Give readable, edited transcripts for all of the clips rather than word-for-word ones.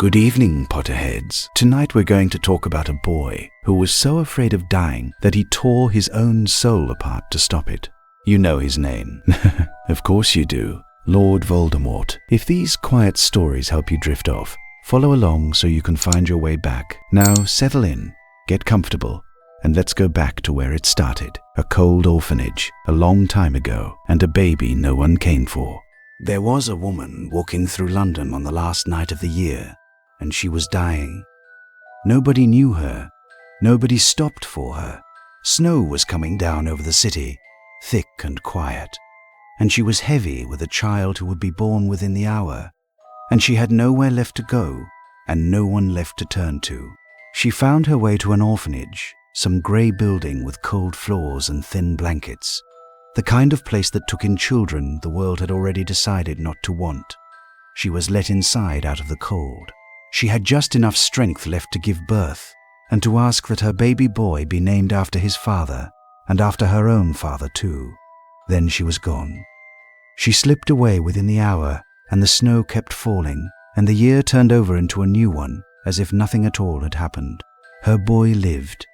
Good evening, Potterheads. Tonight we're going to talk about a boy who was so afraid of dying that he tore his own soul apart to stop it. You know his name. Of course you do. Lord Voldemort. If these quiet stories help you drift off, follow along so you can find your way back. Now settle in, get comfortable, and let's go back to where it started. A cold orphanage, a long time ago, and a baby no one came for. There was a woman walking through London on the last night of the year, and she was dying. Nobody knew her. Nobody stopped for her. Snow was coming down over the city, thick and quiet, and she was heavy with a child who would be born within the hour, and she had nowhere left to go and no one left to turn to. She found her way to an orphanage, some grey building with cold floors and thin blankets, the kind of place that took in children the world had already decided not to want. She was let inside out of the cold. She had just enough strength left to give birth and to ask that her baby boy be named after his father and after her own father too. Then she was gone. She slipped away within the hour, and the snow kept falling, and the year turned over into a new one, as if nothing at all had happened. Her boy lived.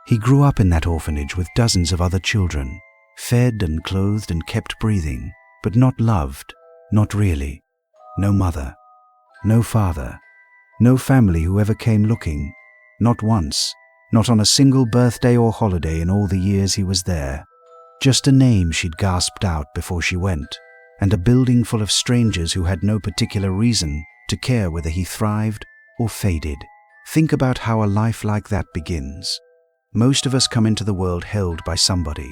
He grew up in that orphanage with dozens of other children, fed and clothed and kept breathing, but not loved, not really. No mother, no father, no family who ever came looking, not once, not on a single birthday or holiday in all the years he was there. Just a name she'd gasped out before she went, and a building full of strangers who had no particular reason to care whether he thrived or faded. Think about how a life like that begins. Most of us come into the world held by somebody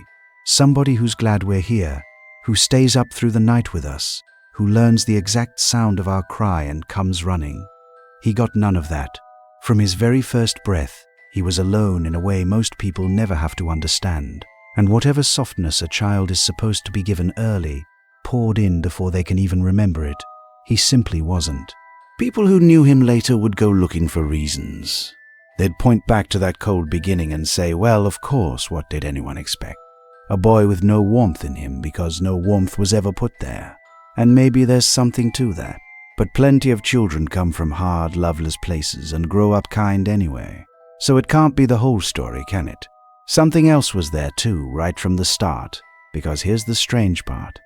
who's glad we're here, who stays up through the night with us, who learns the exact sound of our cry and comes running. He got none of that. From his very first breath, he was alone in a way most people never have to understand, and whatever softness a child is supposed to be given early, poured in before they can even remember it, he simply wasn't. People who knew him later would go looking for reasons. They'd point back to that cold beginning and say, well, of course, what did anyone expect? A boy with no warmth in him because no warmth was ever put there. And maybe there's something to that. But plenty of children come from hard, loveless places and grow up kind anyway. So it can't be the whole story, can it? Something else was there too, right from the start. Because here's the strange part.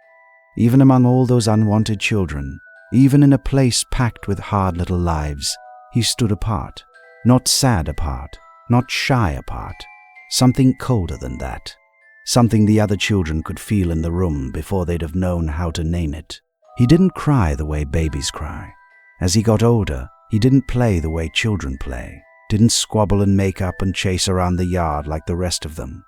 Even among all those unwanted children, even in a place packed with hard little lives, he stood apart. Not sad apart, not shy apart. Something colder than that. Something the other children could feel in the room before they'd have known how to name it. He didn't cry the way babies cry. As he got older, he didn't play the way children play, didn't squabble and make up and chase around the yard like the rest of them.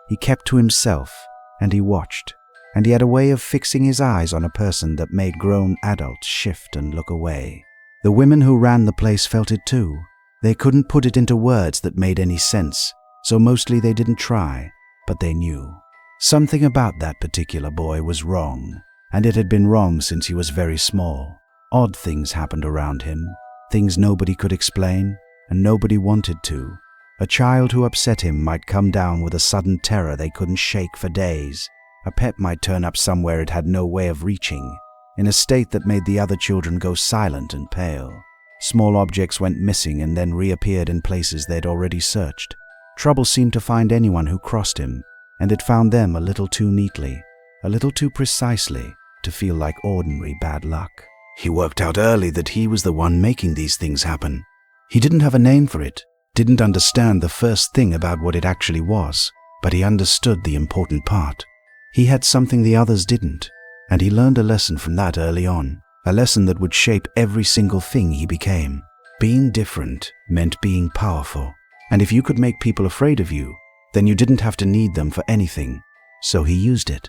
He kept to himself, and he watched, and he had a way of fixing his eyes on a person that made grown adults shift and look away. The women who ran the place felt it too. They couldn't put it into words that made any sense, so mostly they didn't try, but they knew. Something about that particular boy was wrong. And it had been wrong since he was very small. Odd things happened around him, things nobody could explain, and nobody wanted to. A child who upset him might come down with a sudden terror they couldn't shake for days. A pet might turn up somewhere it had no way of reaching, in a state that made the other children go silent and pale. Small objects went missing and then reappeared in places they'd already searched. Trouble seemed to find anyone who crossed him, and it found them a little too neatly, a little too precisely, to feel like ordinary bad luck. He worked out early that he was the one making these things happen. He didn't have a name for it, didn't understand the first thing about what it actually was, but he understood the important part. He had something the others didn't, and he learned a lesson from that early on, a lesson that would shape every single thing he became. Being different meant being powerful, and if you could make people afraid of you, then you didn't have to need them for anything, so he used it.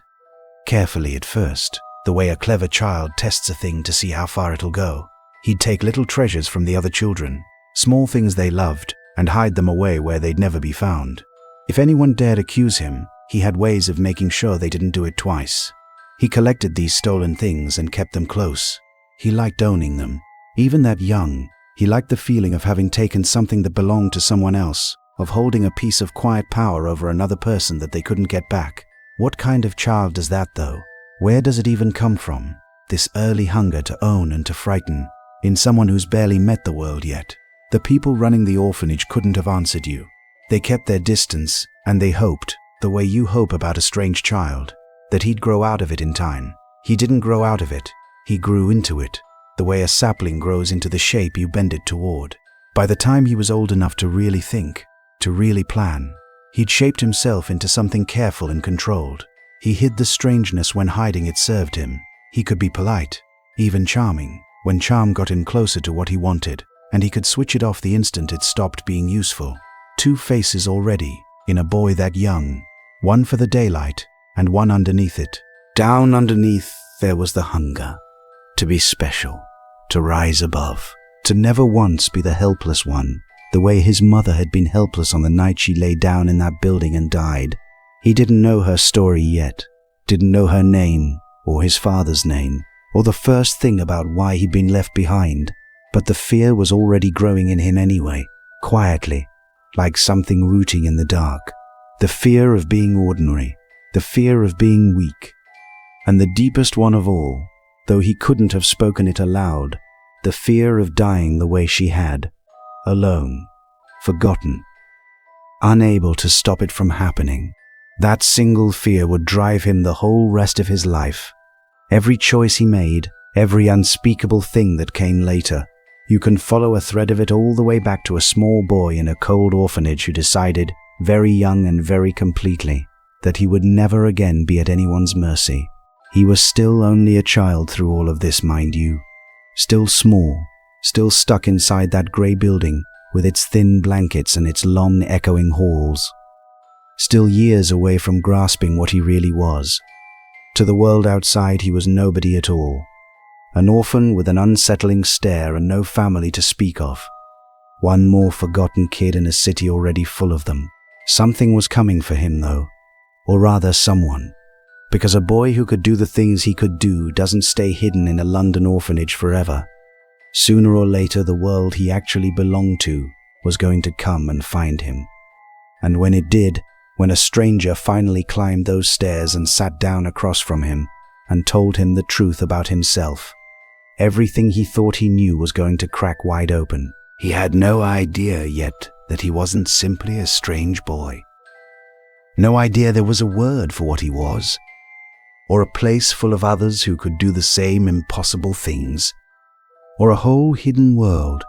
Carefully at first, the way a clever child tests a thing to see how far it'll go. He'd take little treasures from the other children, small things they loved, and hide them away where they'd never be found. If anyone dared accuse him, he had ways of making sure they didn't do it twice. He collected these stolen things and kept them close. He liked owning them. Even that young, he liked the feeling of having taken something that belonged to someone else, of holding a piece of quiet power over another person that they couldn't get back. What kind of child does that though? Where does it even come from? This early hunger to own and to frighten. in someone who's barely met the world yet. The people running the orphanage couldn't have answered you. They kept their distance, and they hoped, the way you hope about a strange child, that he'd grow out of it in time. He didn't grow out of it. He grew into it, the way a sapling grows into the shape you bend it toward. By the time he was old enough to really think, to really plan, he'd shaped himself into something careful and controlled. He hid the strangeness when hiding it served him. He could be polite, even charming, when charm got him closer to what he wanted, and he could switch it off the instant it stopped being useful. 2 faces already, in a boy that young, one for the daylight, and one underneath it. Down underneath there was the hunger, to be special, to rise above, to never once be the helpless one, the way his mother had been helpless on the night she lay down in that building and died. He didn't know her story yet, didn't know her name, or his father's name, or the first thing about why he'd been left behind, but the fear was already growing in him anyway, quietly, like something rooting in the dark. The fear of being ordinary, the fear of being weak, and the deepest one of all, though he couldn't have spoken it aloud, the fear of dying the way she had, alone, forgotten, unable to stop it from happening. That single fear would drive him the whole rest of his life. Every choice he made, every unspeakable thing that came later, you can follow a thread of it all the way back to a small boy in a cold orphanage who decided, very young and very completely, that he would never again be at anyone's mercy. He was still only a child through all of this, mind you. Still small, still stuck inside that grey building with its thin blankets and its long echoing halls. Still years away from grasping what he really was. To the world outside he was nobody at all. An orphan with an unsettling stare and no family to speak of. One more forgotten kid in a city already full of them. Something was coming for him though, or rather someone. Because a boy who could do the things he could do doesn't stay hidden in a London orphanage forever. Sooner or later the world he actually belonged to was going to come and find him. And when it did, when a stranger finally climbed those stairs and sat down across from him and told him the truth about himself, everything he thought he knew was going to crack wide open. He had no idea yet that he wasn't simply a strange boy. No idea there was a word for what he was, or a place full of others who could do the same impossible things, or a whole hidden world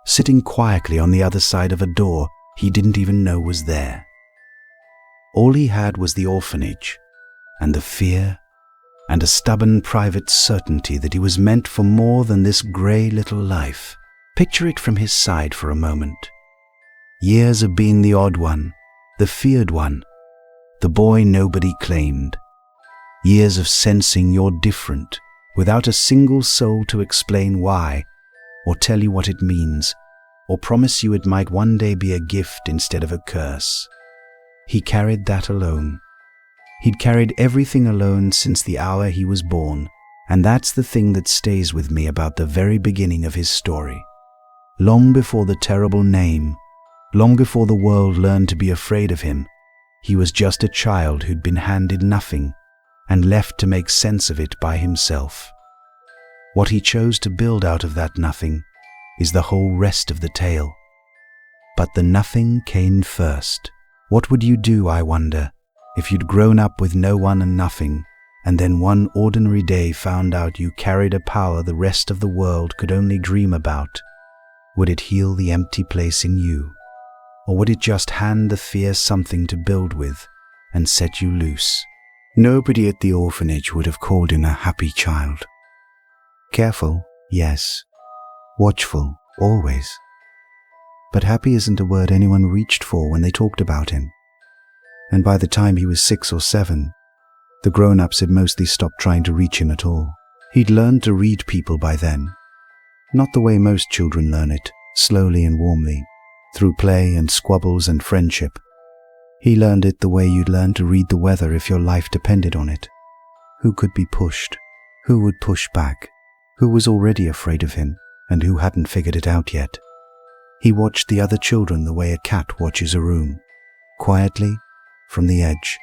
sitting quietly on the other side of a door he didn't even know was there. All he had was the orphanage, and the fear, and a stubborn private certainty that he was meant for more than this grey little life. Picture it from his side for a moment. Years of being the odd one, the feared one, the boy nobody claimed. Years of sensing you're different, without a single soul to explain why, or tell you what it means, or promise you it might one day be a gift instead of a curse. He carried that alone. He'd carried everything alone since the hour he was born, and that's the thing that stays with me about the very beginning of his story. Long before the terrible name, long before the world learned to be afraid of him, he was just a child who'd been handed nothing and left to make sense of it by himself. What he chose to build out of that nothing is the whole rest of the tale. But the nothing came first. What would you do, I wonder, if you'd grown up with no one and nothing, and then one ordinary day found out you carried a power the rest of the world could only dream about? Would it heal the empty place in you? Or would it just hand the fear something to build with and set you loose? Nobody at the orphanage would have called him a happy child. Careful, yes. Watchful, always. But happy isn't a word anyone reached for when they talked about him. And by the time he was 6 or 7, the grown-ups had mostly stopped trying to reach him at all. He'd learned to read people by then. Not the way most children learn it, slowly and warmly, through play and squabbles and friendship. He learned it the way you'd learn to read the weather if your life depended on it. Who could be pushed? Who would push back? Who was already afraid of him, and who hadn't figured it out yet? He watched the other children the way a cat watches a room, quietly, from the edge,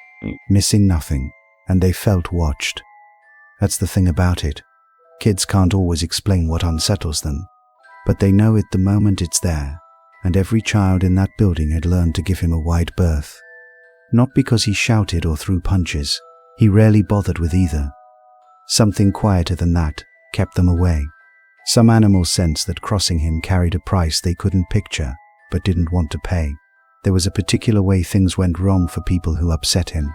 missing nothing, and they felt watched. That's the thing about it. Kids can't always explain what unsettles them. but they know it the moment it's there, and every child in that building had learned to give him a wide berth. Not because he shouted or threw punches, he rarely bothered with either. Something quieter than that kept them away. Some animal sense that crossing him carried a price they couldn't picture, but didn't want to pay. There was a particular way things went wrong for people who upset him.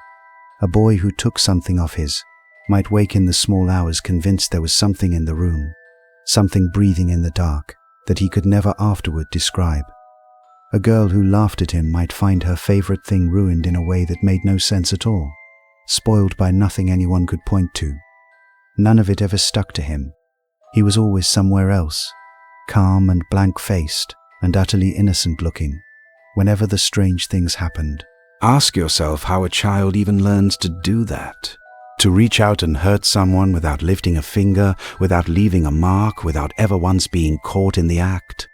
A boy who took something off his might wake in the small hours convinced there was something in the room, something breathing in the dark that he could never afterward describe. A girl who laughed at him might find her favorite thing ruined in a way that made no sense at all, spoiled by nothing anyone could point to. None of it ever stuck to him. He was always somewhere else, calm and blank-faced and utterly innocent-looking, whenever the strange things happened. Ask yourself how a child even learns to do that. To reach out and hurt someone without lifting a finger, without leaving a mark, without ever once being caught in the act.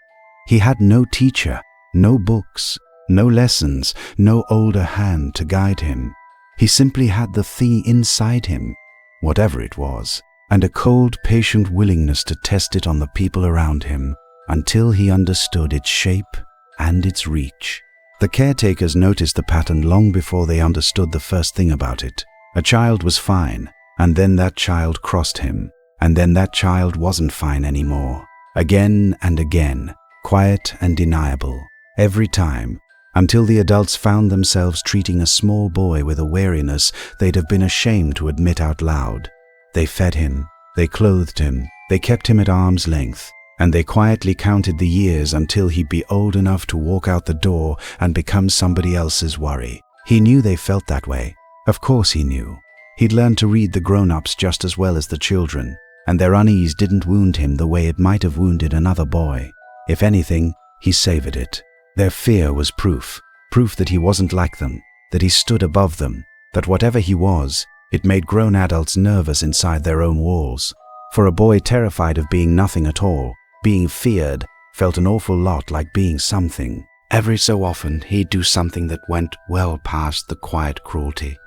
He had no teacher, no books, no lessons, no older hand to guide him. He simply had the thing inside him, whatever it was, and a cold, patient willingness to test it on the people around him until he understood its shape and its reach. The caretakers noticed the pattern long before they understood the first thing about it. A child was fine, and then that child crossed him, and then that child wasn't fine anymore. Again and again, quiet and deniable, every time, until the adults found themselves treating a small boy with a wariness they'd have been ashamed to admit out loud. They fed him, they clothed him, they kept him at arm's length, and they quietly counted the years until he'd be old enough to walk out the door and become somebody else's worry. He knew they felt that way. Of course he knew. He'd learned to read the grown-ups just as well as the children, and their unease didn't wound him the way it might have wounded another boy. If anything, he savored it. Their fear was proof that he wasn't like them, that he stood above them, that whatever he was, it made grown adults nervous inside their own walls. For a boy terrified of being nothing at all, being feared felt an awful lot like being something. Every so often, he'd do something that went well past the quiet cruelty.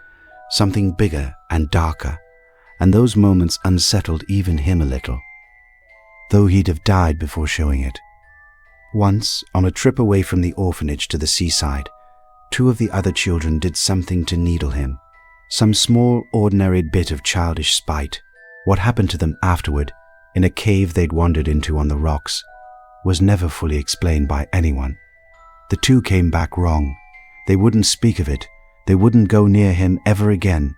Something bigger and darker, and those moments unsettled even him a little, though he'd have died before showing it. Once, on a trip away from the orphanage to the seaside, 2 of the other children did something to needle him, some small, ordinary bit of childish spite. What happened to them afterward, in a cave they'd wandered into on the rocks, was never fully explained by anyone. The 2 came back wrong. They wouldn't speak of it. They wouldn't go near him ever again,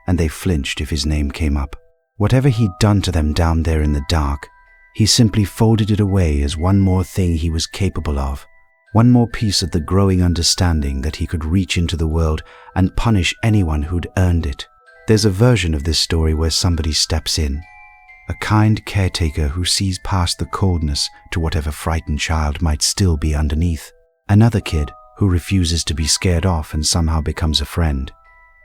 and they flinched if his name came up. Whatever he'd done to them down there in the dark, he simply folded it away as one more thing he was capable of, one more piece of the growing understanding that he could reach into the world and punish anyone who'd earned it. There's a version of this story where somebody steps in, a kind caretaker who sees past the coldness to whatever frightened child might still be underneath. Another kid who refuses to be scared off and somehow becomes a friend.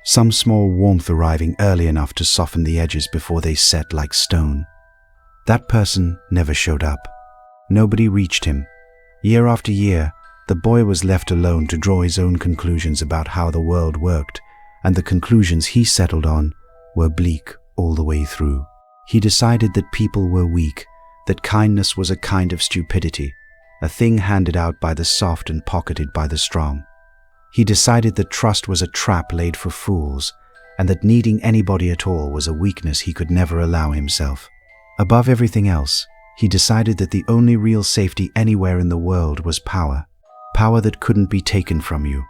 Some small warmth arriving early enough to soften the edges before they set like stone. That person never showed up. Nobody reached him. Year after year, the boy was left alone to draw his own conclusions about how the world worked, and the conclusions he settled on were bleak all the way through. He decided that people were weak, that kindness was a kind of stupidity, a thing handed out by the soft and pocketed by the strong. He decided that trust was a trap laid for fools, and that needing anybody at all was a weakness he could never allow himself. Above everything else, he decided that the only real safety anywhere in the world was power. Power that couldn't be taken from you.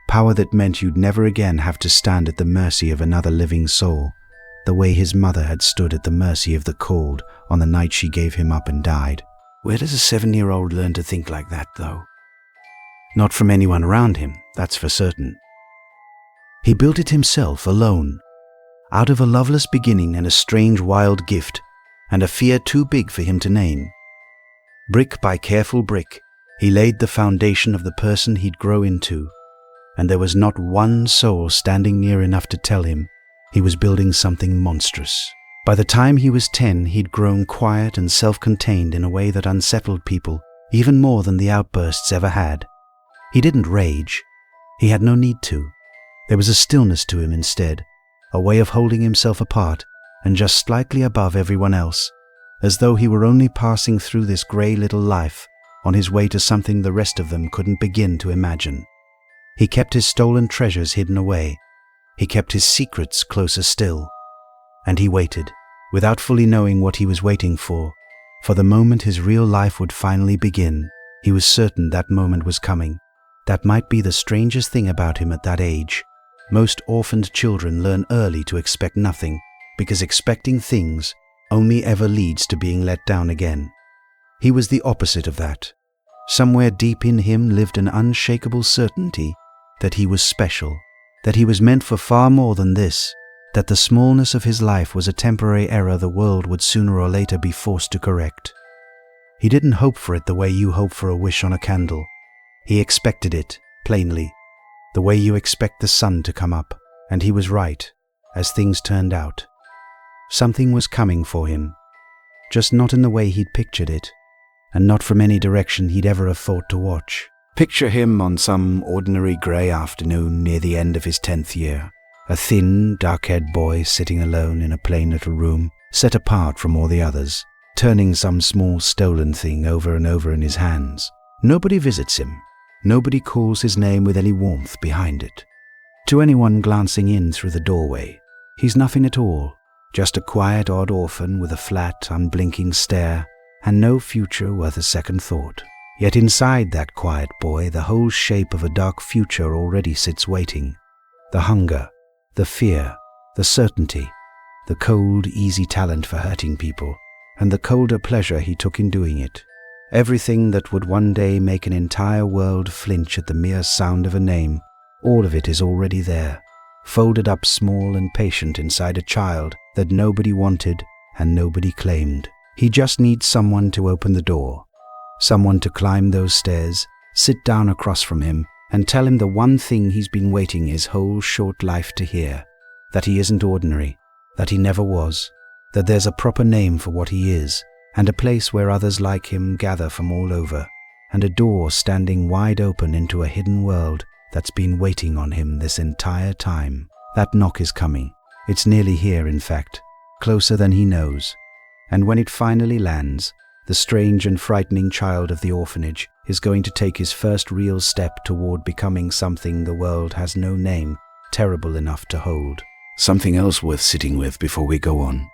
Power that meant you'd never again have to stand at the mercy of another living soul, the way his mother had stood at the mercy of the cold on the night she gave him up and died. Where does a 7-year-old learn to think like that, though? Not from anyone around him, that's for certain. He built it himself, alone, out of a loveless beginning and a strange wild gift, and a fear too big for him to name. Brick by careful brick, he laid the foundation of the person he'd grow into, and there was not one soul standing near enough to tell him he was building something monstrous. By the time he was 10, he'd grown quiet and self-contained in a way that unsettled people even more than the outbursts ever had. He didn't rage. He had no need to. There was a stillness to him instead, a way of holding himself apart and just slightly above everyone else, as though he were only passing through this grey little life on his way to something the rest of them couldn't begin to imagine. He kept his stolen treasures hidden away. He kept his secrets closer still. And he waited, without fully knowing what he was waiting for the moment his real life would finally begin. He was certain that moment was coming. That might be the strangest thing about him at that age. Most orphaned children learn early to expect nothing, because expecting things only ever leads to being let down again. He was the opposite of that. Somewhere deep in him lived an unshakable certainty that he was special, that he was meant for far more than this, that the smallness of his life was a temporary error the world would sooner or later be forced to correct. He didn't hope for it the way you hope for a wish on a candle. He expected it, plainly, the way you expect the sun to come up, and he was right, as things turned out. Something was coming for him, just not in the way he'd pictured it, and not from any direction he'd ever have thought to watch. Picture him on some ordinary grey afternoon near the end of his 10th year. A thin, dark-haired boy sitting alone in a plain little room, set apart from all the others, turning some small stolen thing over and over in his hands. Nobody visits him. Nobody calls his name with any warmth behind it. To anyone glancing in through the doorway, he's nothing at all, just a quiet odd orphan with a flat, unblinking stare and no future worth a second thought. Yet inside that quiet boy, the whole shape of a dark future already sits waiting. The hunger, the fear, the certainty, the cold, easy talent for hurting people, and the colder pleasure he took in doing it. Everything that would one day make an entire world flinch at the mere sound of a name, all of it is already there, folded up small and patient inside a child that nobody wanted and nobody claimed. He just needs someone to open the door, someone to climb those stairs, sit down across from him, and tell him the one thing he's been waiting his whole short life to hear, that he isn't ordinary, that he never was, that there's a proper name for what he is, and a place where others like him gather from all over, and a door standing wide open into a hidden world that's been waiting on him this entire time. That knock is coming. It's nearly here, in fact, closer than he knows. And when it finally lands, the strange and frightening child of the orphanage is going to take his first real step toward becoming something the world has no name terrible enough to hold. Something else worth sitting with before we go on.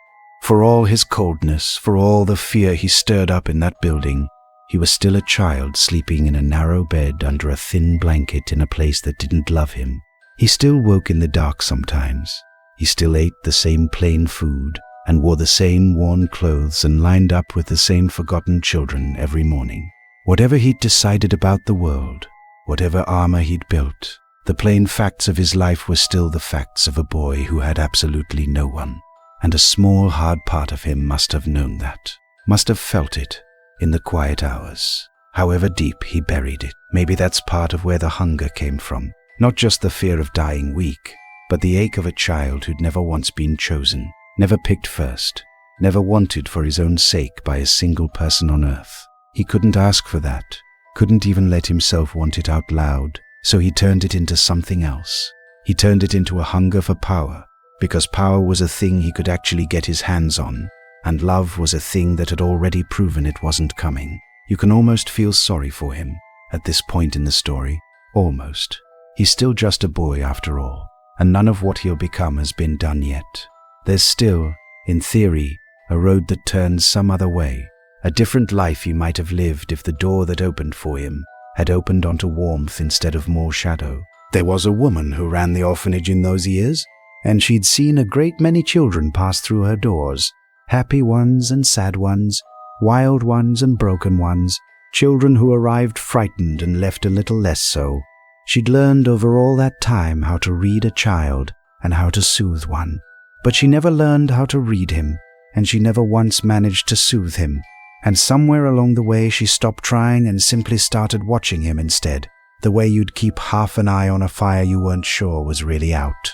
For all his coldness, for all the fear he stirred up in that building, he was still a child sleeping in a narrow bed under a thin blanket in a place that didn't love him. He still woke in the dark sometimes. He still ate the same plain food and wore the same worn clothes and lined up with the same forgotten children every morning. Whatever he'd decided about the world, whatever armor he'd built, the plain facts of his life were still the facts of a boy who had absolutely no one. And a small, hard part of him must have known that, must have felt it in the quiet hours, however deep he buried it. Maybe that's part of where the hunger came from, not just the fear of dying weak, but the ache of a child who'd never once been chosen, never picked first, never wanted for his own sake by a single person on earth. He couldn't ask for that, couldn't even let himself want it out loud, so he turned it into something else. He turned it into a hunger for power, because power was a thing he could actually get his hands on, and love was a thing that had already proven it wasn't coming. You can almost feel sorry for him at this point in the story. Almost. He's still just a boy after all, and none of what he'll become has been done yet. There's still, in theory, a road that turns some other way, a different life he might have lived if the door that opened for him had opened onto warmth instead of more shadow. There was a woman who ran the orphanage in those years, and she'd seen a great many children pass through her doors, happy ones and sad ones, wild ones and broken ones, children who arrived frightened and left a little less so. She'd learned over all that time how to read a child and how to soothe one, but she never learned how to read him, and she never once managed to soothe him, and somewhere along the way she stopped trying and simply started watching him instead, the way you'd keep half an eye on a fire you weren't sure was really out.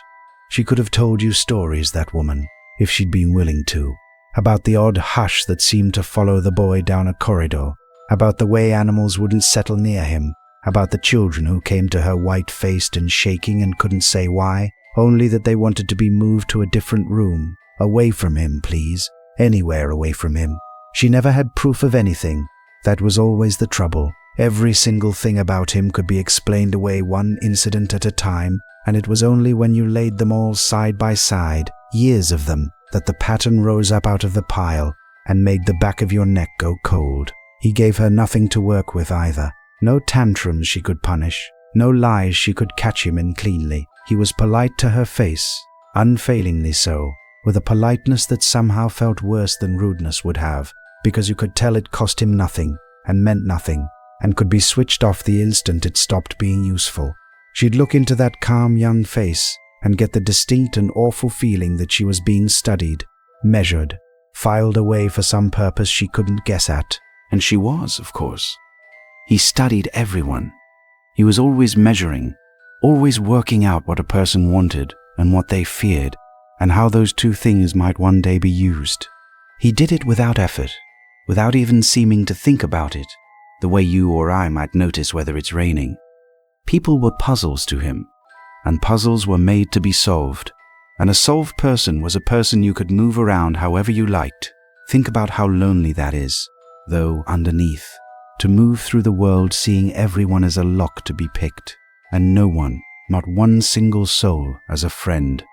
She could have told you stories, that woman, if she'd been willing to, about the odd hush that seemed to follow the boy down a corridor, about the way animals wouldn't settle near him, about the children who came to her white-faced and shaking and couldn't say why, only that they wanted to be moved to a different room, away from him, please, anywhere away from him. She never had proof of anything. That was always the trouble. Every single thing about him could be explained away one incident at a time, and it was only when you laid them all side by side, years of them, that the pattern rose up out of the pile and made the back of your neck go cold. He gave her nothing to work with either. No tantrums she could punish. No lies she could catch him in cleanly. He was polite to her face, unfailingly so, with a politeness that somehow felt worse than rudeness would have, because you could tell it cost him nothing and meant nothing, and could be switched off the instant it stopped being useful. She'd look into that calm young face and get the distinct and awful feeling that she was being studied, measured, filed away for some purpose she couldn't guess at. And she was, of course. He studied everyone. He was always measuring, always working out what a person wanted and what they feared, and how those two things might one day be used. He did it without effort, without even seeming to think about it, the way you or I might notice whether it's raining. People were puzzles to him, and puzzles were made to be solved, and a solved person was a person you could move around however you liked. Think about how lonely that is, though underneath, to move through the world seeing everyone as a lock to be picked, and no one, not one single soul, as a friend.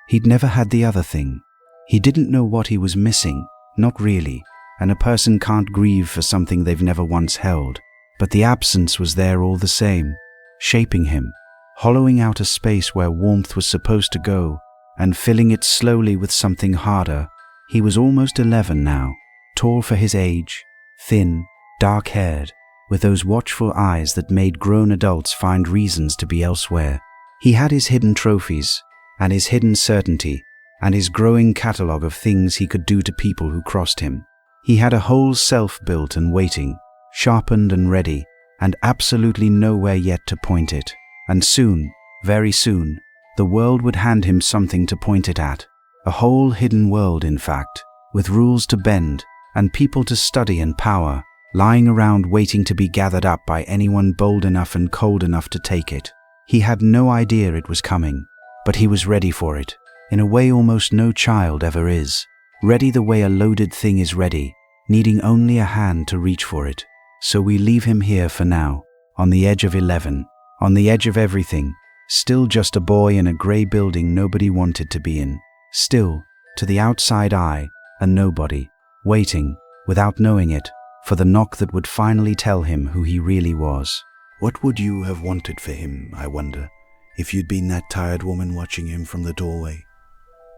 He'd never had the other thing. He didn't know what he was missing, not really, and a person can't grieve for something they've never once held, but the absence was there all the same, shaping him, hollowing out a space where warmth was supposed to go, and filling it slowly with something harder. He was almost 11 now, tall for his age, thin, dark-haired, with those watchful eyes that made grown adults find reasons to be elsewhere. He had his hidden trophies, and his hidden certainty, and his growing catalogue of things he could do to people who crossed him. He had a whole self built and waiting, sharpened and ready, and absolutely nowhere yet to point it. And soon, very soon, the world would hand him something to point it at. A whole hidden world, in fact, with rules to bend, and people to study and power, lying around waiting to be gathered up by anyone bold enough and cold enough to take it. He had no idea it was coming, but he was ready for it, in a way almost no child ever is. Ready the way a loaded thing is ready, needing only a hand to reach for it. So we leave him here for now, on the edge of 11, on the edge of everything, still just a boy in a grey building nobody wanted to be in. Still, to the outside eye, a nobody, waiting, without knowing it, for the knock that would finally tell him who he really was. What would you have wanted for him, I wonder, if you'd been that tired woman watching him from the doorway?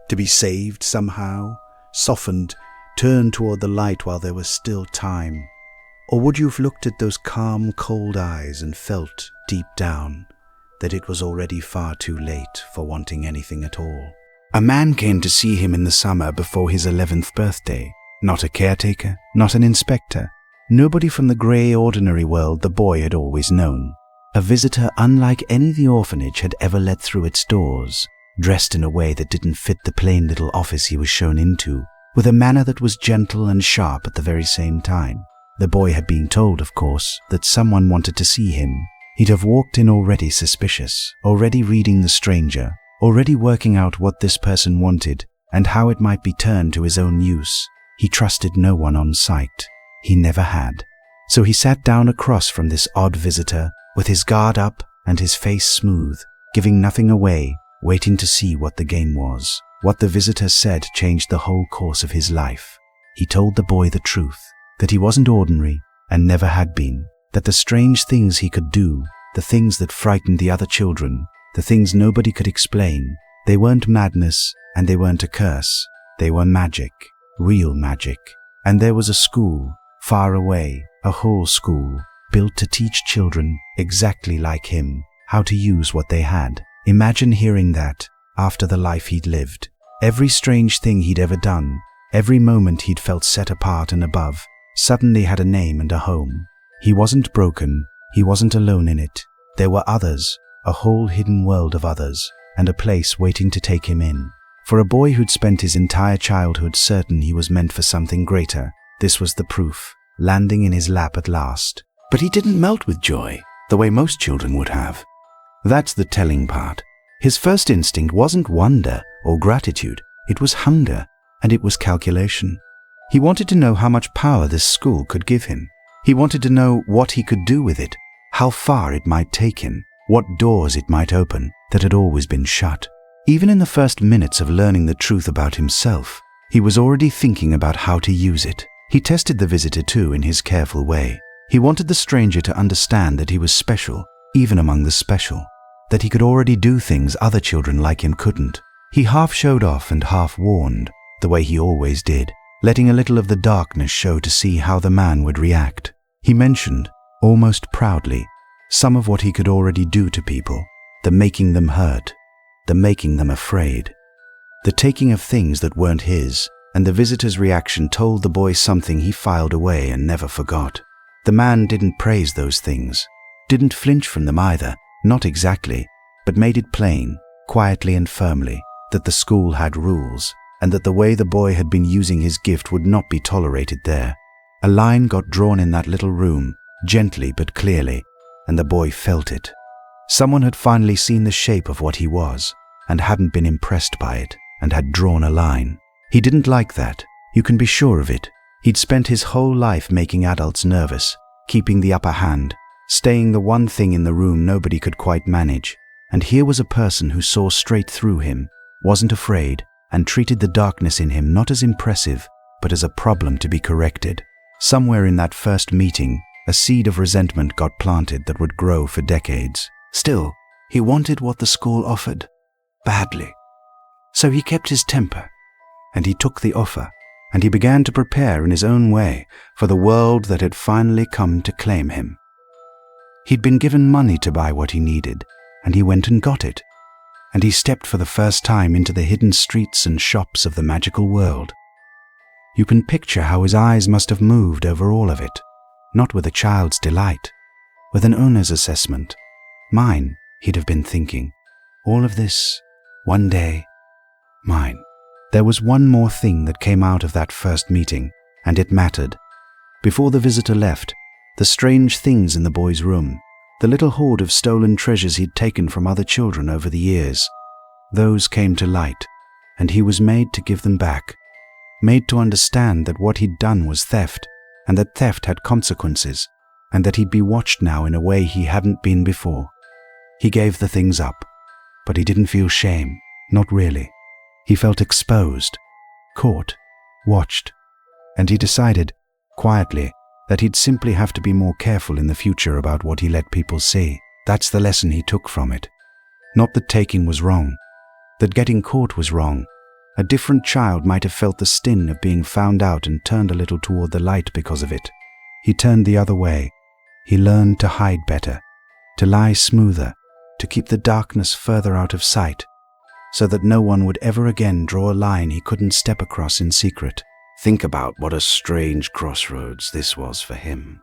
To be saved somehow, softened, turned toward the light while there was still time? Or would you have looked at those calm, cold eyes and felt, deep down, that it was already far too late for wanting anything at all? A man came to see him in the summer before his 11th birthday. Not a caretaker, not an inspector. Nobody from the grey, ordinary world the boy had always known. A visitor unlike any the orphanage had ever let through its doors, dressed in a way that didn't fit the plain little office he was shown into, with a manner that was gentle and sharp at the very same time. The boy had been told, of course, that someone wanted to see him. He'd have walked in already suspicious, already reading the stranger, already working out what this person wanted and how it might be turned to his own use. He trusted no one on sight. He never had. So he sat down across from this odd visitor, with his guard up and his face smooth, giving nothing away, waiting to see what the game was. What the visitor said changed the whole course of his life. He told the boy the truth, that he wasn't ordinary and never had been, that the strange things he could do, the things that frightened the other children, the things nobody could explain, they weren't madness and they weren't a curse. They were magic, real magic. And there was a school, far away, a whole school, built to teach children, exactly like him, how to use what they had. Imagine hearing that, after the life he'd lived. Every strange thing he'd ever done, every moment he'd felt set apart and above, suddenly had a name and a home. He wasn't broken, he wasn't alone in it. There were others, a whole hidden world of others, and a place waiting to take him in. For a boy who'd spent his entire childhood certain he was meant for something greater, this was the proof, landing in his lap at last. But he didn't melt with joy, the way most children would have. That's the telling part. His first instinct wasn't wonder or gratitude, it was hunger, and it was calculation. He wanted to know how much power this school could give him. He wanted to know what he could do with it, how far it might take him, what doors it might open that had always been shut. Even in the first minutes of learning the truth about himself, he was already thinking about how to use it. He tested the visitor too in his careful way. He wanted the stranger to understand that he was special, even among the special, that he could already do things other children like him couldn't. He half showed off and half warned, the way he always did, letting a little of the darkness show to see how the man would react. He mentioned, almost proudly, some of what he could already do to people, the making them hurt, the making them afraid, the taking of things that weren't his, and the visitor's reaction told the boy something he filed away and never forgot. The man didn't praise those things, didn't flinch from them either, not exactly, but made it plain, quietly and firmly, that the school had rules, and that the way the boy had been using his gift would not be tolerated there. A line got drawn in that little room, gently but clearly, and the boy felt it. Someone had finally seen the shape of what he was, and hadn't been impressed by it, and had drawn a line. He didn't like that, you can be sure of it. He'd spent his whole life making adults nervous, keeping the upper hand, staying the one thing in the room nobody could quite manage, and here was a person who saw straight through him, wasn't afraid, and treated the darkness in him not as impressive, but as a problem to be corrected. Somewhere in that first meeting, a seed of resentment got planted that would grow for decades. Still, he wanted what the school offered, badly. So he kept his temper, and he took the offer, and he began to prepare in his own way for the world that had finally come to claim him. He'd been given money to buy what he needed, and he went and got it. And he stepped for the first time into the hidden streets and shops of the magical world. You can picture how his eyes must have moved over all of it, not with a child's delight, with an owner's assessment. Mine, he'd have been thinking. All of this, one day, mine. There was one more thing that came out of that first meeting, and it mattered. Before the visitor left, the strange things in the boy's room, the little hoard of stolen treasures he'd taken from other children over the years, those came to light, and he was made to give them back, made to understand that what he'd done was theft, and that theft had consequences, and that he'd be watched now in a way he hadn't been before. He gave the things up, but he didn't feel shame, not really. He felt exposed, caught, watched, and he decided, quietly, that he'd simply have to be more careful in the future about what he let people see. That's the lesson he took from it. Not that taking was wrong, that getting caught was wrong. A different child might have felt the sting of being found out and turned a little toward the light because of it. He turned the other way. He learned to hide better, to lie smoother, to keep the darkness further out of sight, so that no one would ever again draw a line he couldn't step across in secret. Think about what a strange crossroads this was for him.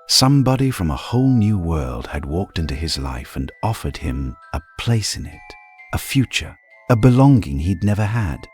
Somebody from a whole new world had walked into his life and offered him a place in it, a future, a belonging he'd never had.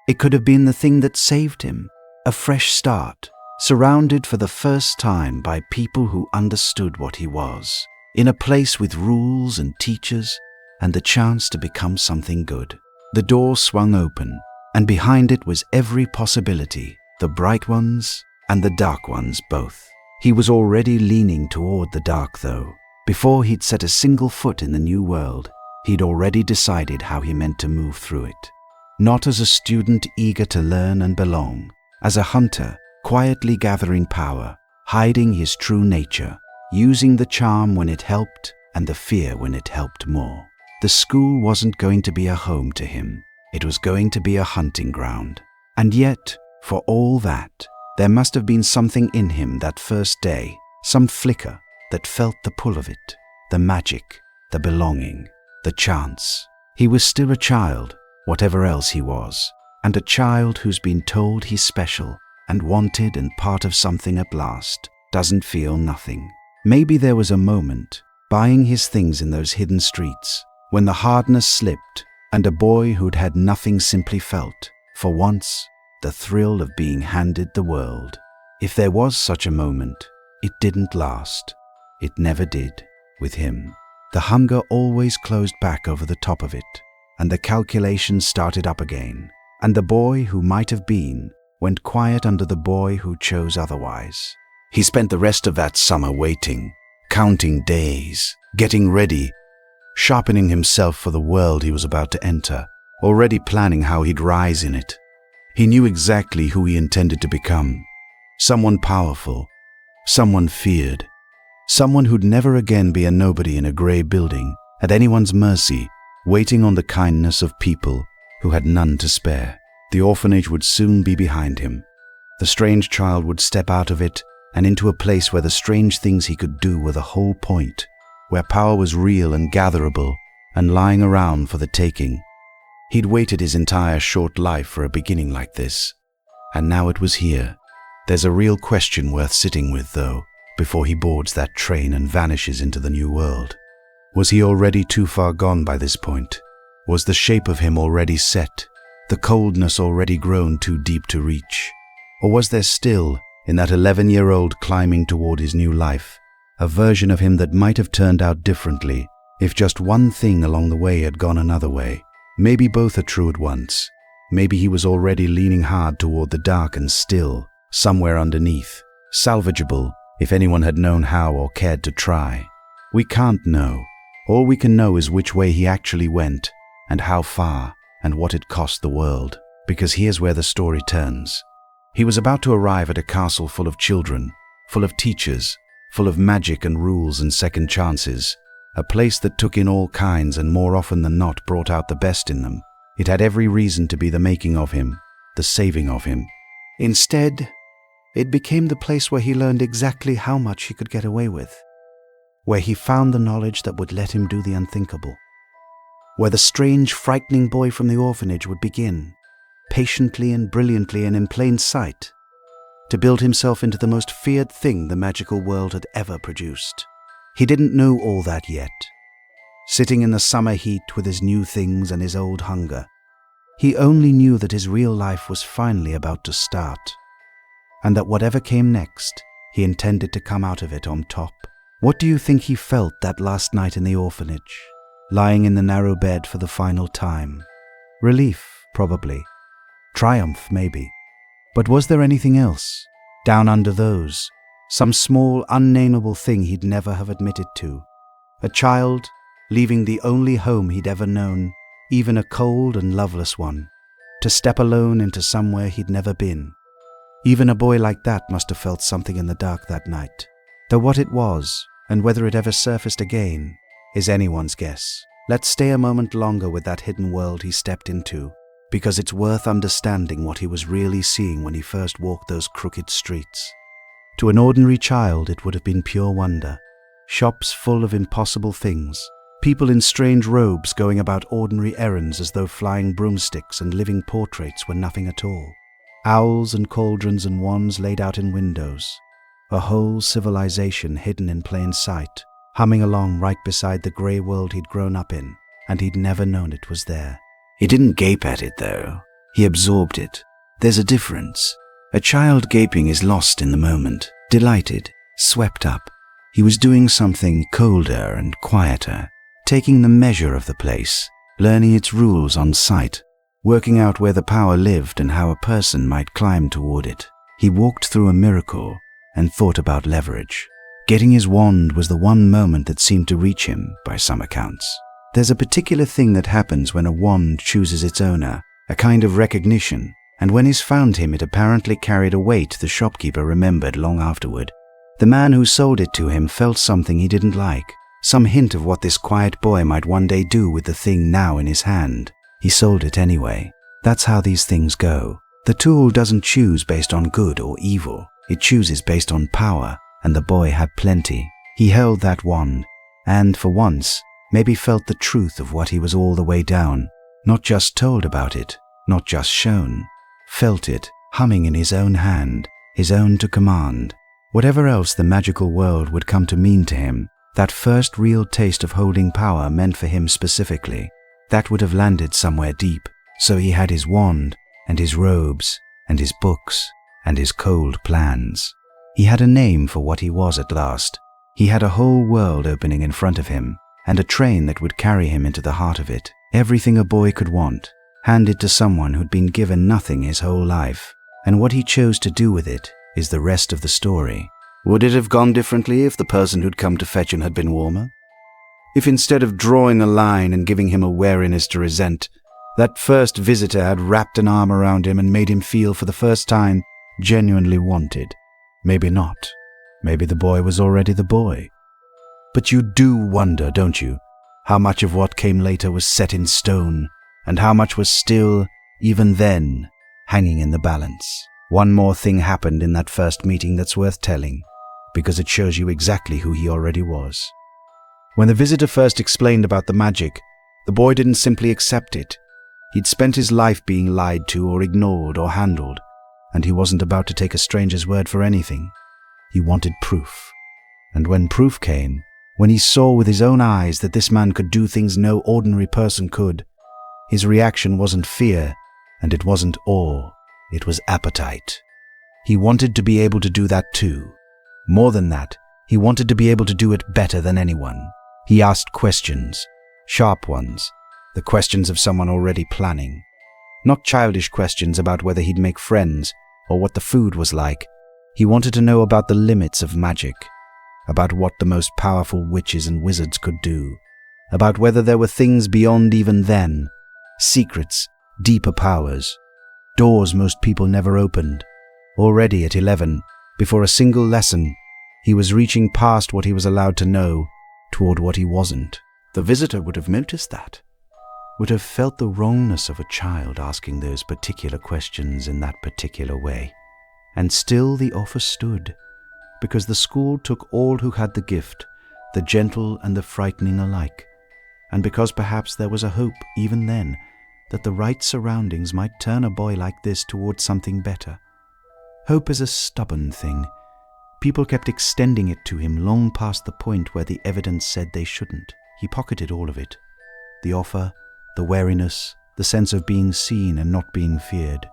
It could have been the thing that saved him, a fresh start, surrounded for the first time by people who understood what he was, in a place with rules and teachers, and the chance to become something good. The door swung open, and behind it was every possibility, the bright ones and the dark ones both. He was already leaning toward the dark though. Before he'd set a single foot in the new world, he'd already decided how he meant to move through it. Not as a student eager to learn and belong, as a hunter quietly gathering power, hiding his true nature, using the charm when it helped and the fear when it helped more. The school wasn't going to be a home to him. It was going to be a hunting ground. And yet, for all that, there must have been something in him that first day, some flicker that felt the pull of it, the magic, the belonging, the chance. He was still a child, whatever else he was, and a child who's been told he's special and wanted and part of something at last, doesn't feel nothing. Maybe there was a moment, buying his things in those hidden streets, when the hardness slipped, and a boy who'd had nothing simply felt, for once, the thrill of being handed the world. If there was such a moment, it didn't last. It never did, with him. The hunger always closed back over the top of it, and the calculations started up again, and the boy who might have been went quiet under the boy who chose otherwise. He spent the rest of that summer waiting, counting days, getting ready, sharpening himself for the world he was about to enter, already planning how he'd rise in it. He knew exactly who he intended to become. Someone powerful, someone feared, someone who'd never again be a nobody in a grey building, at anyone's mercy, waiting on the kindness of people who had none to spare. The orphanage would soon be behind him. The strange child would step out of it and into a place where the strange things he could do were the whole point, where power was real and gatherable and lying around for the taking. He'd waited his entire short life for a beginning like this, and now it was here. There's a real question worth sitting with, though, before he boards that train and vanishes into the new world. Was he already too far gone by this point? Was the shape of him already set, the coldness already grown too deep to reach? Or was there still, in that 11-year-old climbing toward his new life, a version of him that might have turned out differently if just one thing along the way had gone another way? Maybe both are true at once. Maybe he was already leaning hard toward the dark and still, somewhere underneath, salvageable if anyone had known how or cared to try. We can't know. All we can know is which way he actually went, and how far, and what it cost the world. Because here's where the story turns. He was about to arrive at a castle full of children, full of teachers, full of magic and rules and second chances, a place that took in all kinds and more often than not brought out the best in them. It had every reason to be the making of him, the saving of him. Instead, it became the place where he learned exactly how much he could get away with, where he found the knowledge that would let him do the unthinkable, where the strange, frightening boy from the orphanage would begin, patiently and brilliantly and in plain sight, to build himself into the most feared thing the magical world had ever produced. He didn't know all that yet. Sitting in the summer heat with his new things and his old hunger, he only knew that his real life was finally about to start, and that whatever came next, he intended to come out of it on top. What do you think he felt that last night in the orphanage, lying in the narrow bed for the final time? Relief, probably. Triumph, maybe. But was there anything else? Down under those, some small, unnameable thing he'd never have admitted to. A child, leaving the only home he'd ever known, even a cold and loveless one, to step alone into somewhere he'd never been. Even a boy like that must have felt something in the dark that night. Though what it was, and whether it ever surfaced again, is anyone's guess. Let's stay a moment longer with that hidden world he stepped into, because it's worth understanding what he was really seeing when he first walked those crooked streets. To an ordinary child, it would have been pure wonder. Shops full of impossible things, people in strange robes going about ordinary errands as though flying broomsticks and living portraits were nothing at all. Owls and cauldrons and wands laid out in windows. A whole civilization hidden in plain sight, humming along right beside the grey world he'd grown up in, and he'd never known it was there. He didn't gape at it, though. He absorbed it. There's a difference. A child gaping is lost in the moment, delighted, swept up. He was doing something colder and quieter, taking the measure of the place, learning its rules on sight, working out where the power lived and how a person might climb toward it. He walked through a miracle and thought about leverage. Getting his wand was the one moment that seemed to reach him, by some accounts. There's a particular thing that happens when a wand chooses its owner, a kind of recognition, and when his found him, it apparently carried a weight the shopkeeper remembered long afterward. The man who sold it to him felt something he didn't like, some hint of what this quiet boy might one day do with the thing now in his hand. He sold it anyway. That's how these things go. The tool doesn't choose based on good or evil. It chooses based on power, and the boy had plenty. He held that wand, and for once, maybe felt the truth of what he was all the way down. Not just told about it, not just shown. Felt it, humming in his own hand, his own to command. Whatever else the magical world would come to mean to him, that first real taste of holding power meant for him specifically, that would have landed somewhere deep. So he had his wand, and his robes, and his books, and his cold plans. He had a name for what he was at last. He had a whole world opening in front of him, and a train that would carry him into the heart of it. Everything a boy could want, handed to someone who'd been given nothing his whole life. And what he chose to do with it is the rest of the story. Would it have gone differently if the person who'd come to fetch him had been warmer? If instead of drawing a line and giving him a wariness to resent, that first visitor had wrapped an arm around him and made him feel for the first time genuinely wanted? Maybe not. Maybe the boy was already the boy. But you do wonder, don't you, how much of what came later was set in stone, and how much was still, even then, hanging in the balance. One more thing happened in that first meeting that's worth telling, because it shows you exactly who he already was. When the visitor first explained about the magic, the boy didn't simply accept it. He'd spent his life being lied to or ignored or handled, and he wasn't about to take a stranger's word for anything. He wanted proof. And when proof came, when he saw with his own eyes that this man could do things no ordinary person could, his reaction wasn't fear, and it wasn't awe, it was appetite. He wanted to be able to do that too. More than that, he wanted to be able to do it better than anyone. He asked questions, sharp ones, the questions of someone already planning. Not childish questions about whether he'd make friends or what the food was like. He wanted to know about the limits of magic, about what the most powerful witches and wizards could do, about whether there were things beyond even then, secrets, deeper powers, doors most people never opened. Already at 11, before a single lesson, he was reaching past what he was allowed to know toward what he wasn't. The visitor would have noticed that, would have felt the wrongness of a child asking those particular questions in that particular way. And still the offer stood, because the school took all who had the gift, the gentle and the frightening alike, and because perhaps there was a hope even then that the right surroundings might turn a boy like this towards something better. Hope is a stubborn thing. People kept extending it to him long past the point where the evidence said they shouldn't. He pocketed all of it. The offer, the wariness, the sense of being seen and not being feared.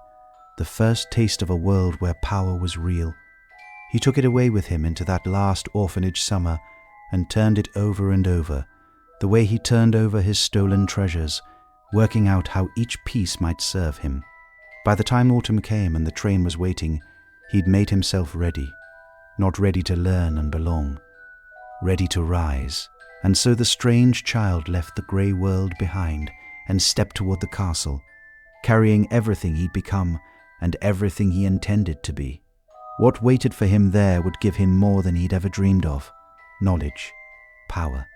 The first taste of a world where power was real. He took it away with him into that last orphanage summer and turned it over and over, the way he turned over his stolen treasures, working out how each piece might serve him. By the time autumn came and the train was waiting, he'd made himself ready. Not ready to learn and belong, ready to rise. And so the strange child left the grey world behind and stepped toward the castle, carrying everything he'd become and everything he intended to be. What waited for him there would give him more than he'd ever dreamed of: knowledge, power,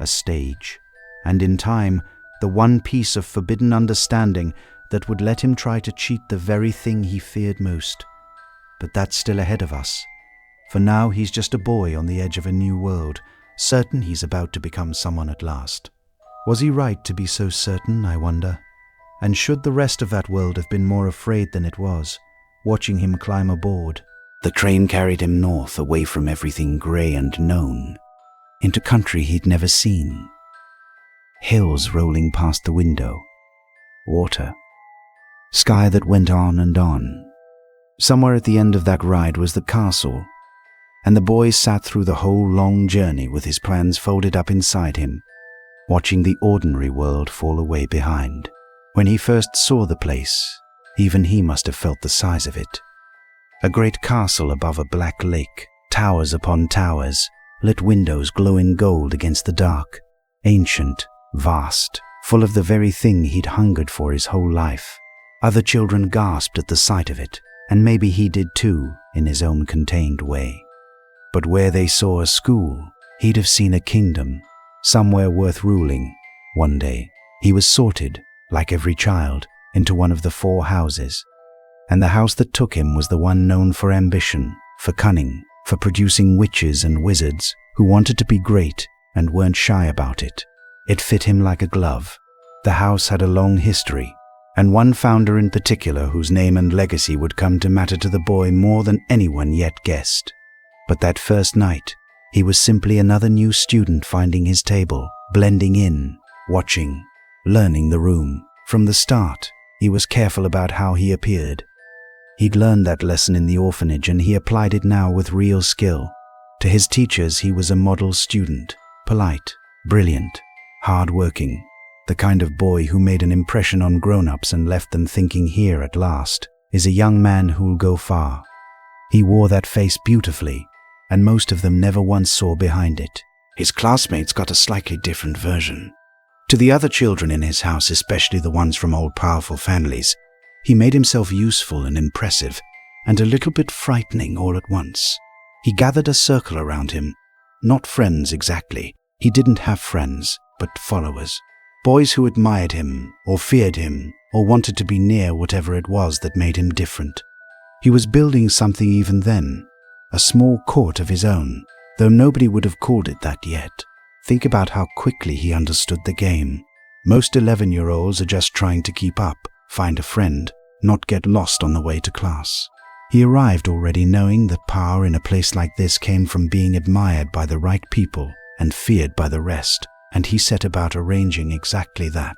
a stage, and in time, the one piece of forbidden understanding that would let him try to cheat the very thing he feared most. But that's still ahead of us. For now he's just a boy on the edge of a new world, certain he's about to become someone at last. Was he right to be so certain, I wonder? And should the rest of that world have been more afraid than it was, watching him climb aboard? The train carried him north, away from everything grey and known, into country he'd never seen. Hills rolling past the window, water, sky that went on and on. Somewhere at the end of that ride was the castle, and the boy sat through the whole long journey with his plans folded up inside him, watching the ordinary world fall away behind. When he first saw the place, even he must have felt the size of it. A great castle above a black lake, towers upon towers, lit windows glowing gold against the dark, ancient, vast, full of the very thing he'd hungered for his whole life. Other children gasped at the sight of it, and maybe he did too, in his own contained way. But where they saw a school, he'd have seen a kingdom, somewhere worth ruling. One day, he was sorted, like every child, into one of the 4 houses. And the house that took him was the one known for ambition, for cunning, for producing witches and wizards who wanted to be great and weren't shy about it. It fit him like a glove. The house had a long history, and one founder in particular whose name and legacy would come to matter to the boy more than anyone yet guessed. But that first night, he was simply another new student finding his table, blending in, watching, learning the room. From the start, he was careful about how he appeared. He'd learned that lesson in the orphanage, and he applied it now with real skill. To his teachers, he was a model student, polite, brilliant, hard-working, the kind of boy who made an impression on grown-ups and left them thinking, here at last is a young man who'll go far. He wore that face beautifully, and most of them never once saw behind it. His classmates got a slightly different version. To the other children in his house, especially the ones from old powerful families, he made himself useful and impressive, and a little bit frightening all at once. He gathered a circle around him. Not friends exactly. He didn't have friends, but followers. Boys who admired him, or feared him, or wanted to be near whatever it was that made him different. He was building something even then, a small court of his own, though nobody would have called it that yet. Think about how quickly he understood the game. Most 11-year-olds are just trying to keep up, find a friend, not get lost on the way to class. He arrived already knowing that power in a place like this came from being admired by the right people and feared by the rest, and he set about arranging exactly that.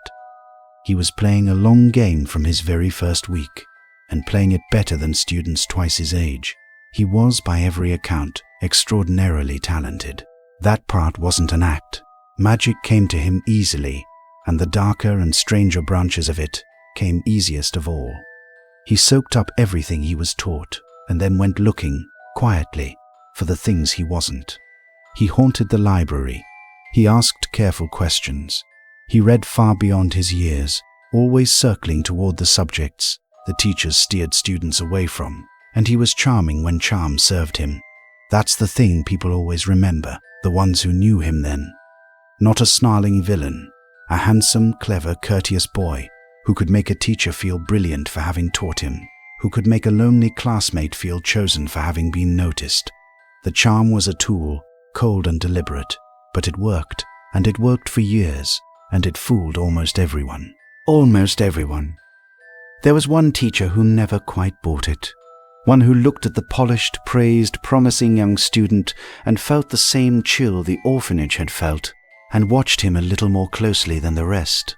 He was playing a long game from his very first week, and playing it better than students twice his age. He was, by every account, extraordinarily talented. That part wasn't an act. Magic came to him easily, and the darker and stranger branches of it came easiest of all. He soaked up everything he was taught, and then went looking, quietly, for the things he wasn't. He haunted the library. He asked careful questions. He read far beyond his years, always circling toward the subjects the teachers steered students away from, and he was charming when charm served him. That's the thing people always remember, the ones who knew him then. Not a snarling villain, a handsome, clever, courteous boy who could make a teacher feel brilliant for having taught him, who could make a lonely classmate feel chosen for having been noticed. The charm was a tool, cold and deliberate, but it worked, and it worked for years, and it fooled almost everyone. Almost everyone. There was one teacher who never quite bought it. One who looked at the polished, praised, promising young student and felt the same chill the orphanage had felt, and watched him a little more closely than the rest.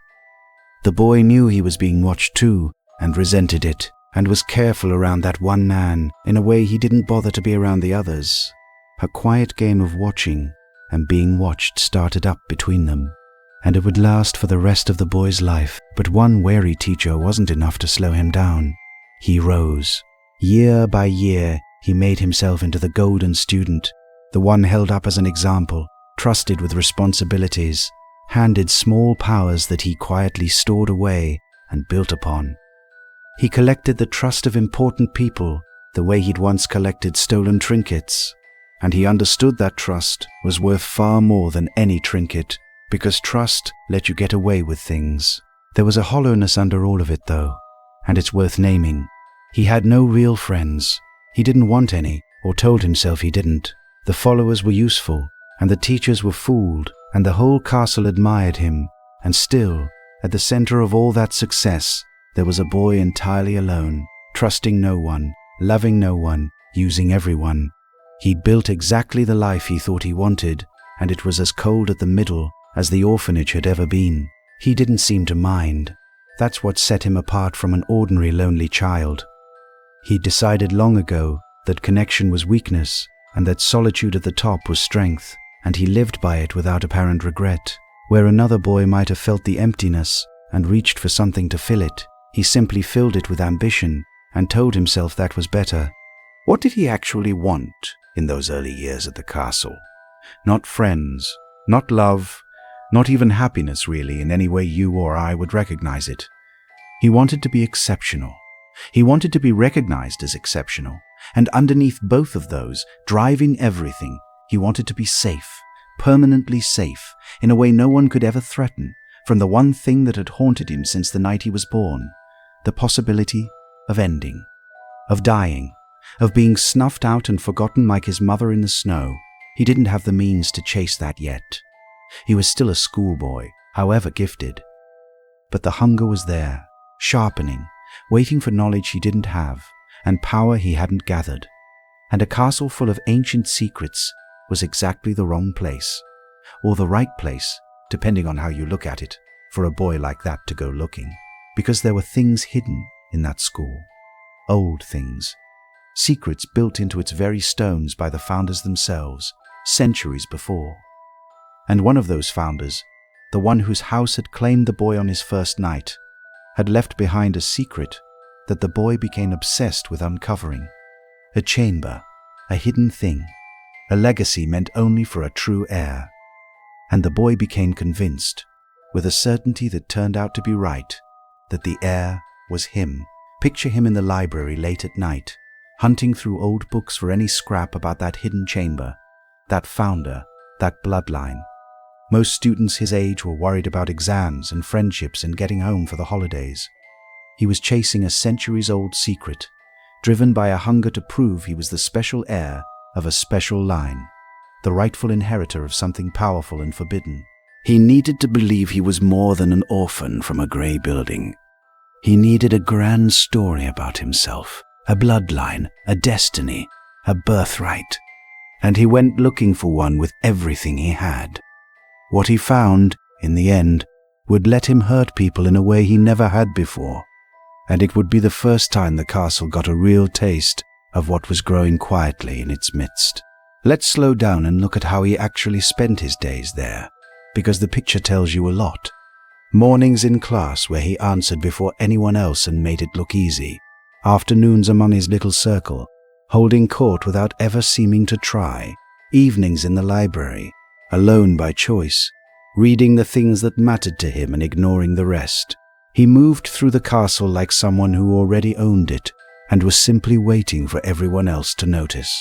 The boy knew he was being watched too, and resented it, and was careful around that one man in a way he didn't bother to be around the others. A quiet game of watching and being watched started up between them, and it would last for the rest of the boy's life. But one wary teacher wasn't enough to slow him down. He rose. Year by year, he made himself into the golden student, the one held up as an example, trusted with responsibilities, handed small powers that he quietly stored away and built upon. He collected the trust of important people the way he'd once collected stolen trinkets, and he understood that trust was worth far more than any trinket, because trust let you get away with things. There was a hollowness under all of it, though, and it's worth naming. He had no real friends. He didn't want any, or told himself he didn't. The followers were useful, and the teachers were fooled, and the whole castle admired him, and still, at the center of all that success, there was a boy entirely alone, trusting no one, loving no one, using everyone. He'd built exactly the life he thought he wanted, and it was as cold at the middle as the orphanage had ever been. He didn't seem to mind. That's what set him apart from an ordinary lonely child. He decided long ago that connection was weakness, and that solitude at the top was strength, and he lived by it without apparent regret. Where another boy might have felt the emptiness and reached for something to fill it, he simply filled it with ambition and told himself that was better. What did he actually want in those early years at the castle? Not friends, not love, not even happiness really in any way you or I would recognize it. He wanted to be exceptional. He wanted to be recognized as exceptional. And underneath both of those, driving everything, he wanted to be safe, permanently safe, in a way no one could ever threaten, from the one thing that had haunted him since the night he was born, the possibility of ending, of dying, of being snuffed out and forgotten like his mother in the snow. He didn't have the means to chase that yet. He was still a schoolboy, however gifted. But the hunger was there, sharpening, waiting for knowledge he didn't have, and power he hadn't gathered. And a castle full of ancient secrets was exactly the wrong place, or the right place, depending on how you look at it, for a boy like that to go looking. Because there were things hidden in that school. Old things. Secrets built into its very stones by the founders themselves, centuries before. And one of those founders, the one whose house had claimed the boy on his first night, had left behind a secret that the boy became obsessed with uncovering. A chamber, a hidden thing, a legacy meant only for a true heir. And the boy became convinced, with a certainty that turned out to be right, that the heir was him. Picture him in the library late at night, hunting through old books for any scrap about that hidden chamber, that founder, that bloodline. Most students his age were worried about exams and friendships and getting home for the holidays. He was chasing a centuries-old secret, driven by a hunger to prove he was the special heir of a special line, the rightful inheritor of something powerful and forbidden. He needed to believe he was more than an orphan from a grey building. He needed a grand story about himself, a bloodline, a destiny, a birthright. And he went looking for one with everything he had. What he found, in the end, would let him hurt people in a way he never had before. And it would be the first time the castle got a real taste of what was growing quietly in its midst. Let's slow down and look at how he actually spent his days there, because the picture tells you a lot. Mornings in class where he answered before anyone else and made it look easy. Afternoons among his little circle, holding court without ever seeming to try. Evenings in the library, alone by choice, reading the things that mattered to him and ignoring the rest. He moved through the castle like someone who already owned it and was simply waiting for everyone else to notice.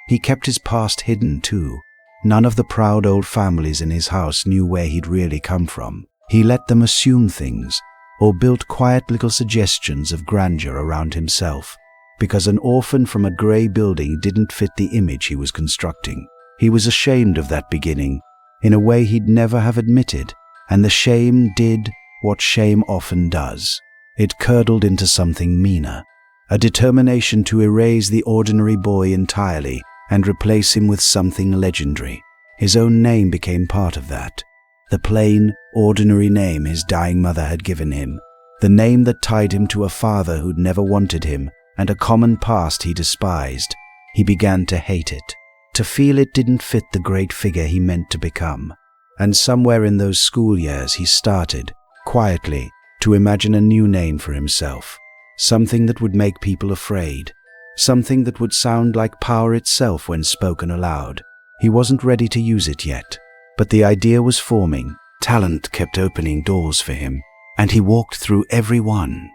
He kept his past hidden too. None of the proud old families in his house knew where he'd really come from. He let them assume things, or built quiet little suggestions of grandeur around himself, because an orphan from a grey building didn't fit the image he was constructing. He was ashamed of that beginning, in a way he'd never have admitted, and the shame did what shame often does. It curdled into something meaner, a determination to erase the ordinary boy entirely and replace him with something legendary. His own name became part of that. The plain, ordinary name his dying mother had given him, the name that tied him to a father who'd never wanted him and a common past he despised. He began to hate it, to feel it didn't fit the great figure he meant to become. And somewhere in those school years he started, quietly, to imagine a new name for himself, something that would make people afraid, something that would sound like power itself when spoken aloud. He wasn't ready to use it yet, but the idea was forming. Talent kept opening doors for him, and he walked through every one.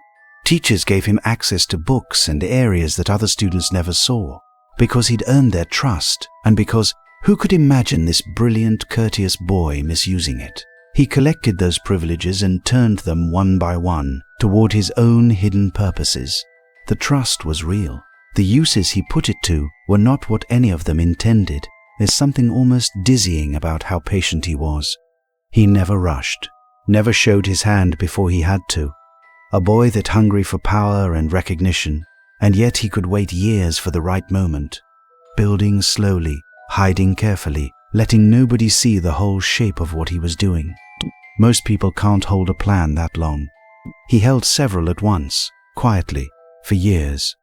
Teachers gave him access to books and areas that other students never saw, because he'd earned their trust, and because who could imagine this brilliant, courteous boy misusing it? He collected those privileges and turned them one by one toward his own hidden purposes. The trust was real. The uses he put it to were not what any of them intended. There's something almost dizzying about how patient he was. He never rushed, never showed his hand before he had to. A boy that hungry for power and recognition, and yet he could wait years for the right moment, building slowly, hiding carefully, letting nobody see the whole shape of what he was doing. Most people can't hold a plan that long. He held several at once, quietly, for years,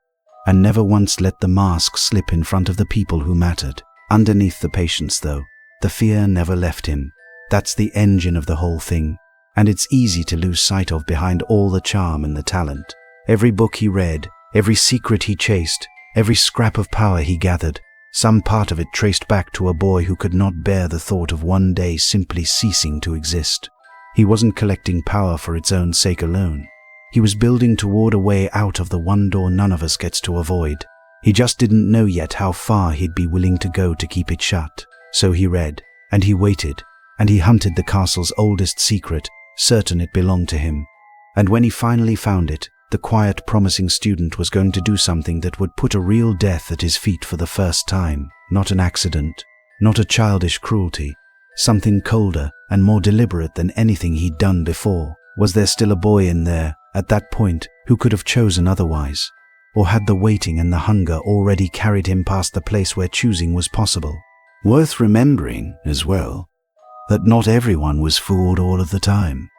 and never once let the mask slip in front of the people who mattered. Underneath the patience, though, the fear never left him. That's the engine of the whole thing, and it's easy to lose sight of behind all the charm and the talent. Every book he read, every secret he chased, every scrap of power he gathered, some part of it traced back to a boy who could not bear the thought of one day simply ceasing to exist. He wasn't collecting power for its own sake alone. He was building toward a way out of the one door none of us gets to avoid. He just didn't know yet how far he'd be willing to go to keep it shut. So he read, and he waited, and he hunted the castle's oldest secret, certain it belonged to him. And when he finally found it, the quiet, promising student was going to do something that would put a real death at his feet for the first time. Not an accident, not a childish cruelty, something colder and more deliberate than anything he'd done before. Was there still a boy in there, at that point, who could have chosen otherwise? Or had the waiting and the hunger already carried him past the place where choosing was possible? Worth remembering, as well, that not everyone was fooled all of the time.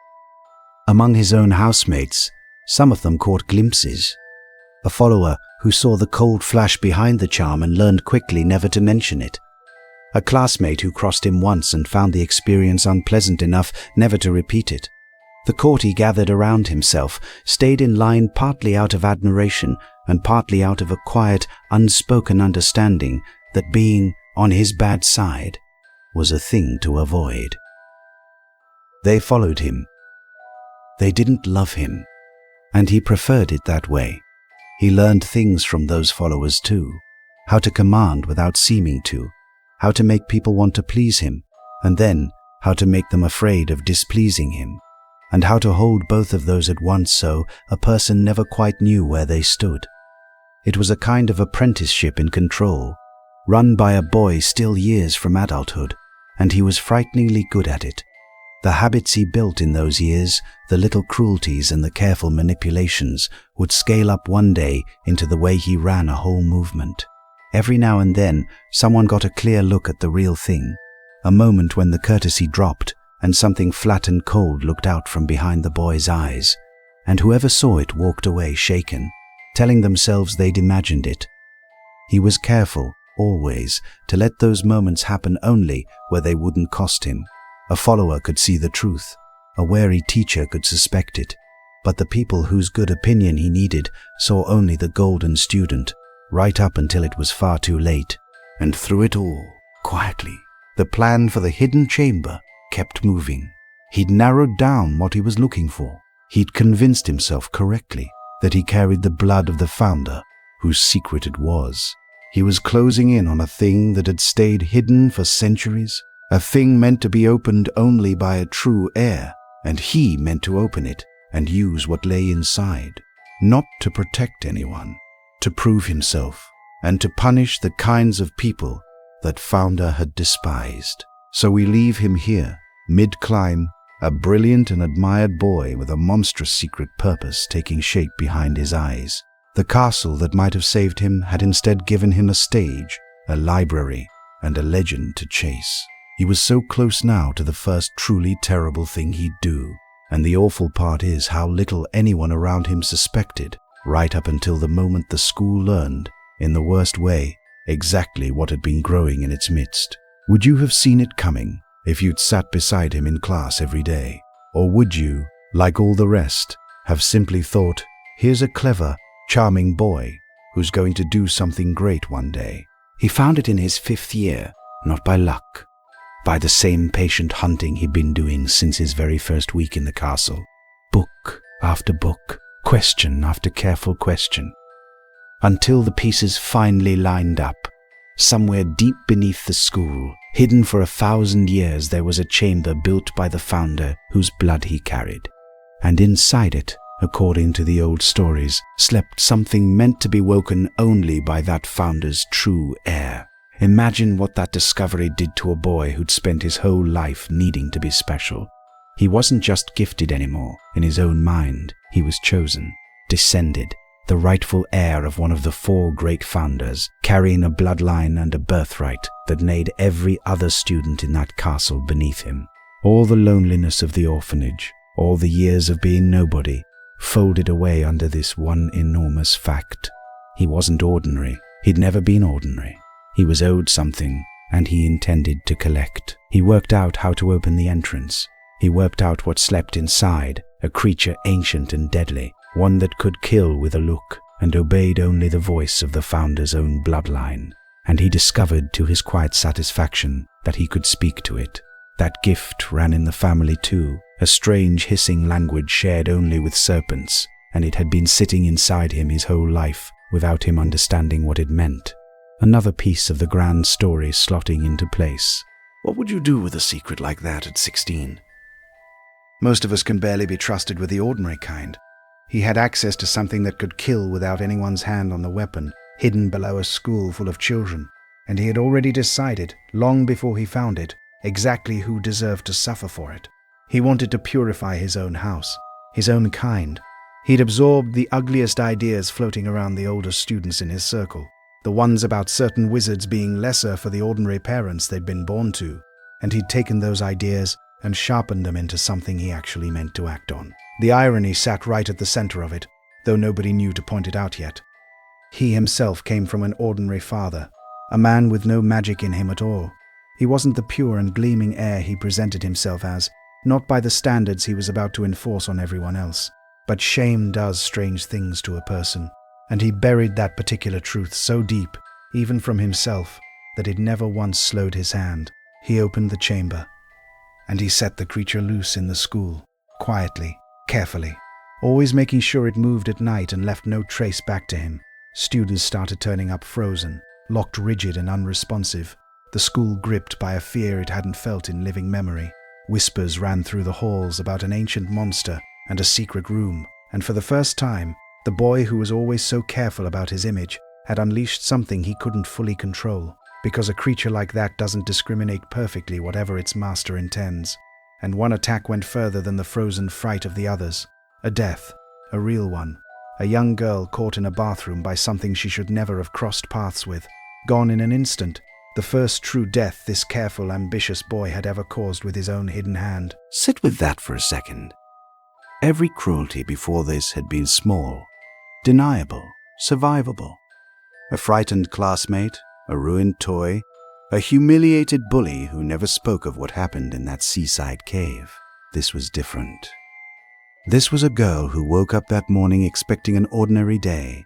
Among his own housemates, some of them caught glimpses. A follower who saw the cold flash behind the charm and learned quickly never to mention it. A classmate who crossed him once and found the experience unpleasant enough never to repeat it. The court he gathered around himself stayed in line partly out of admiration and partly out of a quiet, unspoken understanding that being on his bad side was a thing to avoid. They followed him. They didn't love him, and he preferred it that way. He learned things from those followers too, how to command without seeming to, how to make people want to please him, and then how to make them afraid of displeasing him, and how to hold both of those at once so a person never quite knew where they stood. It was a kind of apprenticeship in control, run by a boy still years from adulthood, and he was frighteningly good at it. The habits he built in those years, the little cruelties and the careful manipulations, would scale up one day into the way he ran a whole movement. Every now and then, someone got a clear look at the real thing, a moment when the courtesy dropped and something flat and cold looked out from behind the boy's eyes, and whoever saw it walked away shaken, telling themselves they'd imagined it. He was careful, always, to let those moments happen only where they wouldn't cost him. A follower could see the truth, a wary teacher could suspect it, but the people whose good opinion he needed saw only the golden student, right up until it was far too late. And through it all, quietly, the plan for the hidden chamber kept moving. He'd narrowed down what he was looking for. He'd convinced himself correctly that he carried the blood of the founder, whose secret it was. He was closing in on a thing that had stayed hidden for centuries, a thing meant to be opened only by a true heir, and he meant to open it and use what lay inside, not to protect anyone, to prove himself, and to punish the kinds of people that founder had despised. So we leave him here, mid-climb, a brilliant and admired boy with a monstrous secret purpose taking shape behind his eyes. The castle that might have saved him had instead given him a stage, a library, and a legend to chase. He was so close now to the first truly terrible thing he'd do, and the awful part is how little anyone around him suspected, right up until the moment the school learned, in the worst way, exactly what had been growing in its midst. Would you have seen it coming if you'd sat beside him in class every day? Or would you, like all the rest, have simply thought, here's a clever, charming boy who's going to do something great one day? He found it in his 5th year, not by luck, by the same patient hunting he'd been doing since his very first week in the castle. Book after book, question after careful question, until the pieces finally lined up. Somewhere deep beneath the school, hidden for 1,000 years, there was a chamber built by the founder whose blood he carried. And inside it, according to the old stories, slept something meant to be woken only by that founder's true heir. Imagine what that discovery did to a boy who'd spent his whole life needing to be special. He wasn't just gifted anymore. In his own mind, he was chosen, descended, the rightful heir of one of the 4 great founders, carrying a bloodline and a birthright that made every other student in that castle beneath him. All the loneliness of the orphanage, all the years of being nobody, folded away under this one enormous fact. He wasn't ordinary. He'd never been ordinary. He was owed something, and he intended to collect. He worked out how to open the entrance. He worked out what slept inside, a creature ancient and deadly, one that could kill with a look, and obeyed only the voice of the founder's own bloodline. And he discovered to his quiet satisfaction that he could speak to it. That gift ran in the family too, a strange hissing language shared only with serpents, and it had been sitting inside him his whole life, without him understanding what it meant. Another piece of the grand story slotting into place. What would you do with a secret like that at 16? Most of us can barely be trusted with the ordinary kind. He had access to something that could kill without anyone's hand on the weapon, hidden below a school full of children, and he had already decided, long before he found it, exactly who deserved to suffer for it. He wanted to purify his own house, his own kind. He'd absorbed the ugliest ideas floating around the older students in his circle, the ones about certain wizards being lesser for the ordinary parents they'd been born to, and he'd taken those ideas and sharpened them into something he actually meant to act on. The irony sat right at the center of it, though nobody knew to point it out yet. He himself came from an ordinary father, a man with no magic in him at all. He wasn't the pure and gleaming heir he presented himself as, not by the standards he was about to enforce on everyone else. But shame does strange things to a person, and he buried that particular truth so deep, even from himself, that it never once slowed his hand. He opened the chamber, and he set the creature loose in the school, quietly, carefully, always making sure it moved at night and left no trace back to him. Students started turning up frozen, locked rigid and unresponsive, the school gripped by a fear it hadn't felt in living memory. Whispers ran through the halls about an ancient monster and a secret room, and for the first time, the boy who was always so careful about his image had unleashed something he couldn't fully control, because a creature like that doesn't discriminate perfectly whatever its master intends. And one attack went further than the frozen fright of the others. A death, a real one. A young girl caught in a bathroom by something she should never have crossed paths with, gone in an instant. The first true death this careful, ambitious boy had ever caused with his own hidden hand. Sit with that for a second. Every cruelty before this had been small, deniable, survivable. A frightened classmate, a ruined toy, a humiliated bully who never spoke of what happened in that seaside cave. This was different. This was a girl who woke up that morning expecting an ordinary day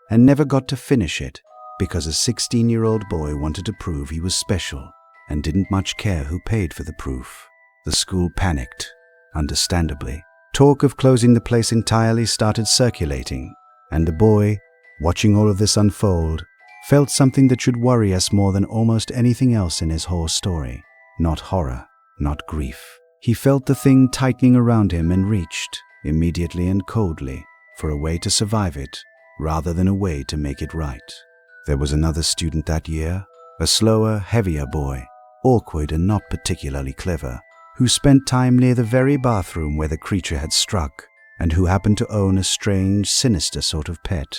and never got to finish it because a 16-year-old boy wanted to prove he was special and didn't much care who paid for the proof. The school panicked, understandably. Talk of closing the place entirely started circulating, and the boy, watching all of this unfold, felt something that should worry us more than almost anything else in his whole story. Not horror, not grief. He felt the thing tightening around him and reached, immediately and coldly, for a way to survive it, rather than a way to make it right. There was another student that year, a slower, heavier boy, awkward and not particularly clever, who spent time near the very bathroom where the creature had struck, and who happened to own a strange, sinister sort of pet.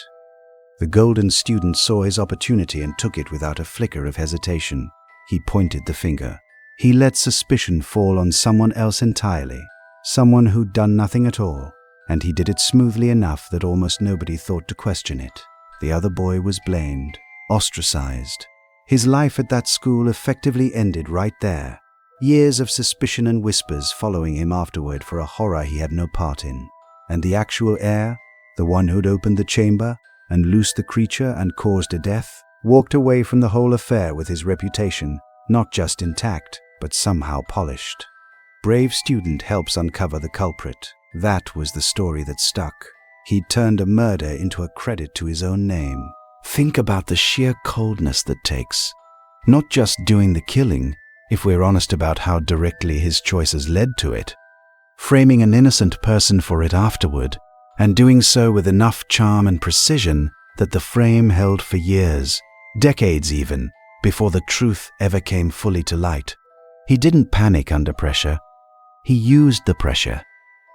The golden student saw his opportunity and took it without a flicker of hesitation. He pointed the finger. He let suspicion fall on someone else entirely, someone who'd done nothing at all, and he did it smoothly enough that almost nobody thought to question it. The other boy was blamed, ostracized. His life at that school effectively ended right there, years of suspicion and whispers following him afterward for a horror he had no part in. And the actual heir, the one who'd opened the chamber and loosed the creature and caused a death, walked away from the whole affair with his reputation not just intact, but somehow polished. Brave student helps uncover the culprit. That was the story that stuck. He'd turned a murder into a credit to his own name. Think about the sheer coldness that takes. Not just doing the killing, if we're honest about how directly his choices led to it. Framing an innocent person for it afterward, and doing so with enough charm and precision that the frame held for years, decades even, before the truth ever came fully to light. He didn't panic under pressure. He used the pressure.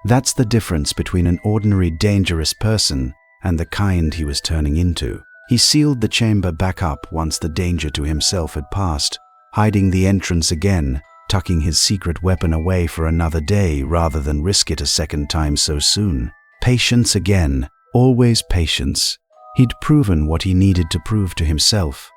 That's the difference between an ordinary dangerous person and the kind he was turning into. He sealed the chamber back up once the danger to himself had passed, hiding the entrance again, tucking his secret weapon away for another day rather than risk it a second time so soon. Patience again, always patience. He'd proven what he needed to prove to himself,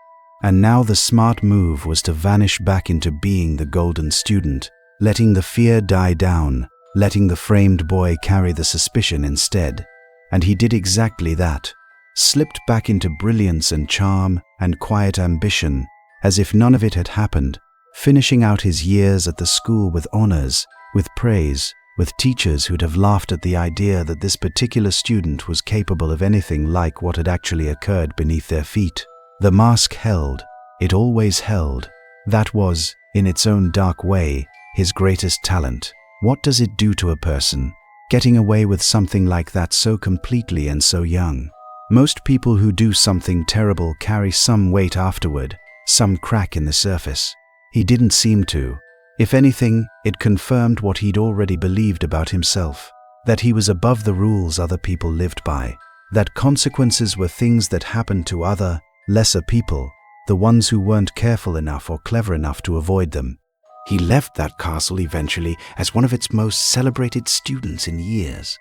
and now the smart move was to vanish back into being the golden student, letting the fear die down, letting the framed boy carry the suspicion instead. And he did exactly that, slipped back into brilliance and charm and quiet ambition, as if none of it had happened, finishing out his years at the school with honors, with praise, with teachers who'd have laughed at the idea that this particular student was capable of anything like what had actually occurred beneath their feet. The mask held. It always held. That was, in its own dark way, his greatest talent. What does it do to a person, getting away with something like that so completely and so young? Most people who do something terrible carry some weight afterward, some crack in the surface. He didn't seem to. If anything, it confirmed what he'd already believed about himself, that he was above the rules other people lived by, that consequences were things that happened to other, lesser people, the ones who weren't careful enough or clever enough to avoid them. He left that castle eventually as one of its most celebrated students in years.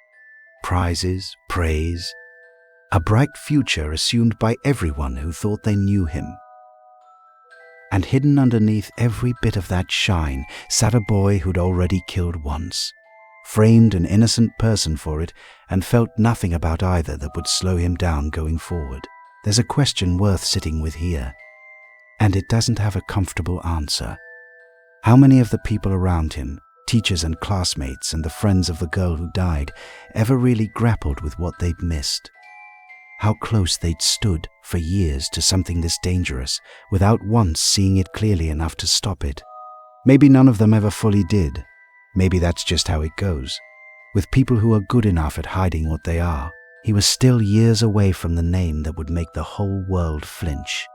Prizes, praise, a bright future assumed by everyone who thought they knew him. And hidden underneath every bit of that shine sat a boy who'd already killed once, framed an innocent person for it, and felt nothing about either that would slow him down going forward. There's a question worth sitting with here, and it doesn't have a comfortable answer. How many of the people around him, teachers and classmates and the friends of the girl who died, ever really grappled with what they'd missed? How close they'd stood for years to something this dangerous without once seeing it clearly enough to stop it? Maybe none of them ever fully did. Maybe that's just how it goes. With people who are good enough at hiding what they are, he was still years away from the name that would make the whole world flinch.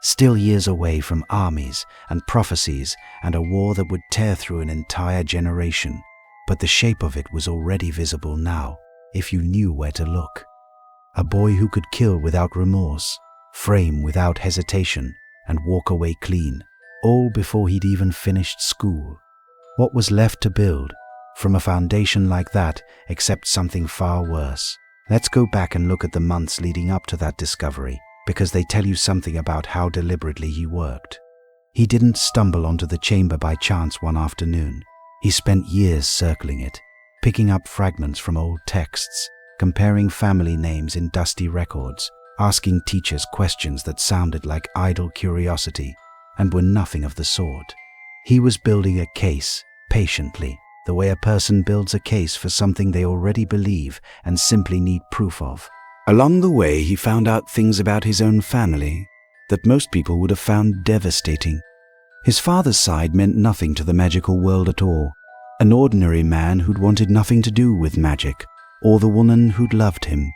Still years away from armies and prophecies and a war that would tear through an entire generation. But the shape of it was already visible now, if you knew where to look. A boy who could kill without remorse, frame without hesitation, and walk away clean, all before he'd even finished school. What was left to build from a foundation like that except something far worse? Let's go back and look at the months leading up to that discovery, because they tell you something about how deliberately he worked. He didn't stumble onto the chamber by chance one afternoon. He spent years circling it, picking up fragments from old texts, comparing family names in dusty records, asking teachers questions that sounded like idle curiosity and were nothing of the sort. He was building a case, patiently, the way a person builds a case for something they already believe and simply need proof of. Along the way, he found out things about his own family that most people would have found devastating. His father's side meant nothing to the magical world at all. An ordinary man who'd wanted nothing to do with magic, or the woman who'd loved him.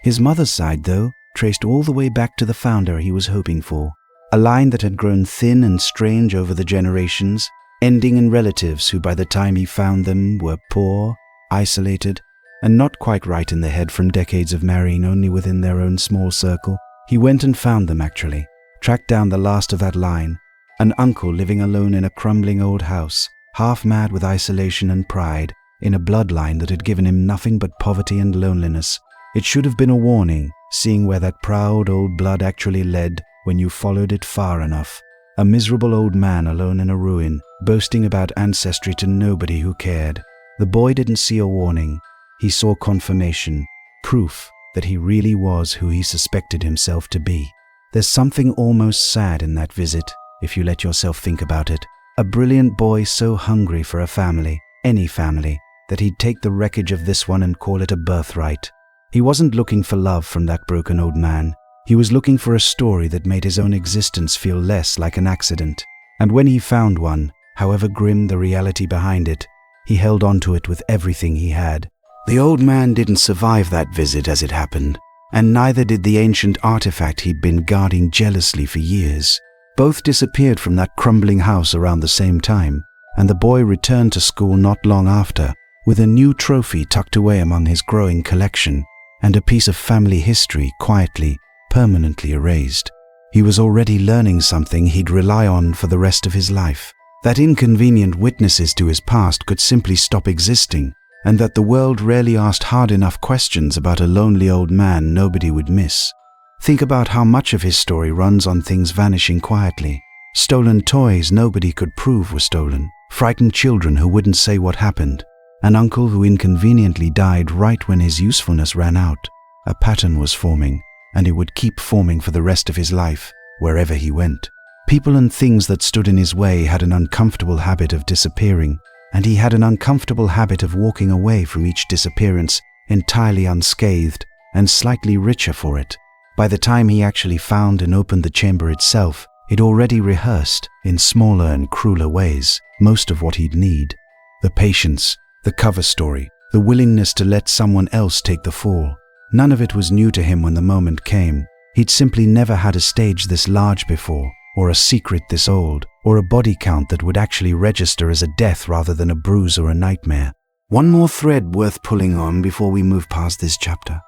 His mother's side, though, traced all the way back to the founder he was hoping for, a line that had grown thin and strange over the generations, ending in relatives who by the time he found them were poor, isolated, and not quite right in the head from decades of marrying only within their own small circle. He went and found them, actually, tracked down the last of that line, an uncle living alone in a crumbling old house, half mad with isolation and pride, in a bloodline that had given him nothing but poverty and loneliness. It should have been a warning, seeing where that proud old blood actually led when you followed it far enough. A miserable old man alone in a ruin, boasting about ancestry to nobody who cared. The boy didn't see a warning. He saw confirmation, proof that he really was who he suspected himself to be. There's something almost sad in that visit, if you let yourself think about it. A brilliant boy so hungry for a family, any family, that he'd take the wreckage of this one and call it a birthright. He wasn't looking for love from that broken old man. He was looking for a story that made his own existence feel less like an accident. And when he found one, however grim the reality behind it, he held on to it with everything he had. The old man didn't survive that visit as it happened, and neither did the ancient artifact he'd been guarding jealously for years. Both disappeared from that crumbling house around the same time, and the boy returned to school not long after, with a new trophy tucked away among his growing collection, and a piece of family history quietly, permanently erased. He was already learning something he'd rely on for the rest of his life, that inconvenient witnesses to his past could simply stop existing, and that the world rarely asked hard enough questions about a lonely old man nobody would miss. Think about how much of his story runs on things vanishing quietly. Stolen toys nobody could prove were stolen, frightened children who wouldn't say what happened, an uncle who inconveniently died right when his usefulness ran out. A pattern was forming, and it would keep forming for the rest of his life, wherever he went. People and things that stood in his way had an uncomfortable habit of disappearing, and he had an uncomfortable habit of walking away from each disappearance entirely unscathed and slightly richer for it. By the time he actually found and opened the chamber itself, he'd already rehearsed, in smaller and crueler ways, most of what he'd need. The patience, the cover story, the willingness to let someone else take the fall. None of it was new to him when the moment came. He'd simply never had a stage this large before, or a secret this old, or a body count that would actually register as a death rather than a bruise or a nightmare. One more thread worth pulling on before we move past this chapter.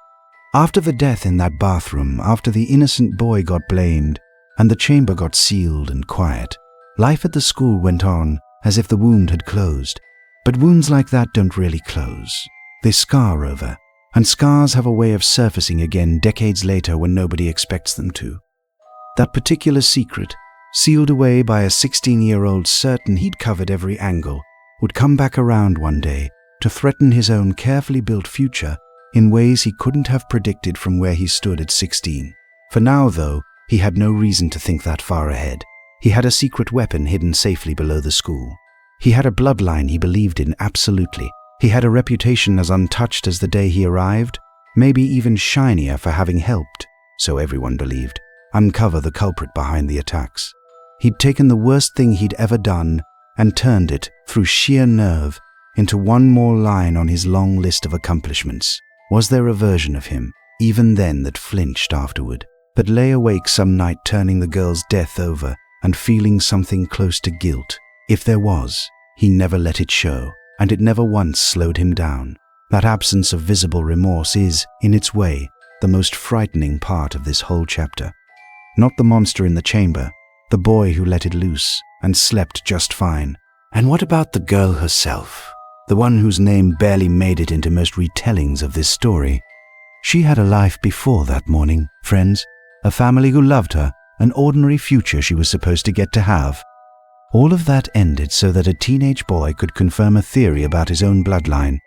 After the death in that bathroom, after the innocent boy got blamed, and the chamber got sealed and quiet, life at the school went on as if the wound had closed. But wounds like that don't really close. They scar over, and scars have a way of surfacing again decades later when nobody expects them to. That particular secret, sealed away by a 16-year-old certain he'd covered every angle, would come back around one day to threaten his own carefully built future in ways he couldn't have predicted from where he stood at 16. For now, though, he had no reason to think that far ahead. He had a secret weapon hidden safely below the school. He had a bloodline he believed in absolutely. He had a reputation as untouched as the day he arrived, maybe even shinier for having helped, so everyone believed, uncover the culprit behind the attacks. He'd taken the worst thing he'd ever done and turned it, through sheer nerve, into one more line on his long list of accomplishments. Was there a version of him, even then, that flinched afterward, that lay awake some night turning the girl's death over and feeling something close to guilt? If there was, he never let it show, and it never once slowed him down. That absence of visible remorse is, in its way, the most frightening part of this whole chapter. Not the monster in the chamber, the boy who let it loose and slept just fine. And what about the girl herself? The one whose name barely made it into most retellings of this story. She had a life before that morning, friends, a family who loved her, an ordinary future she was supposed to get to have. All of that ended so that a teenage boy could confirm a theory about his own bloodline.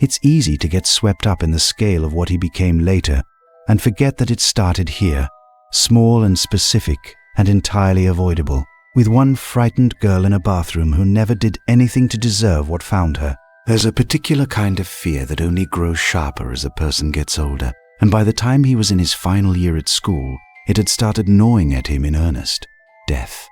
It's easy to get swept up in the scale of what he became later and forget that it started here, small and specific and entirely avoidable, with one frightened girl in a bathroom who never did anything to deserve what found her. There's a particular kind of fear that only grows sharper as a person gets older, and by the time he was in his final year at school, it had started gnawing at him in earnest. Death.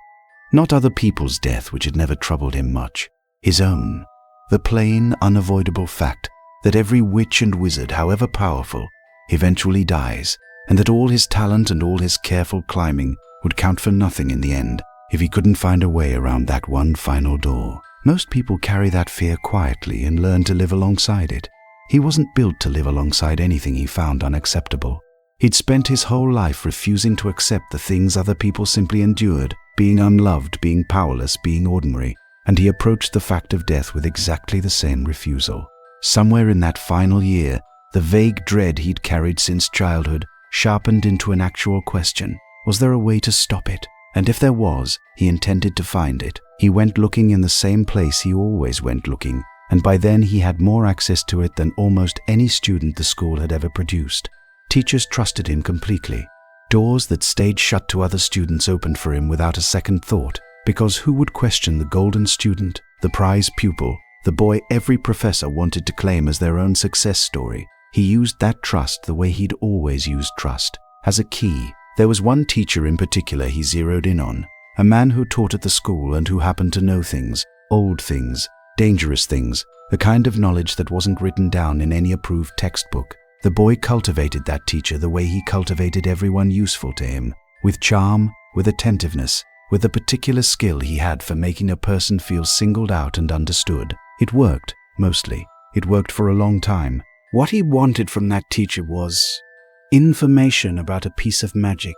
Not other people's death, which had never troubled him much. His own. The plain, unavoidable fact that every witch and wizard, however powerful, eventually dies, and that all his talent and all his careful climbing would count for nothing in the end if he couldn't find a way around that one final door. Most people carry that fear quietly and learn to live alongside it. He wasn't built to live alongside anything he found unacceptable. He'd spent his whole life refusing to accept the things other people simply endured, being unloved, being powerless, being ordinary, and he approached the fact of death with exactly the same refusal. Somewhere in that final year, the vague dread he'd carried since childhood sharpened into an actual question. Was there a way to stop it? And if there was, he intended to find it. He went looking in the same place he always went looking, and by then he had more access to it than almost any student the school had ever produced. Teachers trusted him completely. Doors that stayed shut to other students opened for him without a second thought, because who would question the golden student, the prize pupil, the boy every professor wanted to claim as their own success story? He used that trust the way he'd always used trust, as a key. There was one teacher in particular he zeroed in on, a man who taught at the school and who happened to know things, old things, dangerous things, the kind of knowledge that wasn't written down in any approved textbook. The boy cultivated that teacher the way he cultivated everyone useful to him, with charm, with attentiveness, with the particular skill he had for making a person feel singled out and understood. It worked, mostly. It worked for a long time. What he wanted from that teacher was information about a piece of magic,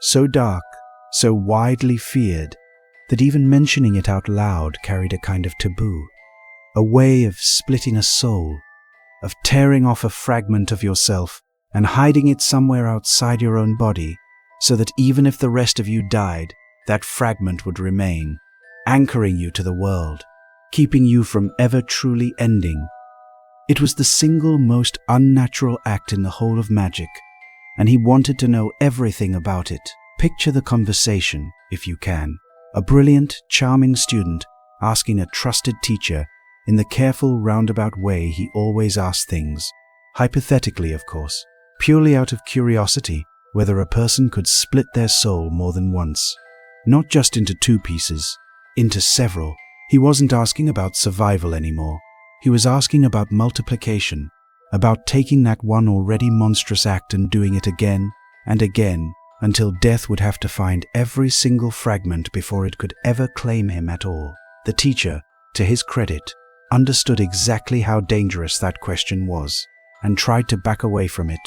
so dark, so widely feared, that even mentioning it out loud carried a kind of taboo, a way of splitting a soul, of tearing off a fragment of yourself and hiding it somewhere outside your own body, so that even if the rest of you died, that fragment would remain, anchoring you to the world, keeping you from ever truly ending. It was the single most unnatural act in the whole of magic, and he wanted to know everything about it. Picture the conversation, if you can. A brilliant, charming student asking a trusted teacher in the careful, roundabout way he always asked things. Hypothetically, of course, purely out of curiosity, whether a person could split their soul more than once. Not just into two pieces, into several. He wasn't asking about survival anymore. He was asking about multiplication, about taking that one already monstrous act and doing it again and again until death would have to find every single fragment before it could ever claim him at all. The teacher, to his credit, understood exactly how dangerous that question was and tried to back away from it,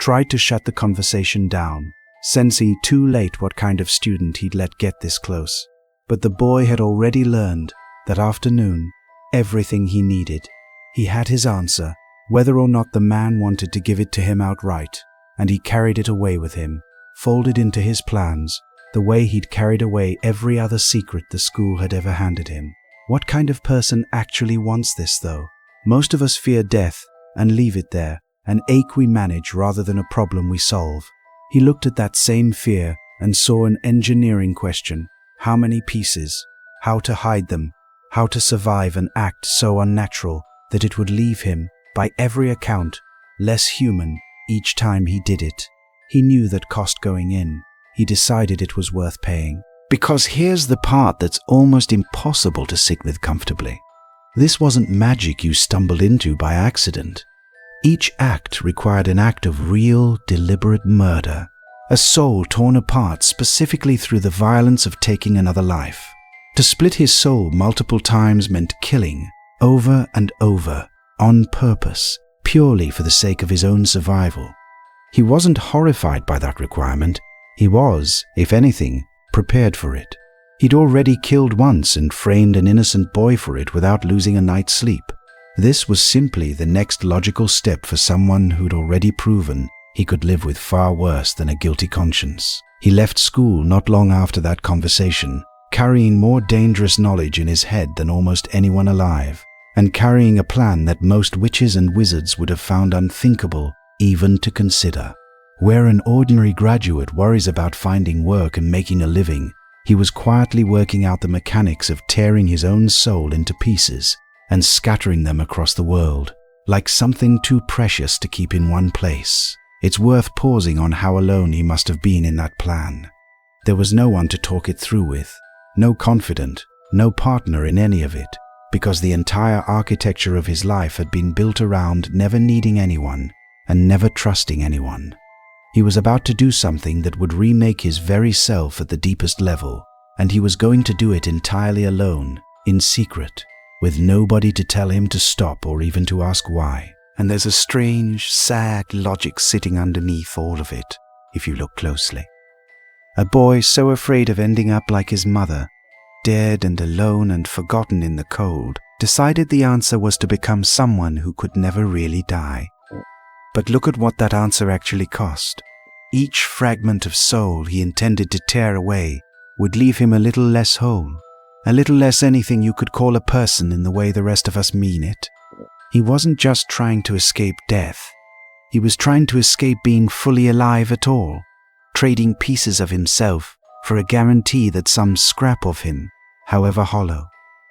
tried to shut the conversation down, sensing too late what kind of student he'd let get this close. But the boy had already learned that afternoon everything he needed. He had his answer, whether or not the man wanted to give it to him outright, and he carried it away with him, folded into his plans, the way he'd carried away every other secret the school had ever handed him. What kind of person actually wants this, though? Most of us fear death and leave it there, an ache we manage rather than a problem we solve. He looked at that same fear and saw an engineering question. How many pieces? How to hide them? How to survive an act so unnatural that it would leave him, by every account, less human each time he did it. He knew that cost going in. He decided it was worth paying. Because here's the part that's almost impossible to sit with comfortably. This wasn't magic you stumbled into by accident. Each act required an act of real, deliberate murder. A soul torn apart specifically through the violence of taking another life. To split his soul multiple times meant killing, over and over, on purpose, purely for the sake of his own survival. He wasn't horrified by that requirement. He was, if anything, prepared for it. He'd already killed once and framed an innocent boy for it without losing a night's sleep. This was simply the next logical step for someone who'd already proven he could live with far worse than a guilty conscience. He left school not long after that conversation, carrying more dangerous knowledge in his head than almost anyone alive, and carrying a plan that most witches and wizards would have found unthinkable even to consider. Where an ordinary graduate worries about finding work and making a living, he was quietly working out the mechanics of tearing his own soul into pieces and scattering them across the world, like something too precious to keep in one place. It's worth pausing on how alone he must have been in that plan. There was no one to talk it through with, no confidant, no partner in any of it, because the entire architecture of his life had been built around never needing anyone and never trusting anyone. He was about to do something that would remake his very self at the deepest level, and he was going to do it entirely alone, in secret, with nobody to tell him to stop or even to ask why. And there's a strange, sad logic sitting underneath all of it, if you look closely. A boy so afraid of ending up like his mother, dead and alone and forgotten in the cold, decided the answer was to become someone who could never really die. But look at what that answer actually cost. Each fragment of soul he intended to tear away would leave him a little less whole, a little less anything you could call a person in the way the rest of us mean it. He wasn't just trying to escape death. He was trying to escape being fully alive at all, trading pieces of himself for a guarantee that some scrap of him, however hollow,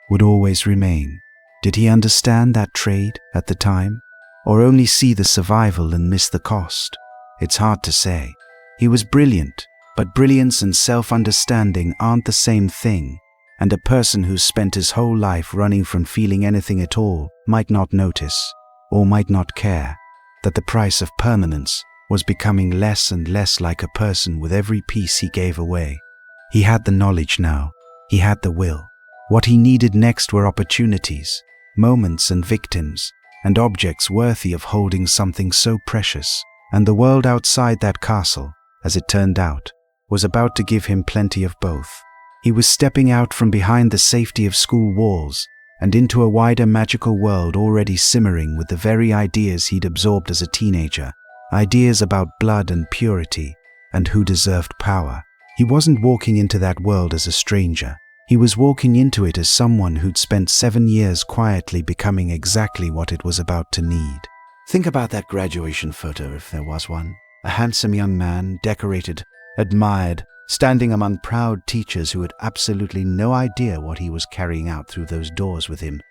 would always remain. Did he understand that trade at the time, or only see the survival and miss the cost? It's hard to say. He was brilliant, but brilliance and self-understanding aren't the same thing, and a person who's spent his whole life running from feeling anything at all might not notice, or might not care, that the price of permanence was becoming less and less like a person with every piece he gave away. He had the knowledge now. He had the will. What he needed next were opportunities, moments and victims, and objects worthy of holding something so precious. And the world outside that castle, as it turned out, was about to give him plenty of both. He was stepping out from behind the safety of school walls and into a wider magical world already simmering with the very ideas he'd absorbed as a teenager, ideas about blood and purity and who deserved power. He wasn't walking into that world as a stranger. He was walking into it as someone who'd spent 7 years quietly becoming exactly what it was about to need. Think about that graduation photo, if there was one. A handsome young man, decorated, admired, standing among proud teachers who had absolutely no idea what he was carrying out through those doors with him.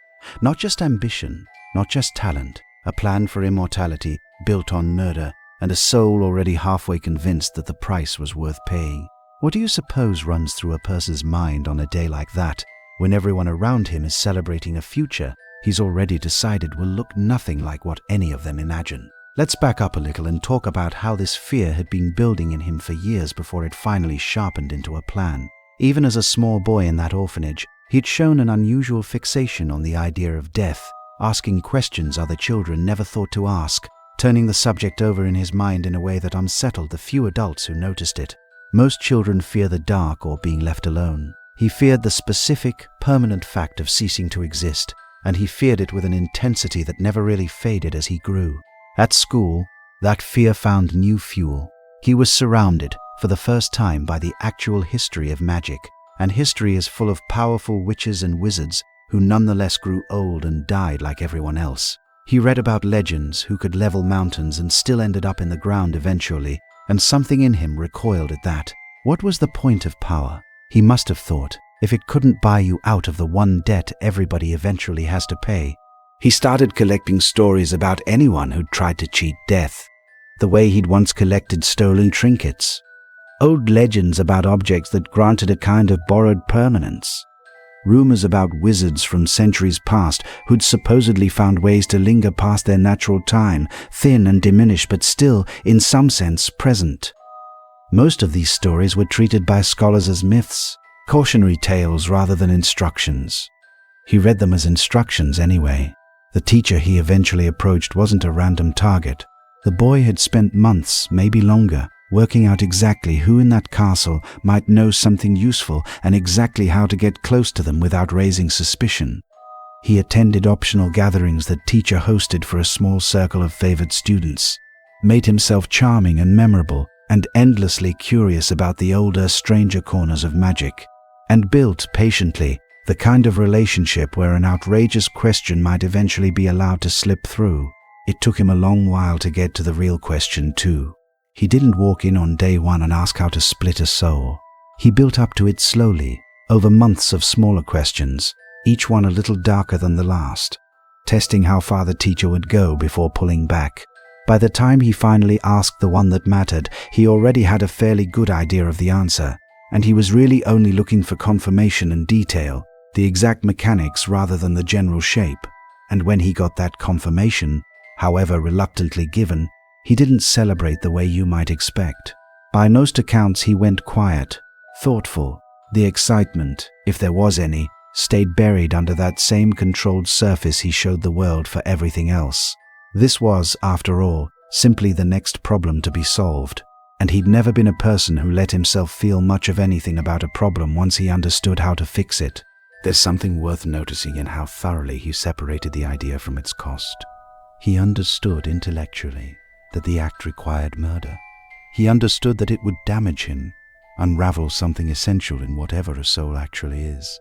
Not just ambition, not just talent, a plan for immortality built on murder, and a soul already halfway convinced that the price was worth paying. What do you suppose runs through a person's mind on a day like that, when everyone around him is celebrating a future he's already decided will look nothing like what any of them imagine? Let's back up a little and talk about how this fear had been building in him for years before it finally sharpened into a plan. Even as a small boy in that orphanage, he'd shown an unusual fixation on the idea of death, asking questions other children never thought to ask, turning the subject over in his mind in a way that unsettled the few adults who noticed it. Most children fear the dark or being left alone. He feared the specific, permanent fact of ceasing to exist, and he feared it with an intensity that never really faded as he grew. At school, that fear found new fuel. He was surrounded, for the first time by the actual history of magic, and history is full of powerful witches and wizards who nonetheless grew old and died like everyone else. He read about legends who could level mountains and still ended up in the ground eventually, and something in him recoiled at that. What was the point of power? He must have thought, if it couldn't buy you out of the one debt everybody eventually has to pay. He started collecting stories about anyone who'd tried to cheat death, the way he'd once collected stolen trinkets, old legends about objects that granted a kind of borrowed permanence, rumors about wizards from centuries past who'd supposedly found ways to linger past their natural time, thin and diminished but still, in some sense, present. Most of these stories were treated by scholars as myths, cautionary tales rather than instructions. He read them as instructions anyway. The teacher he eventually approached wasn't a random target. The boy had spent months, maybe longer, working out exactly who in that castle might know something useful and exactly how to get close to them without raising suspicion. He attended optional gatherings that teacher hosted for a small circle of favored students, made himself charming and memorable, and endlessly curious about the older, stranger corners of magic, and built, patiently, the kind of relationship where an outrageous question might eventually be allowed to slip through. It took him a long while to get to the real question, too. He didn't walk in on day one and ask how to split a soul. He built up to it slowly, over months of smaller questions, each one a little darker than the last, testing how far the teacher would go before pulling back. By the time he finally asked the one that mattered, he already had a fairly good idea of the answer, and he was really only looking for confirmation and detail, the exact mechanics rather than the general shape. And when he got that confirmation, however reluctantly given, he didn't celebrate the way you might expect. By most accounts, he went quiet, thoughtful. The excitement, if there was any, stayed buried under that same controlled surface he showed the world for everything else. This was, after all, simply the next problem to be solved, and he'd never been a person who let himself feel much of anything about a problem once he understood how to fix it. There's something worth noticing in how thoroughly he separated the idea from its cost. He understood intellectually that the act required murder. He understood that it would damage him, unravel something essential in whatever a soul actually is.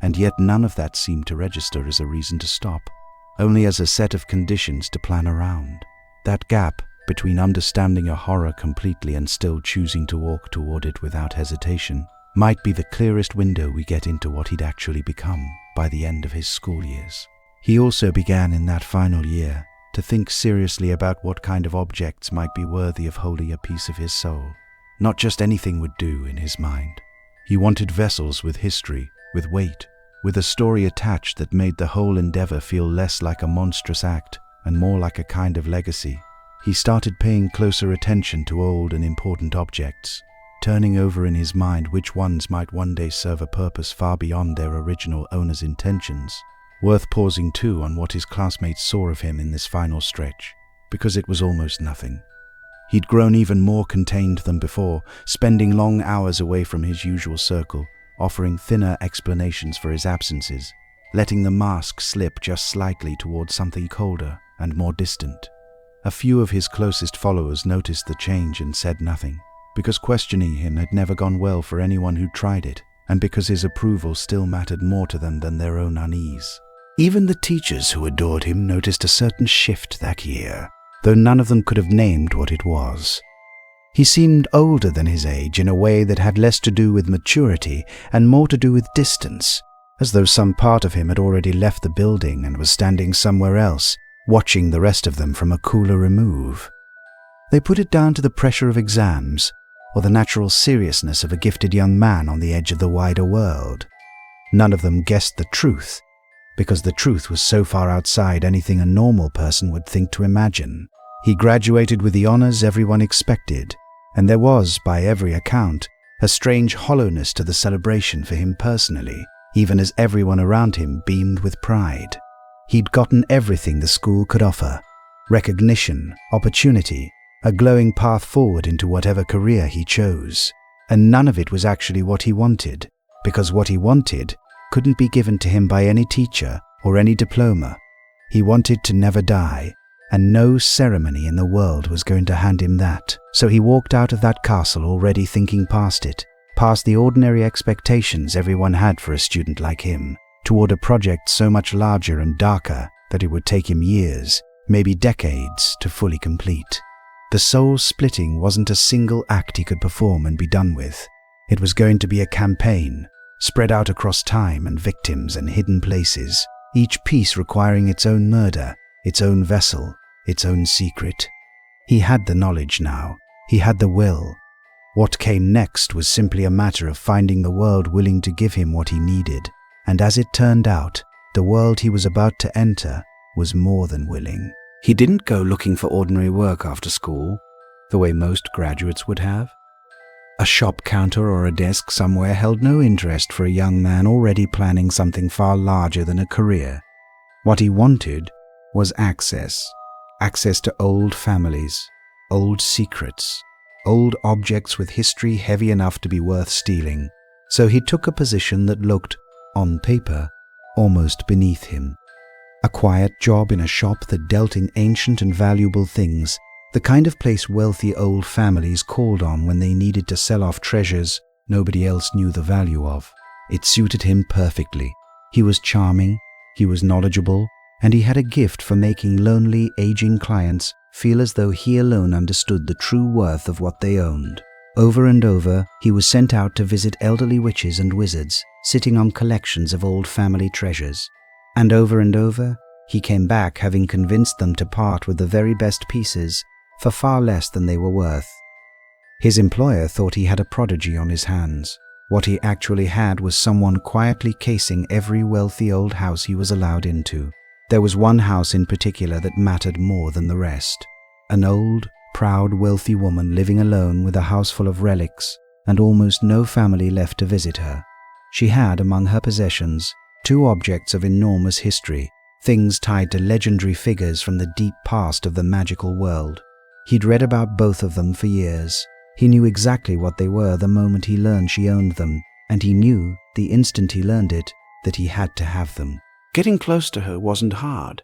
And yet none of that seemed to register as a reason to stop, only as a set of conditions to plan around. That gap between understanding a horror completely and still choosing to walk toward it without hesitation might be the clearest window we get into what he'd actually become by the end of his school years. He also began in that final year to think seriously about what kind of objects might be worthy of holding a piece of his soul. Not just anything would do in his mind. He wanted vessels with history, with weight, with a story attached that made the whole endeavor feel less like a monstrous act and more like a kind of legacy. He started paying closer attention to old and important objects, turning over in his mind which ones might one day serve a purpose far beyond their original owner's intentions. Worth pausing too on what his classmates saw of him in this final stretch, because it was almost nothing. He'd grown even more contained than before, spending long hours away from his usual circle, offering thinner explanations for his absences, letting the mask slip just slightly towards something colder and more distant. A few of his closest followers noticed the change and said nothing, because questioning him had never gone well for anyone who tried it, and because his approval still mattered more to them than their own unease. Even the teachers who adored him noticed a certain shift that year, though none of them could have named what it was. He seemed older than his age in a way that had less to do with maturity and more to do with distance, as though some part of him had already left the building and was standing somewhere else, watching the rest of them from a cooler remove. They put it down to the pressure of exams, or the natural seriousness of a gifted young man on the edge of the wider world. None of them guessed the truth, because the truth was so far outside anything a normal person would think to imagine. He graduated with the honors everyone expected, and there was, by every account, a strange hollowness to the celebration for him personally, even as everyone around him beamed with pride. He'd gotten everything the school could offer: recognition, opportunity, a glowing path forward into whatever career he chose. And none of it was actually what he wanted, because what he wanted couldn't be given to him by any teacher or any diploma. He wanted to never die, and no ceremony in the world was going to hand him that. So he walked out of that castle already thinking past it, past the ordinary expectations everyone had for a student like him, toward a project so much larger and darker that it would take him years, maybe decades, to fully complete. The soul-splitting wasn't a single act he could perform and be done with. It was going to be a campaign, spread out across time and victims and hidden places, each piece requiring its own murder, its own vessel, its own secret. He had the knowledge now. He had the will. What came next was simply a matter of finding the world willing to give him what he needed. And as it turned out, the world he was about to enter was more than willing. He didn't go looking for ordinary work after school, the way most graduates would have. A shop counter or a desk somewhere held no interest for a young man already planning something far larger than a career. What he wanted was access to old families, old secrets, old objects with history heavy enough to be worth stealing. So he took a position that looked, on paper, almost beneath him. A quiet job in a shop that dealt in ancient and valuable things, the kind of place wealthy old families called on when they needed to sell off treasures nobody else knew the value of. It suited him perfectly. He was charming, he was knowledgeable, and he had a gift for making lonely, aging clients feel as though he alone understood the true worth of what they owned. Over and over, he was sent out to visit elderly witches and wizards, sitting on collections of old family treasures. And over, he came back having convinced them to part with the very best pieces for far less than they were worth. His employer thought he had a prodigy on his hands. What he actually had was someone quietly casing every wealthy old house he was allowed into. There was one house in particular that mattered more than the rest. An old, proud, wealthy woman living alone with a house full of relics and almost no family left to visit her. She had, among her possessions, 2 objects of enormous history, things tied to legendary figures from the deep past of the magical world. He'd read about both of them for years. He knew exactly what they were the moment he learned she owned them, and he knew, the instant he learned it, that he had to have them. Getting close to her wasn't hard.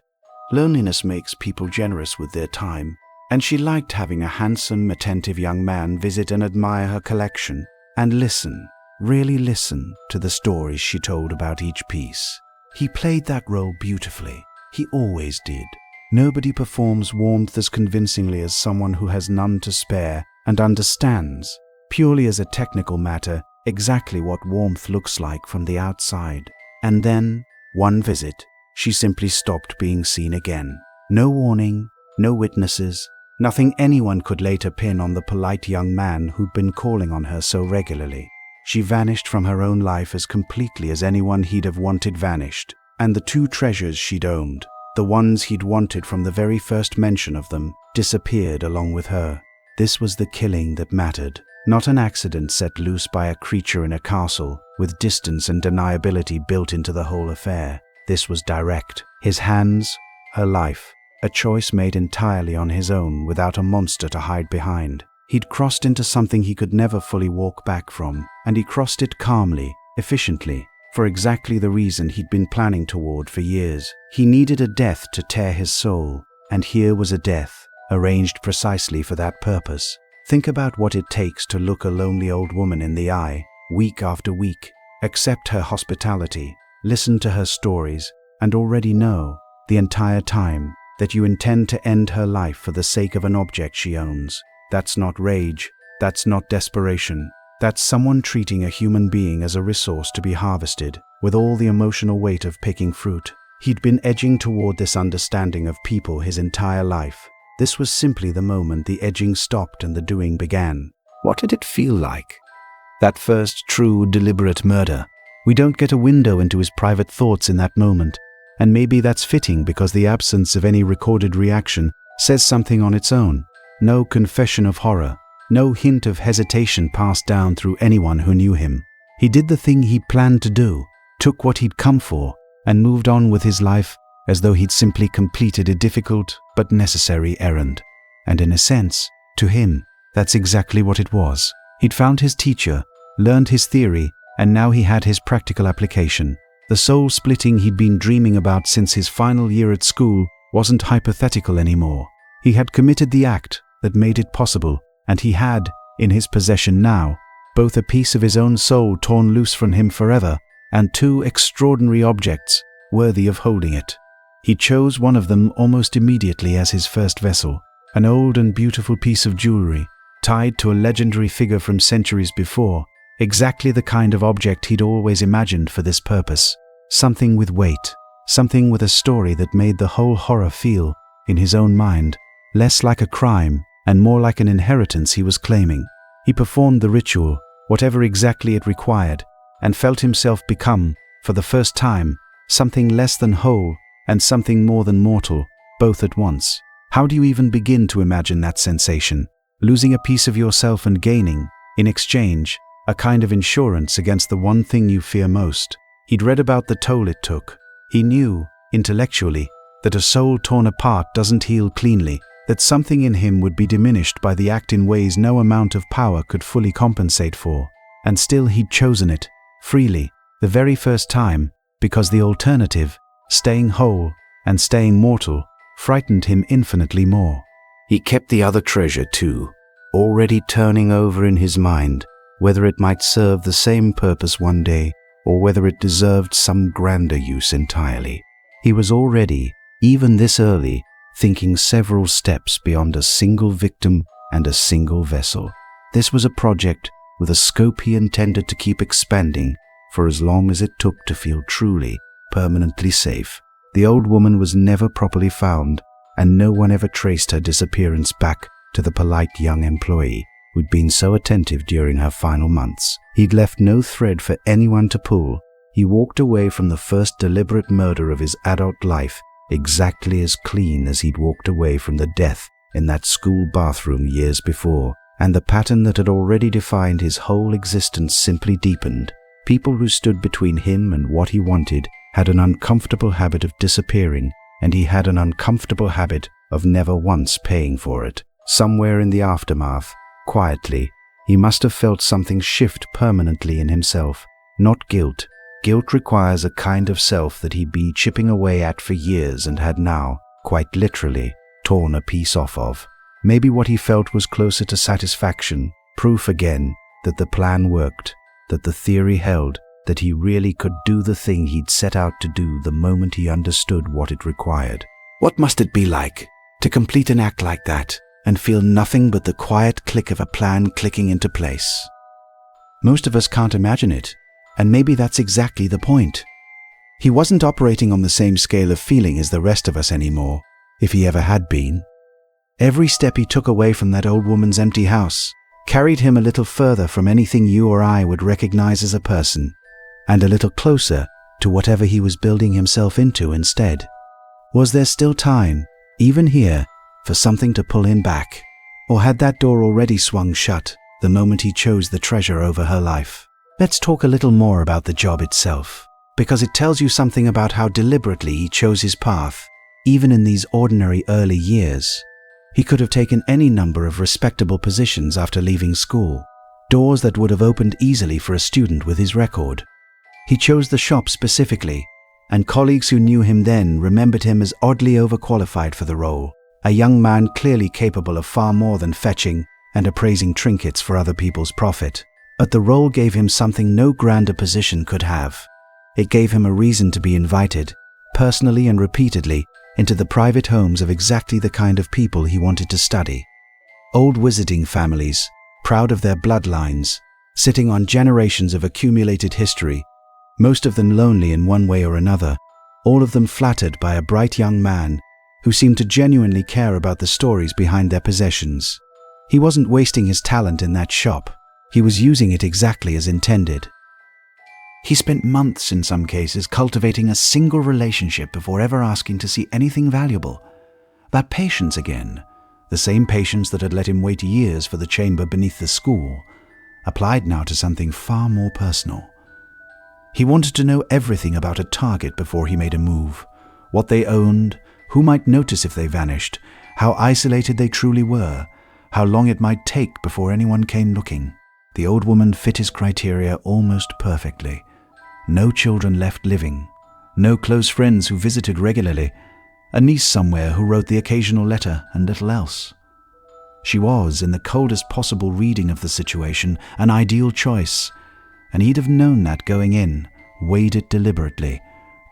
Loneliness makes people generous with their time, and she liked having a handsome, attentive young man visit and admire her collection, and listen, really listen to the stories she told about each piece. He played that role beautifully. He always did. Nobody performs warmth as convincingly as someone who has none to spare and understands, purely as a technical matter, exactly what warmth looks like from the outside. And then, one visit, she simply stopped being seen again. No warning, no witnesses, nothing anyone could later pin on the polite young man who'd been calling on her so regularly. She vanished from her own life as completely as anyone he'd have wanted vanished, and the 2 treasures she'd owned, the ones he'd wanted from the very first mention of them, disappeared along with her. This was the killing that mattered, not an accident set loose by a creature in a castle, with distance and deniability built into the whole affair. This was direct. His hands, her life, a choice made entirely on his own without a monster to hide behind. He'd crossed into something he could never fully walk back from, and he crossed it calmly, efficiently, for exactly the reason he'd been planning toward for years. He needed a death to tear his soul, and here was a death, arranged precisely for that purpose. Think about what it takes to look a lonely old woman in the eye, week after week, accept her hospitality, listen to her stories, and already know, the entire time, that you intend to end her life for the sake of an object she owns. That's not rage, that's not desperation. That's someone treating a human being as a resource to be harvested, with all the emotional weight of picking fruit. He'd been edging toward this understanding of people his entire life. This was simply the moment the edging stopped and the doing began. What did it feel like? That first true, deliberate murder. We don't get a window into his private thoughts in that moment, and maybe that's fitting because the absence of any recorded reaction says something on its own. No confession of horror. No hint of hesitation passed down through anyone who knew him. He did the thing he planned to do, took what he'd come for, and moved on with his life as though he'd simply completed a difficult but necessary errand. And in a sense, to him, that's exactly what it was. He'd found his teacher, learned his theory, and now he had his practical application. The soul-splitting he'd been dreaming about since his final year at school wasn't hypothetical anymore. He had committed the act that made it possible, and he had, in his possession now, both a piece of his own soul torn loose from him forever and two extraordinary objects worthy of holding it. He chose one of them almost immediately as his first vessel, an old and beautiful piece of jewelry, tied to a legendary figure from centuries before, exactly the kind of object he'd always imagined for this purpose. Something with weight, something with a story that made the whole horror feel, in his own mind, less like a crime and more like an inheritance he was claiming. He performed the ritual, whatever exactly it required, and felt himself become, for the first time, something less than whole and something more than mortal, both at once. How do you even begin to imagine that sensation? Losing a piece of yourself and gaining, in exchange, a kind of insurance against the one thing you fear most. He'd read about the toll it took. He knew, intellectually, that a soul torn apart doesn't heal cleanly, that something in him would be diminished by the act in ways no amount of power could fully compensate for. And still he'd chosen it, freely, the very first time, because the alternative, staying whole and staying mortal, frightened him infinitely more. He kept the other treasure too, already turning over in his mind whether it might serve the same purpose one day or whether it deserved some grander use entirely. He was already, even this early, thinking several steps beyond a single victim and a single vessel. This was a project with a scope he intended to keep expanding for as long as it took to feel truly, permanently safe. The old woman was never properly found, and no one ever traced her disappearance back to the polite young employee who'd been so attentive during her final months. He'd left no thread for anyone to pull. He walked away from the first deliberate murder of his adult life exactly as clean as he'd walked away from the death in that school bathroom years before, and the pattern that had already defined his whole existence simply deepened. People who stood between him and what he wanted had an uncomfortable habit of disappearing, and he had an uncomfortable habit of never once paying for it. Somewhere in the aftermath, quietly, he must have felt something shift permanently in himself. Not guilt. Guilt requires a kind of self that he'd been chipping away at for years and had now, quite literally, torn a piece off of. Maybe what he felt was closer to satisfaction, proof again that the plan worked, that the theory held, that he really could do the thing he'd set out to do the moment he understood what it required. What must it be like to complete an act like that and feel nothing but the quiet click of a plan clicking into place? Most of us can't imagine it, and maybe that's exactly the point. He wasn't operating on the same scale of feeling as the rest of us anymore, if he ever had been. Every step he took away from that old woman's empty house carried him a little further from anything you or I would recognize as a person, and a little closer to whatever he was building himself into instead. Was there still time, even here, for something to pull him back? Or had that door already swung shut the moment he chose the treasure over her life? Let's talk a little more about the job itself, because it tells you something about how deliberately he chose his path, even in these ordinary early years. He could have taken any number of respectable positions after leaving school, doors that would have opened easily for a student with his record. He chose the shop specifically, and colleagues who knew him then remembered him as oddly overqualified for the role, a young man clearly capable of far more than fetching and appraising trinkets for other people's profit. But the role gave him something no grander position could have. It gave him a reason to be invited, personally and repeatedly, into the private homes of exactly the kind of people he wanted to study. Old wizarding families, proud of their bloodlines, sitting on generations of accumulated history, most of them lonely in one way or another, all of them flattered by a bright young man who seemed to genuinely care about the stories behind their possessions. He wasn't wasting his talent in that shop. He was using it exactly as intended. He spent months in some cases cultivating a single relationship before ever asking to see anything valuable. That patience again, the same patience that had let him wait years for the chamber beneath the school, applied now to something far more personal. He wanted to know everything about a target before he made a move, what they owned, who might notice if they vanished, how isolated they truly were, how long it might take before anyone came looking. The old woman fit his criteria almost perfectly. No children left living, no close friends who visited regularly, a niece somewhere who wrote the occasional letter and little else. She was, in the coldest possible reading of the situation, an ideal choice, and he'd have known that going in, weighed it deliberately,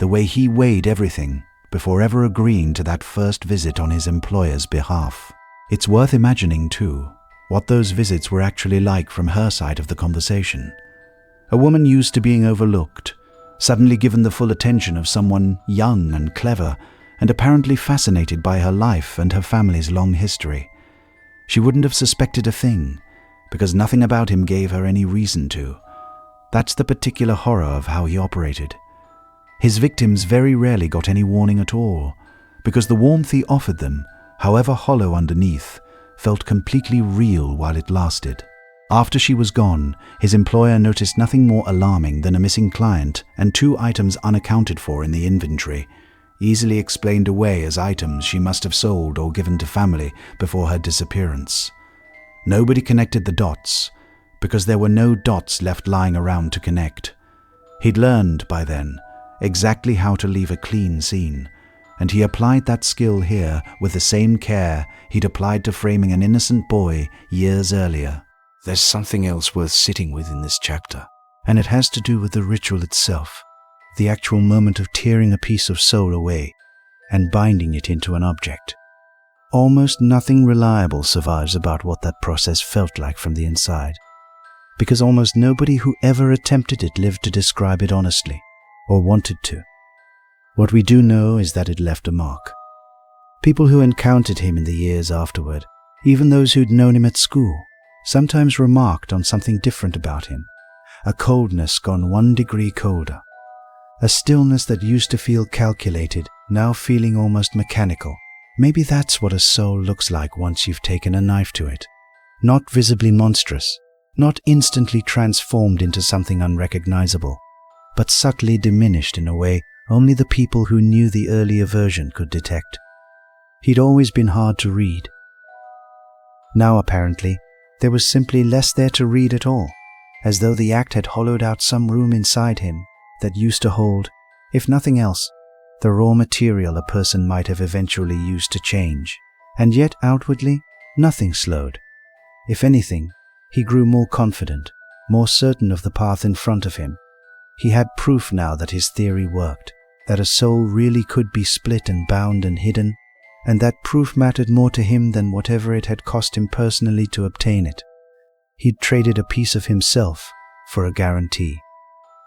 the way he weighed everything before ever agreeing to that first visit on his employer's behalf. It's worth imagining, too, what those visits were actually like from her side of the conversation. A woman used to being overlooked, suddenly given the full attention of someone young and clever, and apparently fascinated by her life and her family's long history. She wouldn't have suspected a thing, because nothing about him gave her any reason to. That's the particular horror of how he operated. His victims very rarely got any warning at all, because the warmth he offered them, however hollow underneath, felt completely real while it lasted. After she was gone, his employer noticed nothing more alarming than a missing client and 2 items unaccounted for in the inventory, easily explained away as items she must have sold or given to family before her disappearance. Nobody connected the dots, because there were no dots left lying around to connect. He'd learned, by then, exactly how to leave a clean scene, and he applied that skill here with the same care he'd applied to framing an innocent boy years earlier. There's something else worth sitting with in this chapter, and it has to do with the ritual itself, the actual moment of tearing a piece of soul away and binding it into an object. Almost nothing reliable survives about what that process felt like from the inside, because almost nobody who ever attempted it lived to describe it honestly, or wanted to. What we do know is that it left a mark. People who encountered him in the years afterward, even those who'd known him at school, sometimes remarked on something different about him, a coldness gone 1 degree colder, a stillness that used to feel calculated, now feeling almost mechanical. Maybe that's what a soul looks like once you've taken a knife to it. Not visibly monstrous, not instantly transformed into something unrecognizable, but subtly diminished in a way only the people who knew the earlier version could detect. He'd always been hard to read. Now, apparently, there was simply less there to read at all, as though the act had hollowed out some room inside him that used to hold, if nothing else, the raw material a person might have eventually used to change. And yet, outwardly, nothing slowed. If anything, he grew more confident, more certain of the path in front of him. He had proof now that his theory worked, that a soul really could be split and bound and hidden, and that proof mattered more to him than whatever it had cost him personally to obtain it. He'd traded a piece of himself for a guarantee,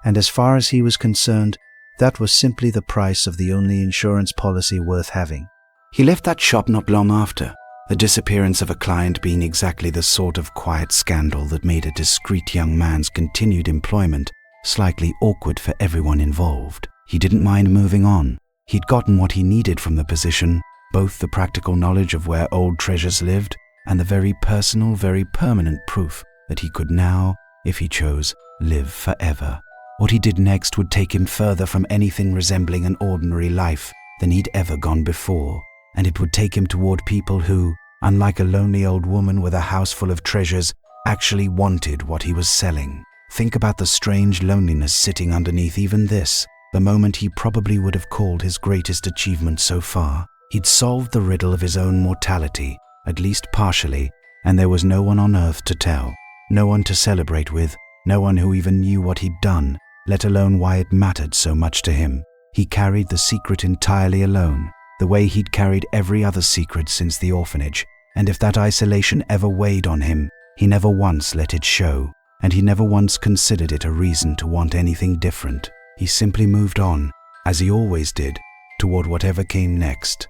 and as far as he was concerned, that was simply the price of the only insurance policy worth having. He left that shop not long after, the disappearance of a client being exactly the sort of quiet scandal that made a discreet young man's continued employment slightly awkward for everyone involved. He didn't mind moving on. He'd gotten what he needed from the position, both the practical knowledge of where old treasures lived and the very personal, very permanent proof that he could now, if he chose, live forever. What he did next would take him further from anything resembling an ordinary life than he'd ever gone before, and it would take him toward people who, unlike a lonely old woman with a house full of treasures, actually wanted what he was selling. Think about the strange loneliness sitting underneath even this, the moment he probably would have called his greatest achievement so far. He'd solved the riddle of his own mortality, at least partially, and there was no one on earth to tell, no one to celebrate with, no one who even knew what he'd done, let alone why it mattered so much to him. He carried the secret entirely alone, the way he'd carried every other secret since the orphanage, and if that isolation ever weighed on him, he never once let it show, and he never once considered it a reason to want anything different. He simply moved on, as he always did, toward whatever came next.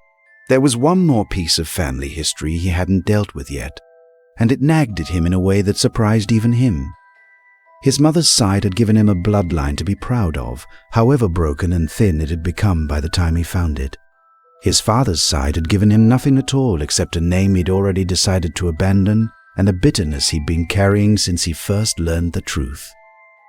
There was one more piece of family history he hadn't dealt with yet, and it nagged at him in a way that surprised even him. His mother's side had given him a bloodline to be proud of, however broken and thin it had become by the time he found it. His father's side had given him nothing at all except a name he'd already decided to abandon and a bitterness he'd been carrying since he first learned the truth.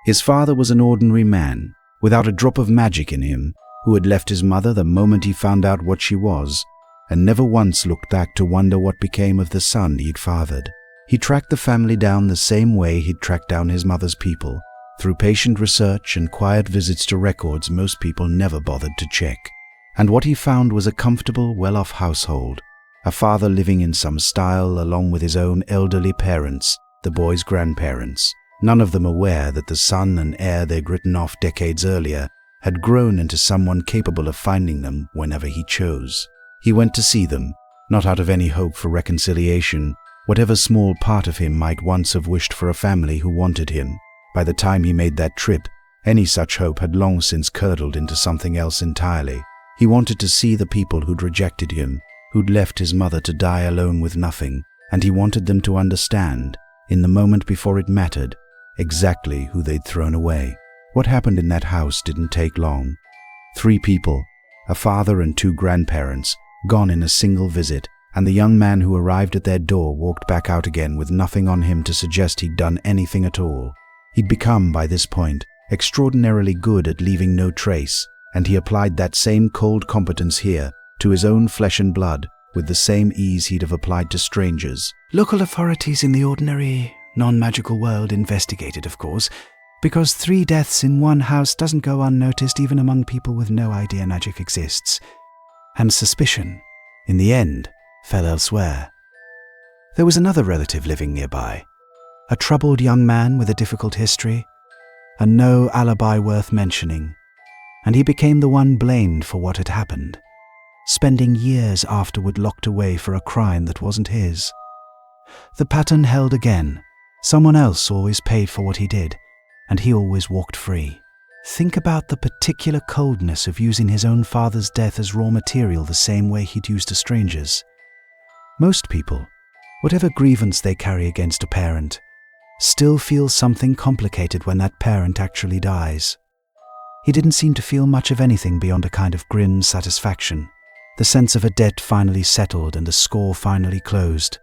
His father was an ordinary man, without a drop of magic in him, who had left his mother the moment he found out what she was, and never once looked back to wonder what became of the son he'd fathered. He tracked the family down the same way he'd tracked down his mother's people, through patient research and quiet visits to records most people never bothered to check. And what he found was a comfortable, well-off household, a father living in some style along with his own elderly parents, the boy's grandparents, none of them aware that the son and heir they'd written off decades earlier had grown into someone capable of finding them whenever he chose. He went to see them, not out of any hope for reconciliation. Whatever small part of him might once have wished for a family who wanted him, by the time he made that trip, any such hope had long since curdled into something else entirely. He wanted to see the people who'd rejected him, who'd left his mother to die alone with nothing, and he wanted them to understand, in the moment before it mattered, exactly who they'd thrown away. What happened in that house didn't take long. 3 people, a father and 2 grandparents, gone in a single visit, and the young man who arrived at their door walked back out again with nothing on him to suggest he'd done anything at all. He'd become, by this point, extraordinarily good at leaving no trace, and he applied that same cold competence here to his own flesh and blood with the same ease he'd have applied to strangers. Local authorities in the ordinary, non-magical world investigated, of course, because 3 deaths in one house doesn't go unnoticed even among people with no idea magic exists. And suspicion, in the end, fell elsewhere. There was another relative living nearby, a troubled young man with a difficult history, and no alibi worth mentioning, and he became the one blamed for what had happened, spending years afterward locked away for a crime that wasn't his. The pattern held again. Someone else always paid for what he did, and he always walked free. Think about the particular coldness of using his own father's death as raw material the same way he'd used a stranger's. Most people, whatever grievance they carry against a parent, still feel something complicated when that parent actually dies. He didn't seem to feel much of anything beyond a kind of grim satisfaction, the sense of a debt finally settled and a score finally closed.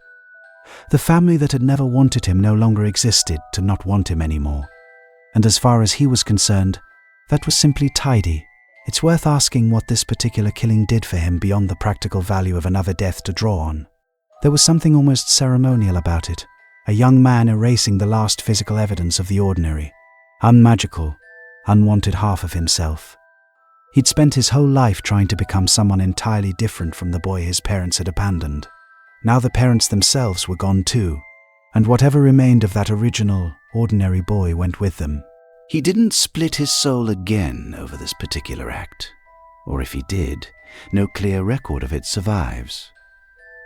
The family that had never wanted him no longer existed to not want him anymore. And as far as he was concerned, that was simply tidy. It's worth asking what this particular killing did for him beyond the practical value of another death to draw on. There was something almost ceremonial about it, a young man erasing the last physical evidence of the ordinary, unmagical, unwanted half of himself. He'd spent his whole life trying to become someone entirely different from the boy his parents had abandoned. Now the parents themselves were gone too, and whatever remained of that original, ordinary boy went with them. He didn't split his soul again over this particular act, or if he did, no clear record of it survives.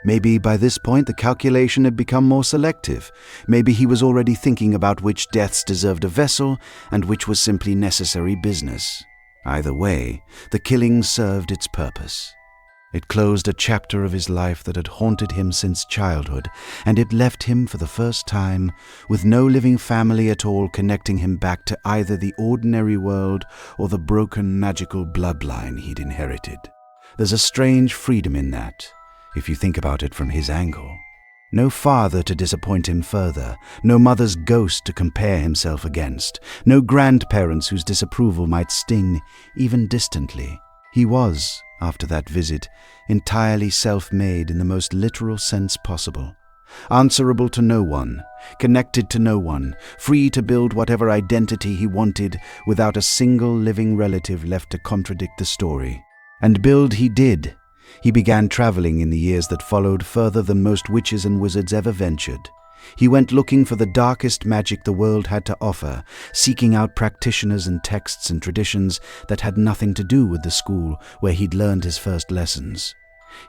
Maybe by this point the calculation had become more selective. Maybe he was already thinking about which deaths deserved a vessel and which was simply necessary business. Either way, the killing served its purpose. It closed a chapter of his life that had haunted him since childhood, and it left him for the first time with no living family at all connecting him back to either the ordinary world or the broken magical bloodline he'd inherited. There's a strange freedom in that, if you think about it from his angle. No father to disappoint him further, no mother's ghost to compare himself against, no grandparents whose disapproval might sting even distantly. He was, after that visit, entirely self-made in the most literal sense possible, answerable to no one, connected to no one, free to build whatever identity he wanted without a single living relative left to contradict the story. And build he did. He began traveling in the years that followed further than most witches and wizards ever ventured. He went looking for the darkest magic the world had to offer, seeking out practitioners and texts and traditions that had nothing to do with the school where he'd learned his first lessons.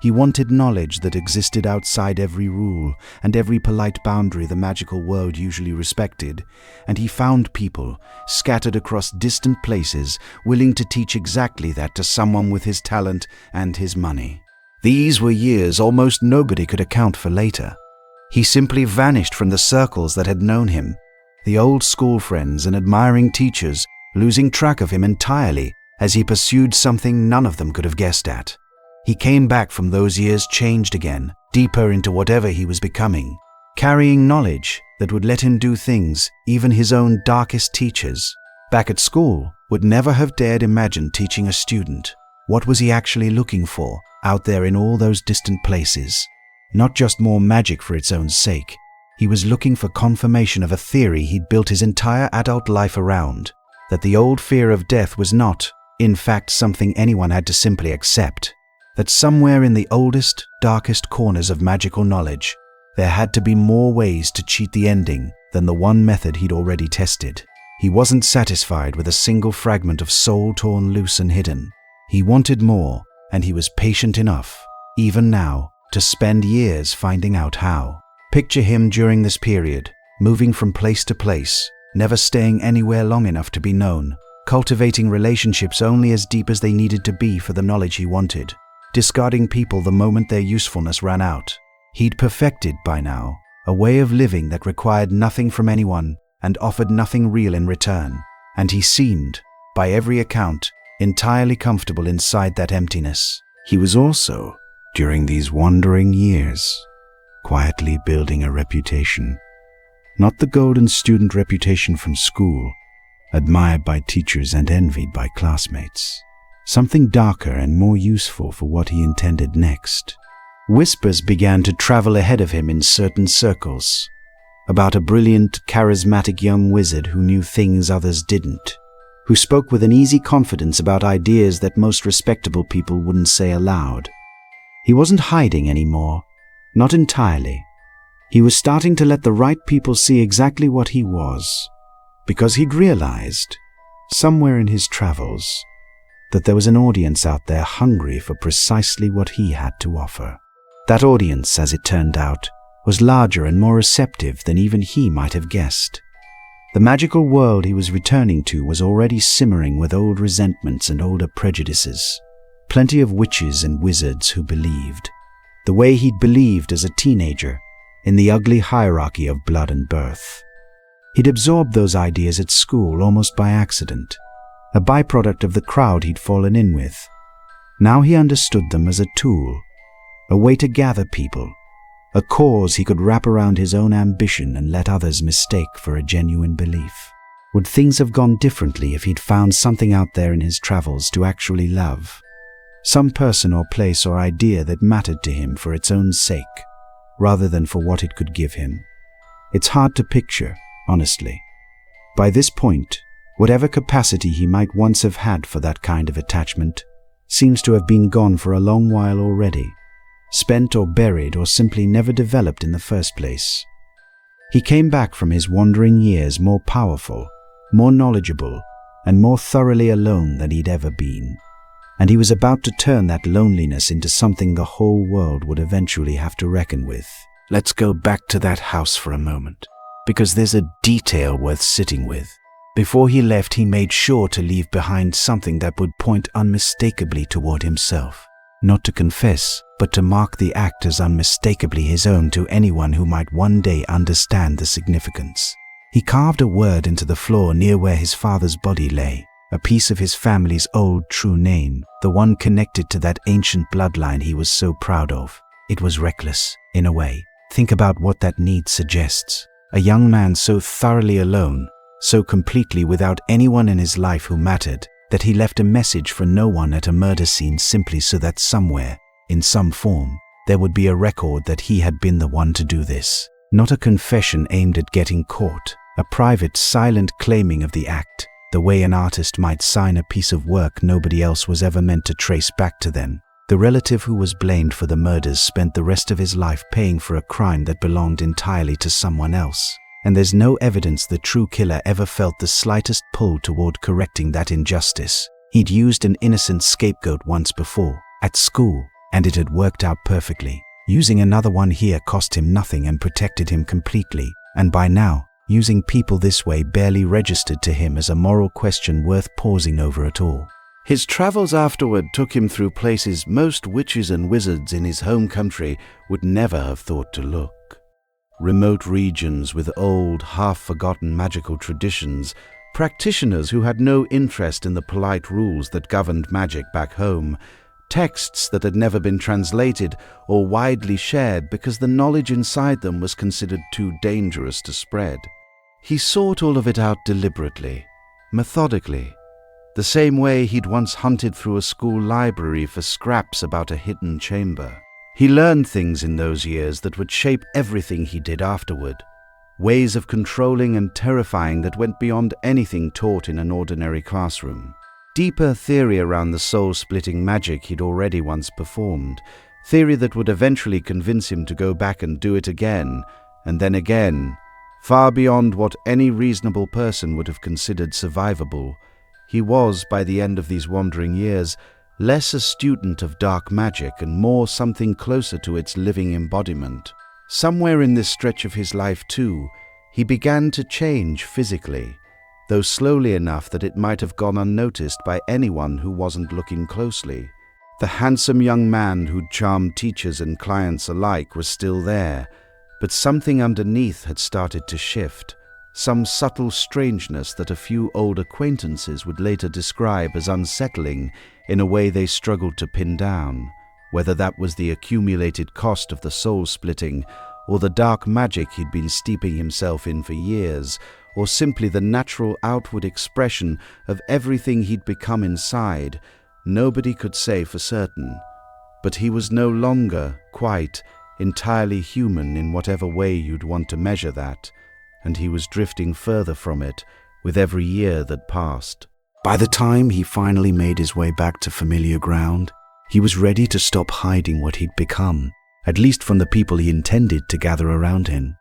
He wanted knowledge that existed outside every rule and every polite boundary the magical world usually respected, and he found people, scattered across distant places, willing to teach exactly that to someone with his talent and his money. These were years almost nobody could account for later. He simply vanished from the circles that had known him, the old school friends and admiring teachers, losing track of him entirely as he pursued something none of them could have guessed at. He came back from those years changed again, deeper into whatever he was becoming, carrying knowledge that would let him do things even his own darkest teachers, back at school, would never have dared imagine teaching a student. What was he actually looking for out there in all those distant places? Not just more magic for its own sake. He was looking for confirmation of a theory he'd built his entire adult life around, that the old fear of death was not, In fact, something anyone had to simply accept. That somewhere in the oldest, darkest corners of magical knowledge, there had to be more ways to cheat the ending than the one method he'd already tested. He wasn't satisfied with a single fragment of soul torn loose and hidden. He wanted more, and he was patient enough, even now, to spend years finding out how. Picture him during this period, moving from place to place, never staying anywhere long enough to be known, cultivating relationships only as deep as they needed to be for the knowledge he wanted, discarding people the moment their usefulness ran out. He'd perfected, by now, a way of living that required nothing from anyone and offered nothing real in return, and he seemed, by every account, entirely comfortable inside that emptiness. He was also, during these wandering years, quietly building a reputation. Not the golden student reputation from school, admired by teachers and envied by classmates. Something darker and more useful for what he intended next. Whispers began to travel ahead of him in certain circles, about a brilliant, charismatic young wizard who knew things others didn't, who spoke with an easy confidence about ideas that most respectable people wouldn't say aloud. He wasn't hiding anymore, not entirely. He was starting to let the right people see exactly what he was, because he'd realized, somewhere in his travels, that there was an audience out there hungry for precisely what he had to offer. That audience, as it turned out, was larger and more receptive than even he might have guessed. The magical world he was returning to was already simmering with old resentments and older prejudices. Plenty of witches and wizards who believed, the way he'd believed as a teenager, in the ugly hierarchy of blood and birth. He'd absorbed those ideas at school almost by accident, a byproduct of the crowd he'd fallen in with. Now he understood them as a tool, a way to gather people, a cause he could wrap around his own ambition and let others mistake for a genuine belief. Would things have gone differently if he'd found something out there in his travels to actually love? Some person or place or idea that mattered to him for its own sake, rather than for what it could give him? It's hard to picture, honestly. By this point, whatever capacity he might once have had for that kind of attachment seems to have been gone for a long while already, spent or buried or simply never developed in the first place. He came back from his wandering years more powerful, more knowledgeable, and more thoroughly alone than he'd ever been. And he was about to turn that loneliness into something the whole world would eventually have to reckon with. Let's go back to that house for a moment, because there's a detail worth sitting with. Before he left, he made sure to leave behind something that would point unmistakably toward himself. Not to confess, but to mark the act as unmistakably his own to anyone who might one day understand the significance. He carved a word into the floor near where his father's body lay, a piece of his family's old true name, the one connected to that ancient bloodline he was so proud of. It was reckless, in a way. Think about what that need suggests. A young man so thoroughly alone, so completely without anyone in his life who mattered, that he left a message for no one at a murder scene simply so that somewhere, in some form, there would be a record that he had been the one to do this. Not a confession aimed at getting caught, a private, silent claiming of the act, the way an artist might sign a piece of work nobody else was ever meant to trace back to them. The relative who was blamed for the murders spent the rest of his life paying for a crime that belonged entirely to someone else. And there's no evidence the true killer ever felt the slightest pull toward correcting that injustice. He'd used an innocent scapegoat once before, at school, and it had worked out perfectly. Using another one here cost him nothing and protected him completely, and by now, using people this way barely registered to him as a moral question worth pausing over at all. His travels afterward took him through places most witches and wizards in his home country would never have thought to look. Remote regions with old, half-forgotten magical traditions, practitioners who had no interest in the polite rules that governed magic back home, texts that had never been translated or widely shared because the knowledge inside them was considered too dangerous to spread. He sought all of it out deliberately, methodically, the same way he'd once hunted through a school library for scraps about a hidden chamber. He learned things in those years that would shape everything he did afterward, ways of controlling and terrifying that went beyond anything taught in an ordinary classroom. deeper theory around the soul-splitting magic he'd already once performed, theory that would eventually convince him to go back and do it again, and then again, far beyond what any reasonable person would have considered survivable. He was, by the end of these wandering years, less a student of dark magic and more something closer to its living embodiment. Somewhere in this stretch of his life, too, he began to change physically, though slowly enough that it might have gone unnoticed by anyone who wasn't looking closely. The handsome young man who'd charmed teachers and clients alike was still there, but something underneath had started to shift, some subtle strangeness that a few old acquaintances would later describe as unsettling in a way they struggled to pin down, whether that was the accumulated cost of the soul-splitting, or the dark magic he'd been steeping himself in for years, or simply the natural outward expression of everything he'd become inside. Nobody could say for certain. But he was no longer quite entirely human in whatever way you'd want to measure that, and he was drifting further from it with every year that passed. By the time he finally made his way back to familiar ground, he was ready to stop hiding what he'd become, at least from the people he intended to gather around him.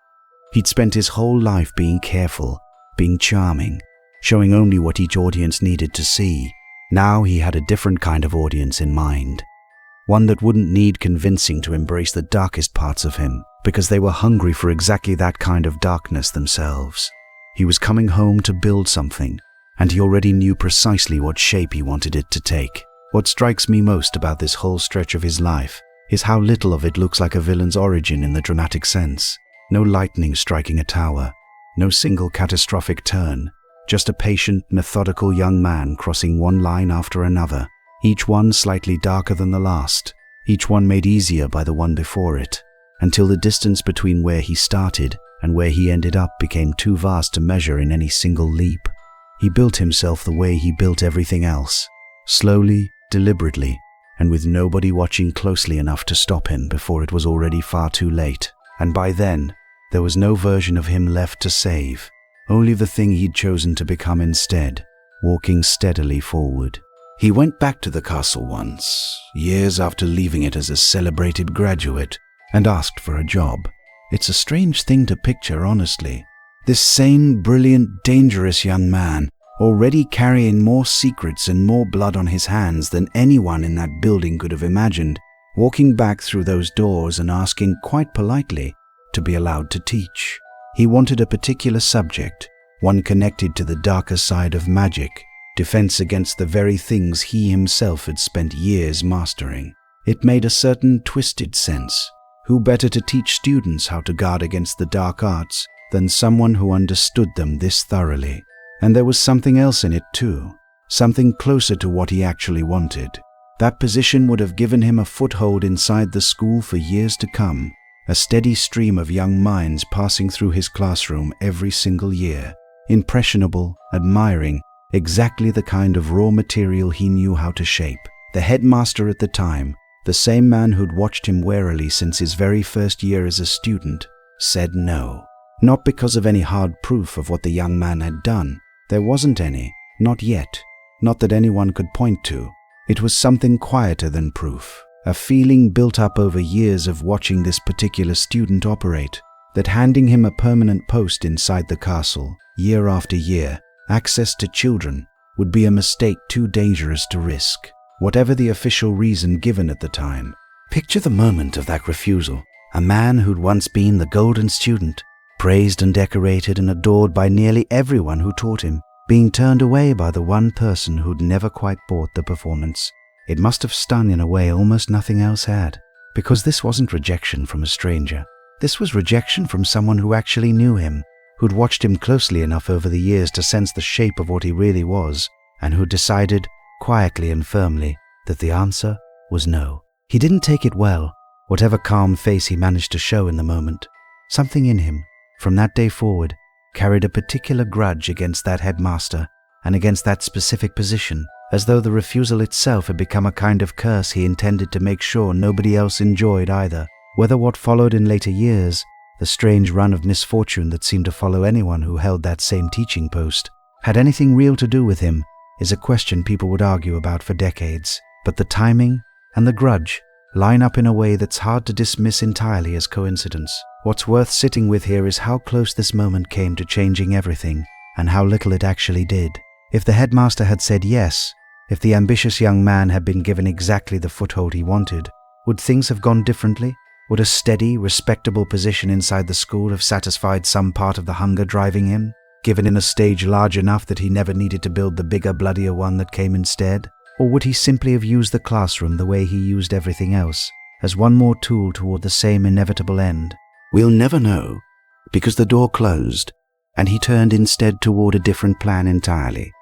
He'd spent his whole life being careful, being charming, showing only what each audience needed to see. Now he had a different kind of audience in mind, one that wouldn't need convincing to embrace the darkest parts of him, because they were hungry for exactly that kind of darkness themselves. He was coming home to build something, and he already knew precisely what shape he wanted it to take. What strikes me most about this whole stretch of his life is how little of it looks like a villain's origin in the dramatic sense. No lightning striking a tower, no single catastrophic turn, just a patient, methodical young man crossing one line after another, each one slightly darker than the last, each one made easier by the one before it, until the distance between where he started and where he ended up became too vast to measure in any single leap. He built himself the way he built everything else, slowly, deliberately, and with nobody watching closely enough to stop him before it was already far too late. And by then, there was no version of him left to save, only the thing he'd chosen to become instead, walking steadily forward. He went back to the castle once, years after leaving it as a celebrated graduate, and asked for a job. It's a strange thing to picture, honestly. This sane, brilliant, dangerous young man, already carrying more secrets and more blood on his hands than anyone in that building could have imagined, walking back through those doors and asking quite politely to be allowed to teach. He wanted a particular subject, one connected to the darker side of magic, defense against the very things he himself had spent years mastering. It made a certain twisted sense. Who better to teach students how to guard against the dark arts than someone who understood them this thoroughly? And there was something else in it too, something closer to what he actually wanted. That position would have given him a foothold inside the school for years to come, a steady stream of young minds passing through his classroom every single year, impressionable, admiring, exactly the kind of raw material he knew how to shape. The headmaster at the time, the same man who'd watched him warily since his very first year as a student, said no. Not because of any hard proof of what the young man had done. There wasn't any, not yet, not that anyone could point to. It was something quieter than proof, a feeling built up over years of watching this particular student operate, that handing him a permanent post inside the castle, year after year, access to children, would be a mistake too dangerous to risk, whatever the official reason given at the time. Picture the moment of that refusal. A man who'd once been the golden student, praised and decorated and adored by nearly everyone who taught him, being turned away by the one person who'd never quite bought the performance. It must have stung in a way almost nothing else had, because this wasn't rejection from a stranger. This was rejection from someone who actually knew him, who'd watched him closely enough over the years to sense the shape of what he really was, and who decided, quietly and firmly, that the answer was no. He didn't take it well, whatever calm face he managed to show in the moment. Something in him, from that day forward, carried a particular grudge against that headmaster and against that specific position, as though the refusal itself had become a kind of curse he intended to make sure nobody else enjoyed either. Whether what followed in later years, the strange run of misfortune that seemed to follow anyone who held that same teaching post, had anything real to do with him, is a question people would argue about for decades, but the timing and the grudge line up in a way that's hard to dismiss entirely as coincidence. What's worth sitting with here is how close this moment came to changing everything, and how little it actually did. If the headmaster had said yes, if the ambitious young man had been given exactly the foothold he wanted, would things have gone differently? Would a steady, respectable position inside the school have satisfied some part of the hunger driving him, given him a stage large enough that he never needed to build the bigger, bloodier one that came instead? Or would he simply have used the classroom the way he used everything else, as one more tool toward the same inevitable end? We'll never know, because the door closed, and he turned instead toward a different plan entirely.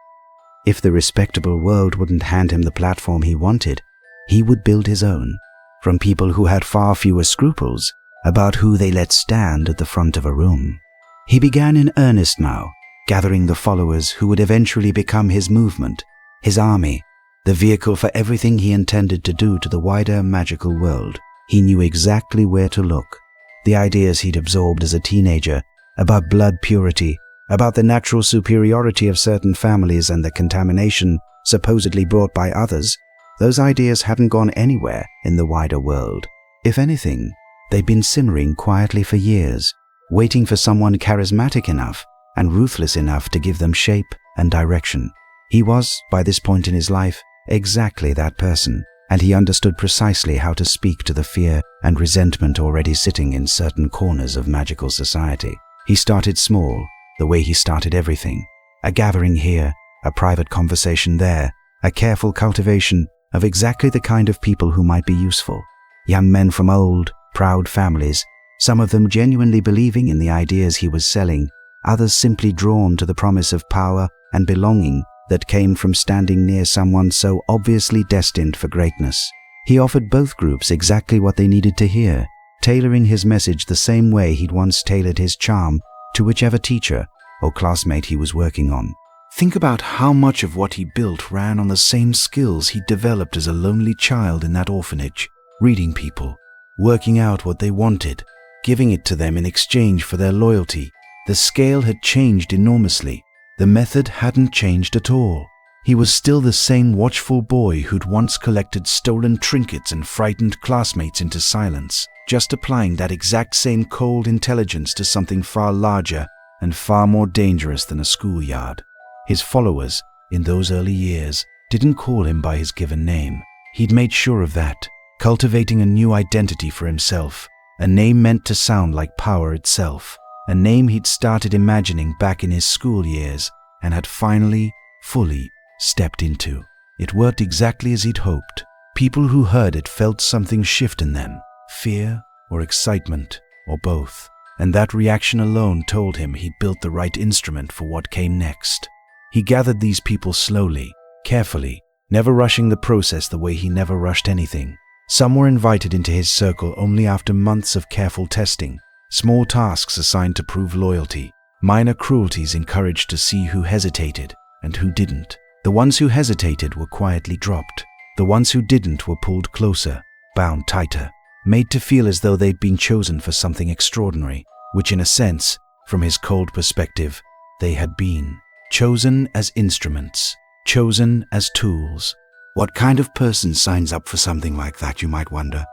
If the respectable world wouldn't hand him the platform he wanted, he would build his own, from people who had far fewer scruples about who they let stand at the front of a room. He began in earnest now, gathering the followers who would eventually become his movement, his army, the vehicle for everything he intended to do to the wider magical world. He knew exactly where to look. The ideas he'd absorbed as a teenager about blood purity, about the natural superiority of certain families and the contamination supposedly brought by others, those ideas hadn't gone anywhere in the wider world. If anything, they'd been simmering quietly for years, waiting for someone charismatic enough and ruthless enough to give them shape and direction. He was, by this point in his life, exactly that person, and he understood precisely how to speak to the fear and resentment already sitting in certain corners of magical society. He started small, the way he started everything. A gathering here, a private conversation there, a careful cultivation of exactly the kind of people who might be useful. Young men from old, proud families, some of them genuinely believing in the ideas he was selling, others simply drawn to the promise of power and belonging that came from standing near someone so obviously destined for greatness. He offered both groups exactly what they needed to hear, tailoring his message the same way he'd once tailored his charm to whichever teacher or classmate he was working on. Think about how much of what he built ran on the same skills he'd developed as a lonely child in that orphanage, reading people, working out what they wanted, giving it to them in exchange for their loyalty. The scale had changed enormously. The method hadn't changed at all. He was still the same watchful boy who'd once collected stolen trinkets and frightened classmates into silence, just applying that exact same cold intelligence to something far larger and far more dangerous than a schoolyard. His followers, in those early years, didn't call him by his given name. He'd made sure of that, cultivating a new identity for himself, a name meant to sound like power itself, a name he'd started imagining back in his school years and had finally, fully stepped into. It worked exactly as he'd hoped. People who heard it felt something shift in them, fear or excitement or both, and that reaction alone told him he'd built the right instrument for what came next. He gathered these people slowly, carefully, never rushing the process the way he never rushed anything. Some were invited into his circle only after months of careful testing, small tasks assigned to prove loyalty, minor cruelties encouraged to see who hesitated and who didn't. The ones who hesitated were quietly dropped. The ones who didn't were pulled closer, bound tighter, made to feel as though they'd been chosen for something extraordinary, which in a sense, from his cold perspective, they had been. Chosen as instruments, chosen as tools. What kind of person signs up for something like that, you might wonder?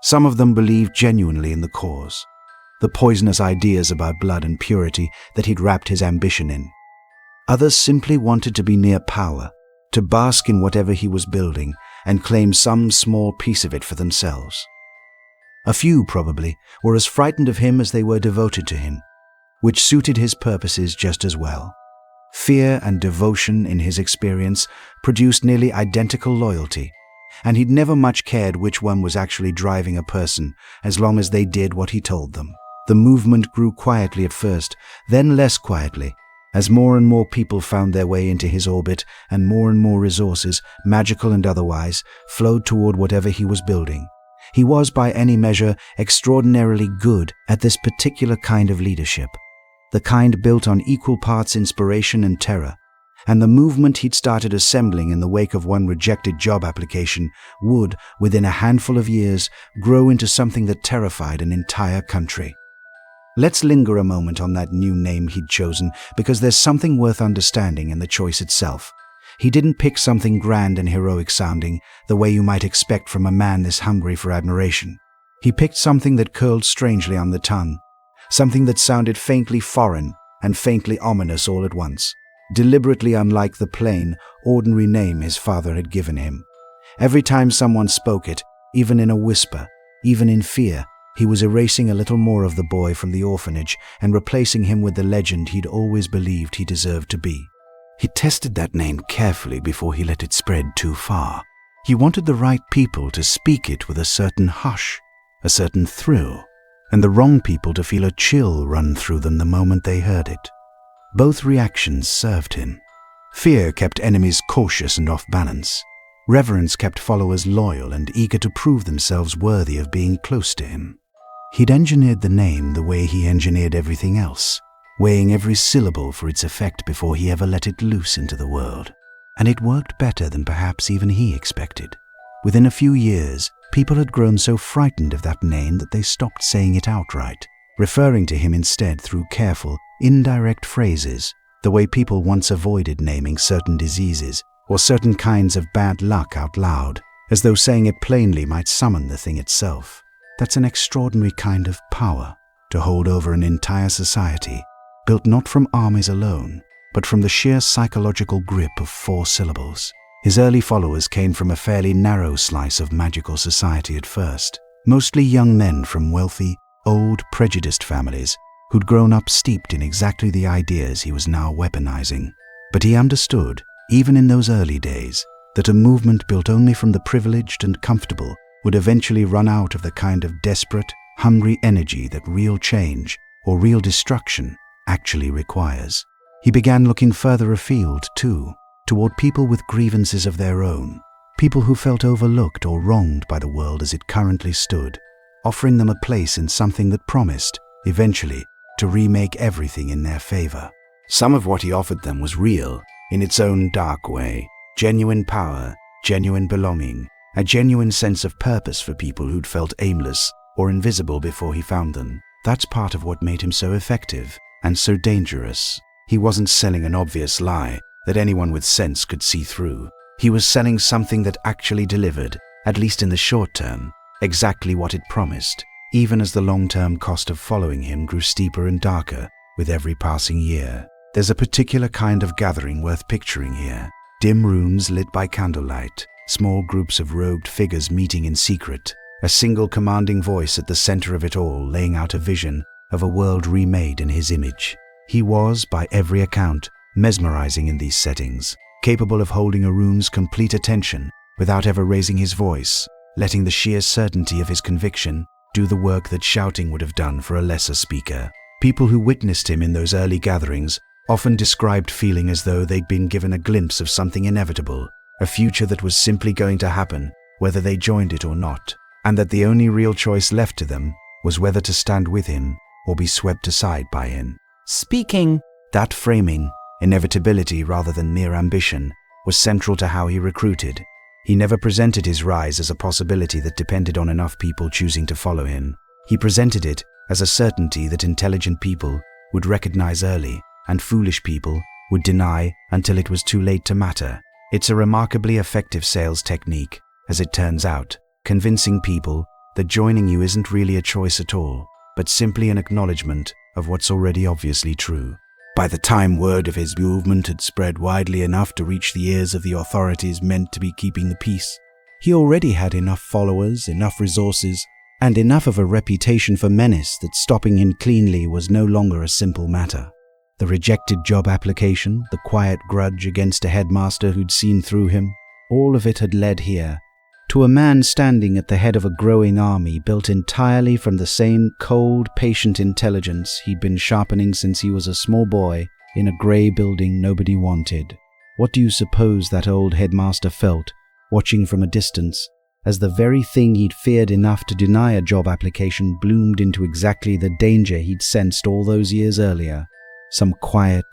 Some of them believed genuinely in the cause, the poisonous ideas about blood and purity that he'd wrapped his ambition in. Others simply wanted to be near power, to bask in whatever he was building and claim some small piece of it for themselves. A few, probably, were as frightened of him as they were devoted to him, which suited his purposes just as well. Fear and devotion, in his experience, produced nearly identical loyalty, and he'd never much cared which one was actually driving a person, as long as they did what he told them. The movement grew quietly at first, then less quietly, as more and more people found their way into his orbit and more resources, magical and otherwise, flowed toward whatever he was building. He was, by any measure, extraordinarily good at this particular kind of leadership, the kind built on equal parts inspiration and terror, and the movement he'd started assembling in the wake of one rejected job application would, within a handful of years, grow into something that terrified an entire country. Let's linger a moment on that new name he'd chosen, because there's something worth understanding in the choice itself. He didn't pick something grand and heroic sounding, the way you might expect from a man this hungry for admiration. He picked something that curled strangely on the tongue, something that sounded faintly foreign and faintly ominous all at once, deliberately unlike the plain, ordinary name his father had given him. Every time someone spoke it, even in a whisper, even in fear, he was erasing a little more of the boy from the orphanage and replacing him with the legend he'd always believed he deserved to be. He tested that name carefully before he let it spread too far. He wanted the right people to speak it with a certain hush, a certain thrill, and the wrong people to feel a chill run through them the moment they heard it. Both reactions served him. Fear kept enemies cautious and off balance. Reverence kept followers loyal and eager to prove themselves worthy of being close to him. He'd engineered the name the way he engineered everything else, weighing every syllable for its effect before he ever let it loose into the world. And it worked better than perhaps even he expected. Within a few years, people had grown so frightened of that name that they stopped saying it outright, referring to him instead through careful, indirect phrases, the way people once avoided naming certain diseases or certain kinds of bad luck out loud, as though saying it plainly might summon the thing itself. That's an extraordinary kind of power, to hold over an entire society, built not from armies alone, but from the sheer psychological grip of 4 syllables. His early followers came from a fairly narrow slice of magical society at first, mostly young men from wealthy, old, prejudiced families who'd grown up steeped in exactly the ideas he was now weaponizing. But he understood, even in those early days, that a movement built only from the privileged and comfortable would eventually run out of the kind of desperate, hungry energy that real change, or real destruction, actually requires. He began looking further afield, too, toward people with grievances of their own, people who felt overlooked or wronged by the world as it currently stood, offering them a place in something that promised, eventually, to remake everything in their favor. Some of what he offered them was real, in its own dark way, genuine power, genuine belonging, a genuine sense of purpose for people who'd felt aimless or invisible before he found them. That's part of what made him so effective and so dangerous. He wasn't selling an obvious lie that anyone with sense could see through. He was selling something that actually delivered, at least in the short term, exactly what it promised, even as the long-term cost of following him grew steeper and darker with every passing year. There's a particular kind of gathering worth picturing here. Dim rooms lit by candlelight, small groups of robed figures meeting in secret, a single commanding voice at the center of it all laying out a vision of a world remade in his image. He was, by every account, mesmerizing in these settings, capable of holding a room's complete attention without ever raising his voice, letting the sheer certainty of his conviction do the work that shouting would have done for a lesser speaker. People who witnessed him in those early gatherings often described feeling as though they'd been given a glimpse of something inevitable, a future that was simply going to happen, whether they joined it or not, and that the only real choice left to them was whether to stand with him or be swept aside by him. Speaking, that framing, inevitability rather than mere ambition, was central to how he recruited. He never presented his rise as a possibility that depended on enough people choosing to follow him. He presented it as a certainty that intelligent people would recognize early, and foolish people would deny until it was too late to matter. It's a remarkably effective sales technique, as it turns out, convincing people that joining you isn't really a choice at all, but simply an acknowledgement of what's already obviously true. By the time word of his movement had spread widely enough to reach the ears of the authorities meant to be keeping the peace, he already had enough followers, enough resources, and enough of a reputation for menace that stopping him cleanly was no longer a simple matter. The rejected job application, the quiet grudge against a headmaster who'd seen through him, all of it had led here, to a man standing at the head of a growing army built entirely from the same cold, patient intelligence he'd been sharpening since he was a small boy in a grey building nobody wanted. What do you suppose that old headmaster felt, watching from a distance, as the very thing he'd feared enough to deny a job application bloomed into exactly the danger he'd sensed all those years earlier? Some quiet,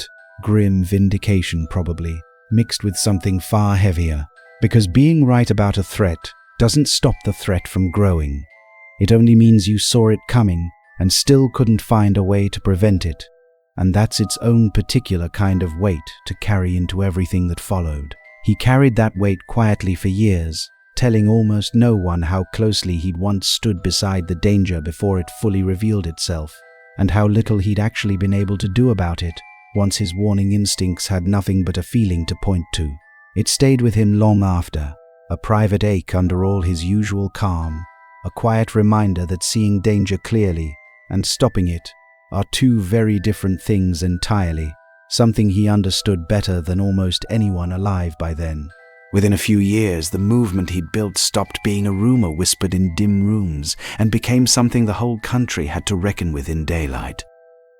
grim vindication probably, mixed with something far heavier, because being right about a threat doesn't stop the threat from growing. It only means you saw it coming and still couldn't find a way to prevent it, and that's its own particular kind of weight to carry into everything that followed. He carried that weight quietly for years, telling almost no one how closely he'd once stood beside the danger before it fully revealed itself, and how little he'd actually been able to do about it once his warning instincts had nothing but a feeling to point to. It stayed with him long after, a private ache under all his usual calm, a quiet reminder that seeing danger clearly and stopping it are two very different things entirely, something he understood better than almost anyone alive by then. Within a few years, the movement he'd built stopped being a rumor whispered in dim rooms and became something the whole country had to reckon with in daylight.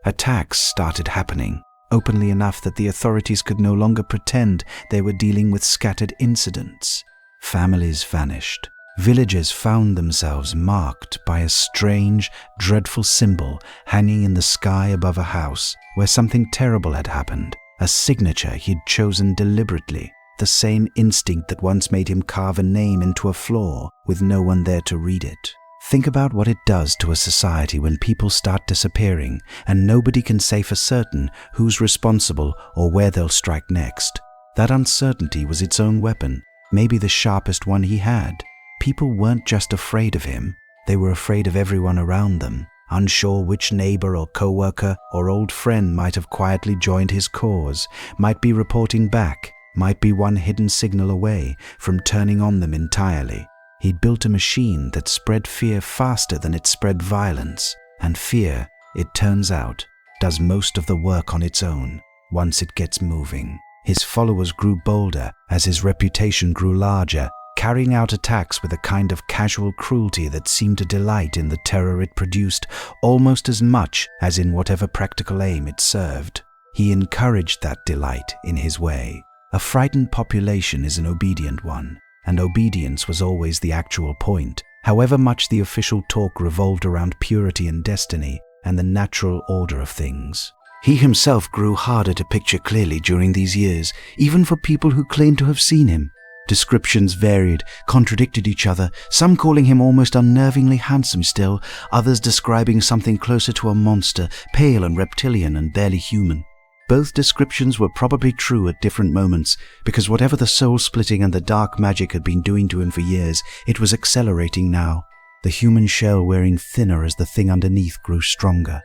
Attacks started happening, openly enough that the authorities could no longer pretend they were dealing with scattered incidents. Families vanished. Villagers found themselves marked by a strange, dreadful symbol hanging in the sky above a house where something terrible had happened, a signature he'd chosen deliberately, the same instinct that once made him carve a name into a floor with no one there to read it. Think about what it does to a society when people start disappearing and nobody can say for certain who's responsible or where they'll strike next. That uncertainty was its own weapon, maybe the sharpest one he had. People weren't just afraid of him, they were afraid of everyone around them, unsure which neighbor or co-worker or old friend might have quietly joined his cause, might be reporting back, might be one hidden signal away from turning on them entirely. He'd built a machine that spread fear faster than it spread violence, and fear, it turns out, does most of the work on its own once it gets moving. His followers grew bolder as his reputation grew larger, carrying out attacks with a kind of casual cruelty that seemed to delight in the terror it produced almost as much as in whatever practical aim it served. He encouraged that delight in his way. A frightened population is an obedient one, and obedience was always the actual point, however much the official talk revolved around purity and destiny and the natural order of things. He himself grew harder to picture clearly during these years, even for people who claimed to have seen him. Descriptions varied, contradicted each other, some calling him almost unnervingly handsome still, others describing something closer to a monster, pale and reptilian and barely human. Both descriptions were probably true at different moments, because whatever the soul-splitting and the dark magic had been doing to him for years, it was accelerating now, the human shell wearing thinner as the thing underneath grew stronger.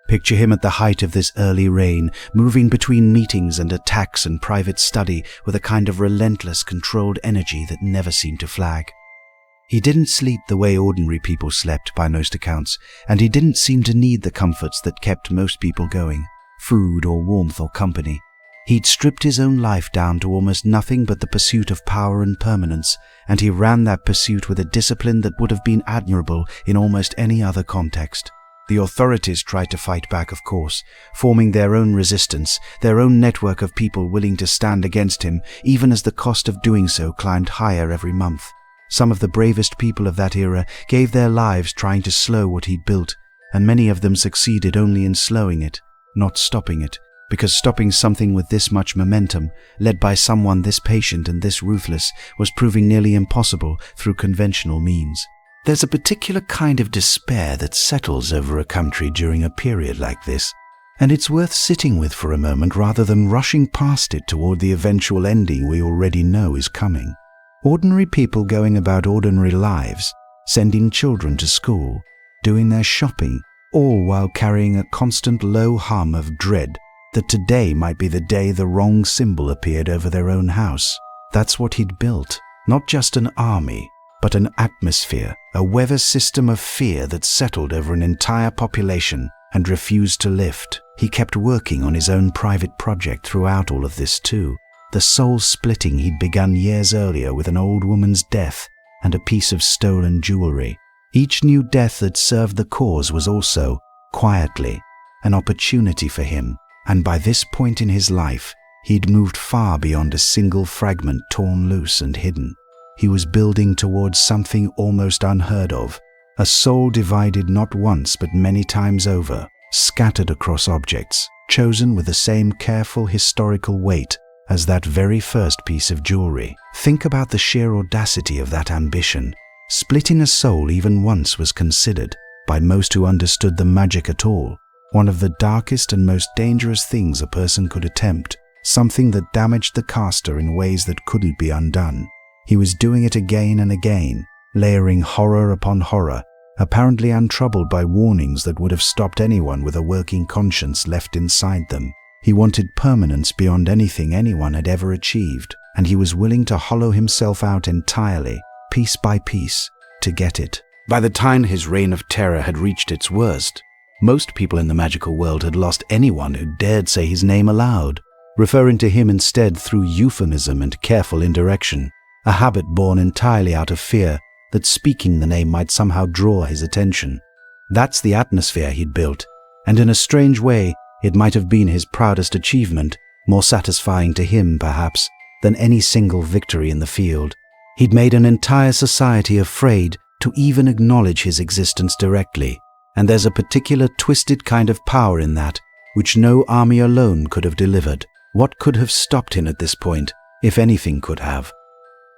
Picture him at the height of this early reign, moving between meetings and attacks and private study with a kind of relentless, controlled energy that never seemed to flag. He didn't sleep the way ordinary people slept by most accounts, and he didn't seem to need the comforts that kept most people going, food or warmth or company. He'd stripped his own life down to almost nothing but the pursuit of power and permanence, and he ran that pursuit with a discipline that would have been admirable in almost any other context. The authorities tried to fight back, of course, forming their own resistance, their own network of people willing to stand against him, even as the cost of doing so climbed higher every month. Some of the bravest people of that era gave their lives trying to slow what he'd built, and many of them succeeded only in slowing it, not stopping it, because stopping something with this much momentum, led by someone this patient and this ruthless, was proving nearly impossible through conventional means. There's a particular kind of despair that settles over a country during a period like this, and it's worth sitting with for a moment rather than rushing past it toward the eventual ending we already know is coming. Ordinary people going about ordinary lives, sending children to school, doing their shopping, all while carrying a constant low hum of dread that today might be the day the wrong symbol appeared over their own house. That's what he'd built, not just an army, but an atmosphere, a weather system of fear that settled over an entire population and refused to lift. He kept working on his own private project throughout all of this too, the soul-splitting he'd begun years earlier with an old woman's death and a piece of stolen jewelry. Each new death that served the cause was also, quietly, an opportunity for him, and by this point in his life, he'd moved far beyond a single fragment torn loose and hidden. He was building towards something almost unheard of, a soul divided not once but many times over, scattered across objects, chosen with the same careful historical weight as that very first piece of jewelry. Think about the sheer audacity of that ambition. Splitting a soul even once was considered, by most who understood the magic at all, one of the darkest and most dangerous things a person could attempt. something that damaged the caster in ways that couldn't be undone. He was doing it again and again, layering horror upon horror, apparently untroubled by warnings that would have stopped anyone with a working conscience left inside them. He wanted permanence beyond anything anyone had ever achieved, and he was willing to hollow himself out entirely, piece by piece, to get it. By the time his reign of terror had reached its worst, most people in the magical world had lost anyone who dared say his name aloud, referring to him instead through euphemism and careful indirection, a habit born entirely out of fear that speaking the name might somehow draw his attention. That's the atmosphere he'd built, and in a strange way, it might have been his proudest achievement, more satisfying to him, perhaps, than any single victory in the field. He'd made an entire society afraid to even acknowledge his existence directly, and there's a particular twisted kind of power in that, which no army alone could have delivered. What could have stopped him at this point, if anything could have?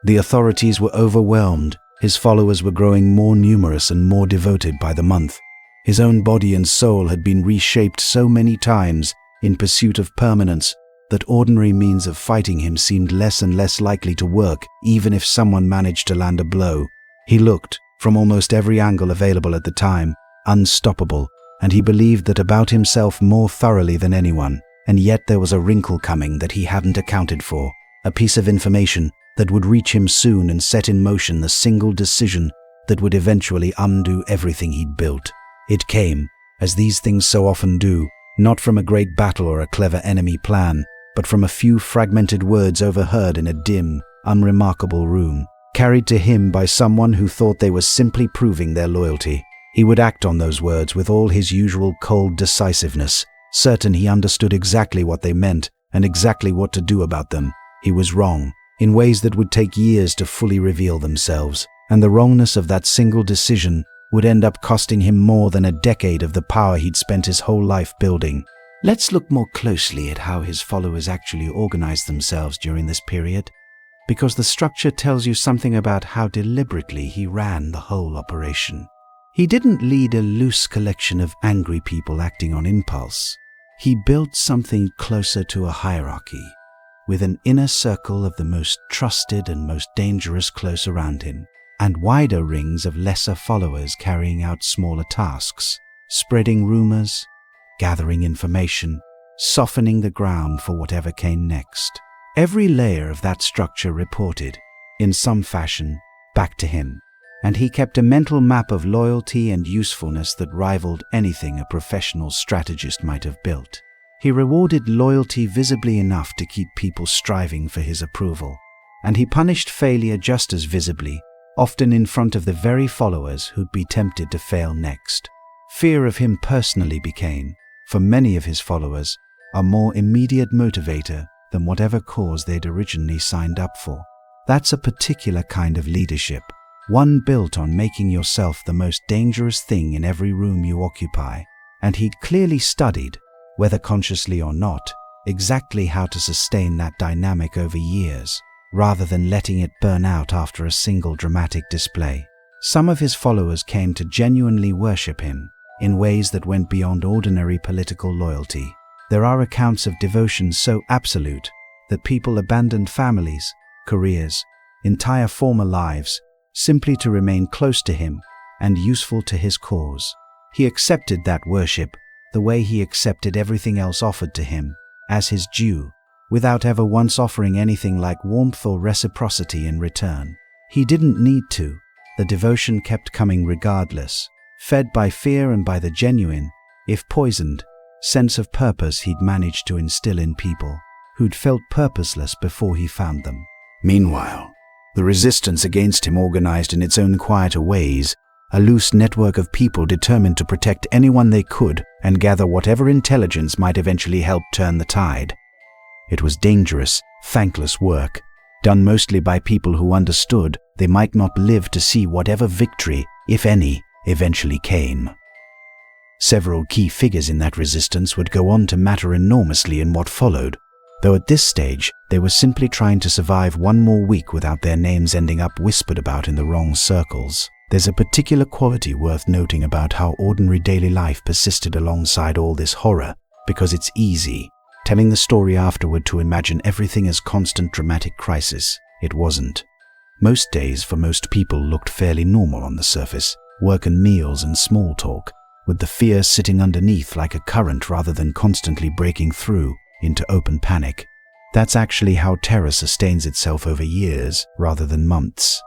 The authorities were overwhelmed. His followers were growing more numerous and more devoted by the month. His own body and soul had been reshaped so many times in pursuit of permanence that ordinary means of fighting him seemed less and less likely to work, even if someone managed to land a blow. He looked, from almost every angle available at the time, unstoppable, and he believed that about himself more thoroughly than anyone. And yet there was a wrinkle coming that he hadn't accounted for, a piece of information that would reach him soon and set in motion the single decision that would eventually undo everything he'd built. It came, as these things so often do, not from a great battle or a clever enemy plan, but from a few fragmented words overheard in a dim, unremarkable room, carried to him by someone who thought they were simply proving their loyalty. He would act on those words with all his usual cold decisiveness, certain he understood exactly what they meant and exactly what to do about them. He was wrong, in ways that would take years to fully reveal themselves, and the wrongness of that single decision would end up costing him more than a decade of the power he'd spent his whole life building. Let's look more closely at how his followers actually organized themselves during this period, because the structure tells you something about how deliberately he ran the whole operation. He didn't lead a loose collection of angry people acting on impulse. He built something closer to a hierarchy, with an inner circle of the most trusted and most dangerous close around him, and wider rings of lesser followers carrying out smaller tasks, spreading rumors, gathering information, softening the ground for whatever came next. Every layer of that structure reported, in some fashion, back to him, and he kept a mental map of loyalty and usefulness that rivaled anything a professional strategist might have built. He rewarded loyalty visibly enough to keep people striving for his approval, and he punished failure just as visibly, often in front of the very followers who'd be tempted to fail next. Fear of him personally became, for many of his followers, a more immediate motivator than whatever cause they'd originally signed up for. That's a particular kind of leadership, one built on making yourself the most dangerous thing in every room you occupy, and he'd clearly studied, whether consciously or not, exactly how to sustain that dynamic over years, rather than letting it burn out after a single dramatic display. Some of his followers came to genuinely worship him in ways that went beyond ordinary political loyalty. There are accounts of devotion so absolute that people abandoned families, careers, entire former lives, simply to remain close to him and useful to his cause. He accepted that worship the way he accepted everything else offered to him, as his due, without ever once offering anything like warmth or reciprocity in return. He didn't need to. The devotion kept coming regardless, fed by fear and by the genuine, if poisoned, sense of purpose he'd managed to instill in people who'd felt purposeless before he found them. Meanwhile, the resistance against him organized in its own quieter ways, a loose network of people determined to protect anyone they could and gather whatever intelligence might eventually help turn the tide. It was dangerous, thankless work, done mostly by people who understood they might not live to see whatever victory, if any, eventually came. Several key figures in that resistance would go on to matter enormously in what followed, though at this stage they were simply trying to survive one more week without their names ending up whispered about in the wrong circles. There's a particular quality worth noting about how ordinary daily life persisted alongside all this horror, because it's easy, telling the story afterward to imagine everything as constant dramatic crisis. It wasn't. Most days for most people looked fairly normal on the surface, work and meals and small talk, with the fear sitting underneath like a current rather than constantly breaking through into open panic. That's actually how terror sustains itself over years rather than months.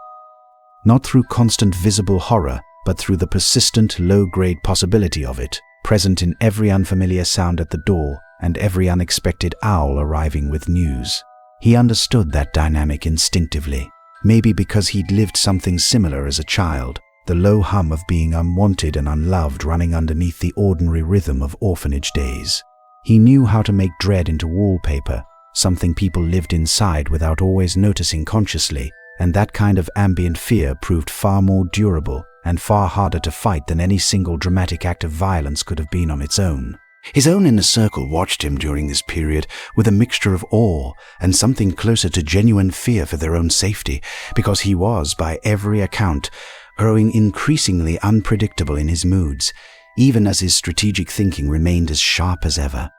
Not through constant visible horror, but through the persistent low-grade possibility of it, present in every unfamiliar sound at the door and every unexpected owl arriving with news. He understood that dynamic instinctively, maybe because he'd lived something similar as a child, the low hum of being unwanted and unloved running underneath the ordinary rhythm of orphanage days. He knew how to make dread into wallpaper, something people lived inside without always noticing consciously, and that kind of ambient fear proved far more durable and far harder to fight than any single dramatic act of violence could have been on its own. His own inner circle watched him during this period with a mixture of awe and something closer to genuine fear for their own safety, because he was, by every account, growing increasingly unpredictable in his moods, even as his strategic thinking remained as sharp as ever.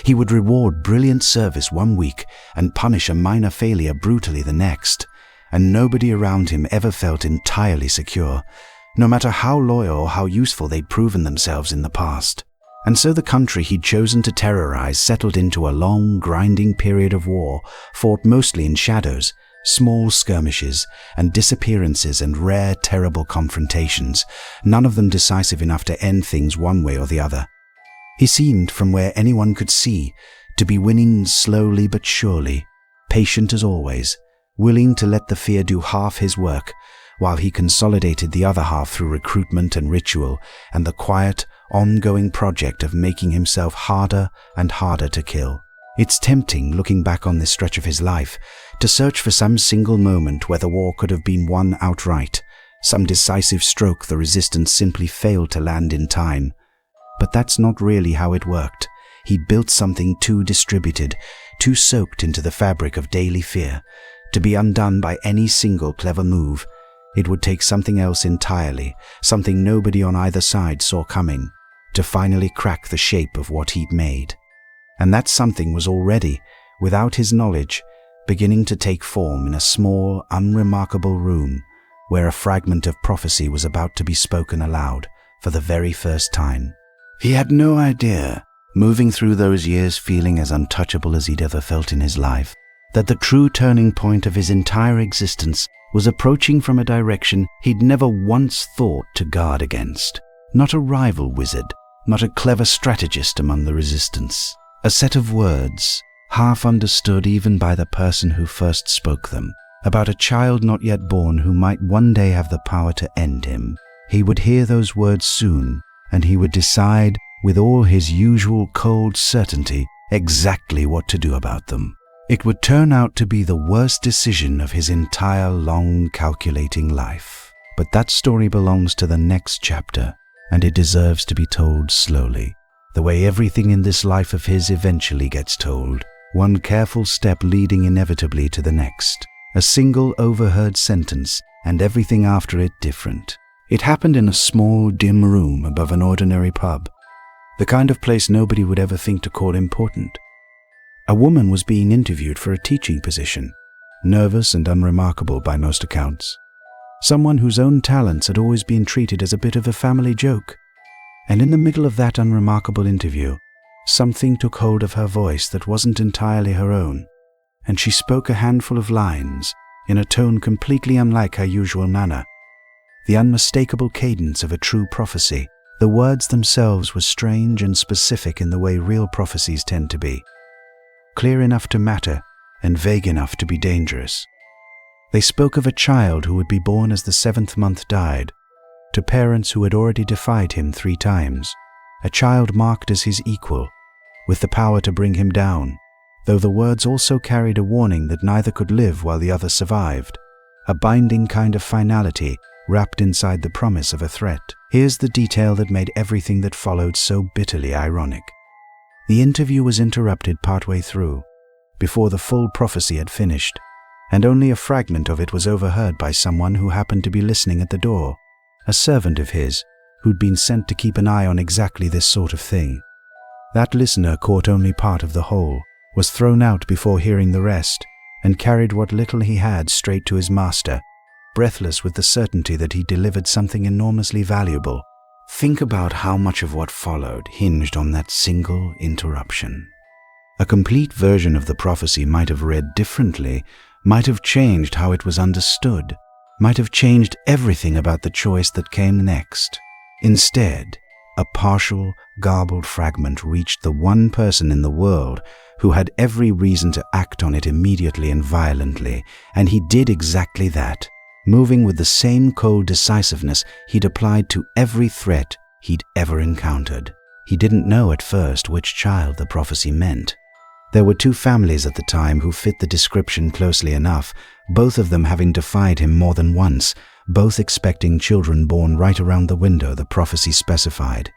He would reward brilliant service one week and punish a minor failure brutally the next, and nobody around him ever felt entirely secure, no matter how loyal or how useful they'd proven themselves in the past. And so the country he'd chosen to terrorize settled into a long, grinding period of war, fought mostly in shadows, small skirmishes and disappearances and rare, terrible confrontations, none of them decisive enough to end things one way or the other. He seemed, from where anyone could see, to be winning slowly but surely, patient as always, willing to let the fear do half his work, while he consolidated the other half through recruitment and ritual and the quiet, ongoing project of making himself harder and harder to kill. It's tempting, looking back on this stretch of his life, to search for some single moment where the war could have been won outright, some decisive stroke the resistance simply failed to land in time. But that's not really how it worked. He'd built something too distributed, too soaked into the fabric of daily fear, to be undone by any single clever move. It would take something else entirely, something nobody on either side saw coming, to finally crack the shape of what he'd made. And that something was already, without his knowledge, beginning to take form in a small, unremarkable room where a fragment of prophecy was about to be spoken aloud for the very first time. He had no idea, moving through those years feeling as untouchable as he'd ever felt in his life, that the true turning point of his entire existence was approaching from a direction he'd never once thought to guard against. Not a rival wizard, not a clever strategist among the resistance. A set of words, half understood even by the person who first spoke them, about a child not yet born who might one day have the power to end him. He would hear those words soon, and he would decide, with all his usual cold certainty, exactly what to do about them. It would turn out to be the worst decision of his entire long, calculating life. But that story belongs to the next chapter, and it deserves to be told slowly, the way everything in this life of his eventually gets told, one careful step leading inevitably to the next, a single overheard sentence, and everything after it different. It happened in a small, dim room above an ordinary pub, the kind of place nobody would ever think to call important. A woman was being interviewed for a teaching position, nervous and unremarkable by most accounts. Someone whose own talents had always been treated as a bit of a family joke. And in the middle of that unremarkable interview, something took hold of her voice that wasn't entirely her own, and she spoke a handful of lines in a tone completely unlike her usual manner. The unmistakable cadence of a true prophecy. The words themselves were strange and specific in the way real prophecies tend to be. Clear enough to matter and vague enough to be dangerous. They spoke of a child who would be born as the 7th month died, to parents who had already defied him 3 times, a child marked as his equal, with the power to bring him down, though the words also carried a warning that neither could live while the other survived, a binding kind of finality wrapped inside the promise of a threat. Here's the detail that made everything that followed so bitterly ironic. The interview was interrupted partway through, before the full prophecy had finished, and only a fragment of it was overheard by someone who happened to be listening at the door, a servant of his who'd been sent to keep an eye on exactly this sort of thing. That listener caught only part of the whole, was thrown out before hearing the rest, and carried what little he had straight to his master, breathless with the certainty that he delivered something enormously valuable. Think about how much of what followed hinged on that single interruption. A complete version of the prophecy might have read differently, might have changed how it was understood, might have changed everything about the choice that came next. Instead, a partial, garbled fragment reached the one person in the world who had every reason to act on it immediately and violently, and he did exactly that, moving with the same cold decisiveness he'd applied to every threat he'd ever encountered. He didn't know at first which child the prophecy meant. There were two families at the time who fit the description closely enough, both of them having defied him more than once, both expecting children born right around the window the prophecy specified.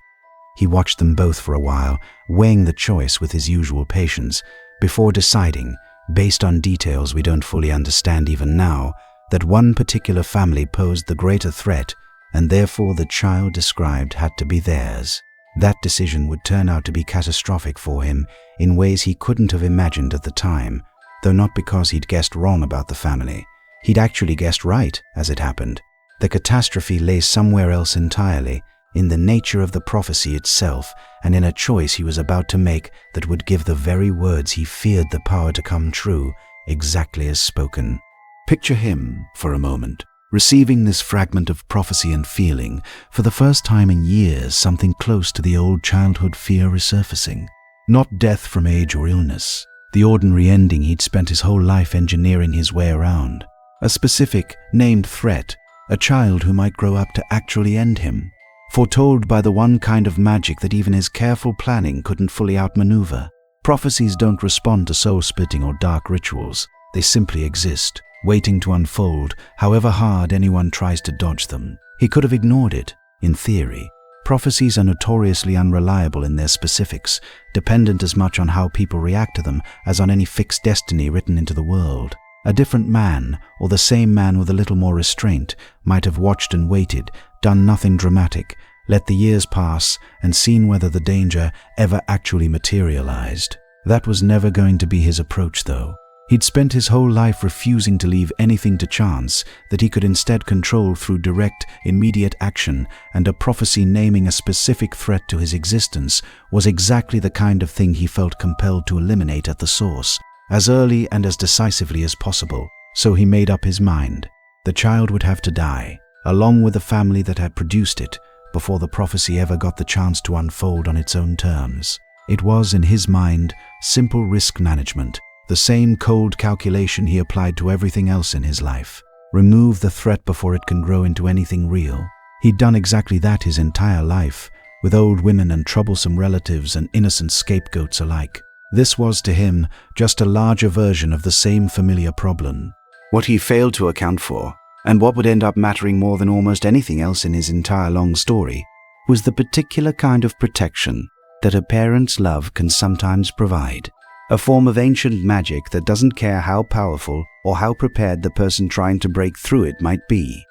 He watched them both for a while, weighing the choice with his usual patience, before deciding, based on details we don't fully understand even now, that one particular family posed the greater threat, and therefore the child described had to be theirs. That decision would turn out to be catastrophic for him in ways he couldn't have imagined at the time, though not because he'd guessed wrong about the family. He'd actually guessed right, as it happened. The catastrophe lay somewhere else entirely, in the nature of the prophecy itself, and in a choice he was about to make that would give the very words he feared the power to come true, exactly as spoken. Picture him, for a moment, receiving this fragment of prophecy and feeling, for the first time in years something close to the old childhood fear resurfacing. Not death from age or illness, the ordinary ending he'd spent his whole life engineering his way around. A specific, named threat, a child who might grow up to actually end him, foretold by the one kind of magic that even his careful planning couldn't fully outmaneuver. Prophecies don't respond to soul-splitting or dark rituals. They simply exist, waiting to unfold, however hard anyone tries to dodge them. He could have ignored it, in theory. Prophecies are notoriously unreliable in their specifics, dependent as much on how people react to them as on any fixed destiny written into the world. A different man, or the same man with a little more restraint, might have watched and waited, done nothing dramatic, let the years pass, and seen whether the danger ever actually materialized. That was never going to be his approach, though. He'd spent his whole life refusing to leave anything to chance that he could instead control through direct, immediate action, and a prophecy naming a specific threat to his existence was exactly the kind of thing he felt compelled to eliminate at the source, as early and as decisively as possible. So he made up his mind. The child would have to die, along with the family that had produced it, before the prophecy ever got the chance to unfold on its own terms. It was, in his mind, simple risk management, the same cold calculation he applied to everything else in his life. Remove the threat before it can grow into anything real. He'd done exactly that his entire life, with old women and troublesome relatives and innocent scapegoats alike. This was, to him, just a larger version of the same familiar problem. What he failed to account for, and what would end up mattering more than almost anything else in his entire long story, was the particular kind of protection that a parent's love can sometimes provide. A form of ancient magic that doesn't care how powerful or how prepared the person trying to break through it might be.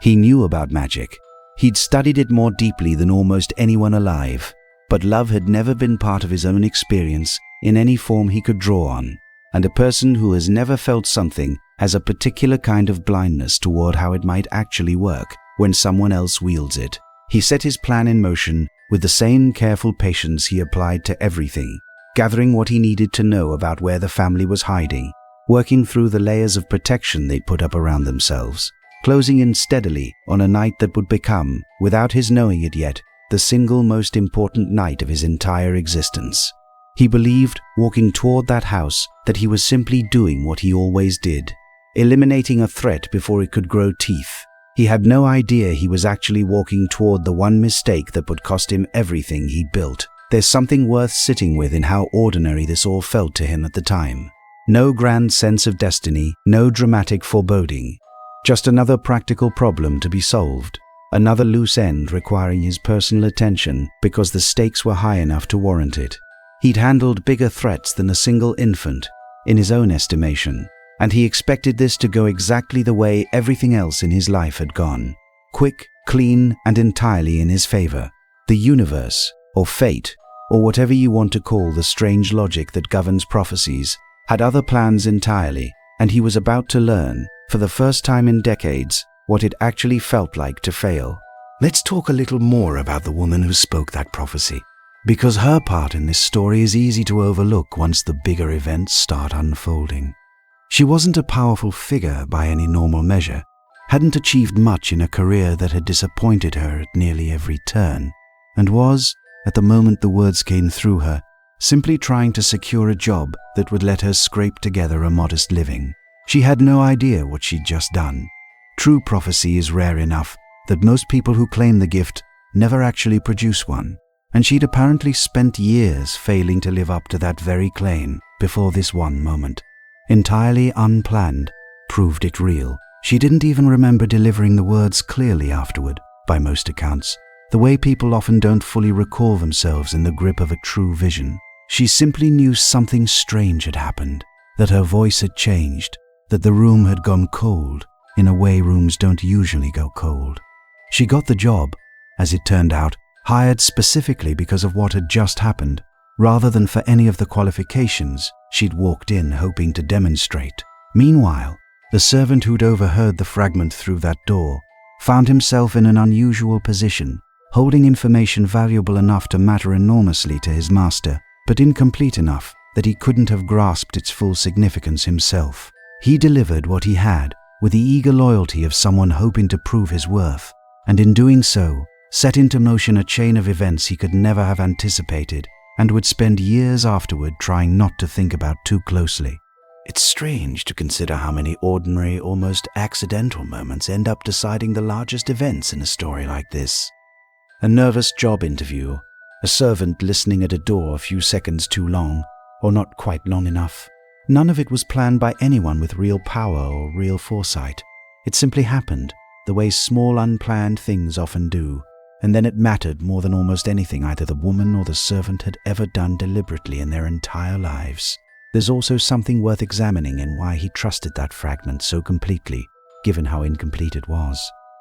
He knew about magic. He'd studied it more deeply than almost anyone alive, but love had never been part of his own experience in any form he could draw on, and a person who has never felt something has a particular kind of blindness toward how it might actually work when someone else wields it. He set his plan in motion with the same careful patience he applied to everything, gathering what he needed to know about where the family was hiding, working through the layers of protection they'd put up around themselves, closing in steadily on a night that would become, without his knowing it yet, the single most important night of his entire existence. He believed, walking toward that house, that he was simply doing what he always did, eliminating a threat before it could grow teeth. He had no idea he was actually walking toward the one mistake that would cost him everything he'd built. There's something worth sitting with in how ordinary this all felt to him at the time. No grand sense of destiny, no dramatic foreboding. Just another practical problem to be solved. Another loose end requiring his personal attention because the stakes were high enough to warrant it. He'd handled bigger threats than a single infant, in his own estimation, and he expected this to go exactly the way everything else in his life had gone. Quick, clean, and entirely in his favor. The universe, or fate, or whatever you want to call the strange logic that governs prophecies, had other plans entirely, and he was about to learn, for the first time in decades, what it actually felt like to fail. Let's talk a little more about the woman who spoke that prophecy, because her part in this story is easy to overlook once the bigger events start unfolding. She wasn't a powerful figure by any normal measure, hadn't achieved much in a career that had disappointed her at nearly every turn, and was, at the moment the words came through her, simply trying to secure a job that would let her scrape together a modest living. She had no idea what she'd just done. True prophecy is rare enough that most people who claim the gift never actually produce one, and she'd apparently spent years failing to live up to that very claim before this one moment, entirely unplanned, proved it real. She didn't even remember delivering the words clearly afterward, by most accounts, the way people often don't fully recall themselves in the grip of a true vision. She simply knew something strange had happened, that her voice had changed, that the room had gone cold, in a way rooms don't usually go cold. She got the job, as it turned out, hired specifically because of what had just happened, rather than for any of the qualifications she'd walked in hoping to demonstrate. Meanwhile, the servant who'd overheard the fragment through that door found himself in an unusual position, holding information valuable enough to matter enormously to his master, but incomplete enough that he couldn't have grasped its full significance himself. He delivered what he had with the eager loyalty of someone hoping to prove his worth, and in doing so, set into motion a chain of events he could never have anticipated and would spend years afterward trying not to think about too closely. It's strange to consider how many ordinary, almost accidental moments end up deciding the largest events in a story like this. A nervous job interview, a servant listening at a door a few seconds too long, or not quite long enough. None of it was planned by anyone with real power or real foresight. It simply happened, the way small unplanned things often do, and then it mattered more than almost anything either the woman or the servant had ever done deliberately in their entire lives. There's also something worth examining in why he trusted that fragment so completely, given how incomplete it was.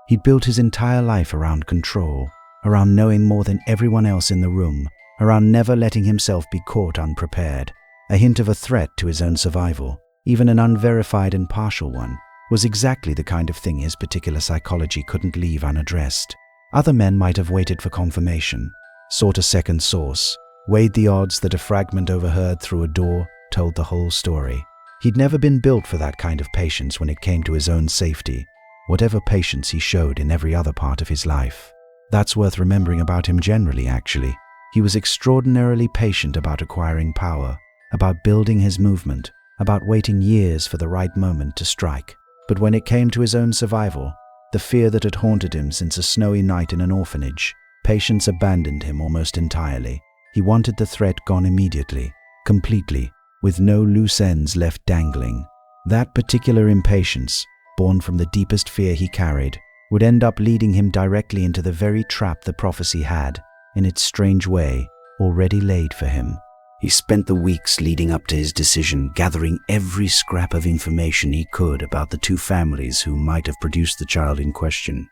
He'd built his entire life around control, around knowing more than everyone else in the room, around never letting himself be caught unprepared. A hint of a threat to his own survival, even an unverified and partial one, was exactly the kind of thing his particular psychology couldn't leave unaddressed. Other men might have waited for confirmation, sought a second source, weighed the odds that a fragment overheard through a door told the whole story. He'd never been built for that kind of patience when it came to his own safety, whatever patience he showed in every other part of his life. That's worth remembering about him generally, actually. He was extraordinarily patient about acquiring power, about building his movement, about waiting years for the right moment to strike. But when it came to his own survival, the fear that had haunted him since a snowy night in an orphanage, patience abandoned him almost entirely. He wanted the threat gone immediately, completely, with no loose ends left dangling. That particular impatience, born from the deepest fear he carried, would end up leading him directly into the very trap the prophecy had, in its strange way, already laid for him. He spent the weeks leading up to his decision gathering every scrap of information he could about the two families who might have produced the child in question.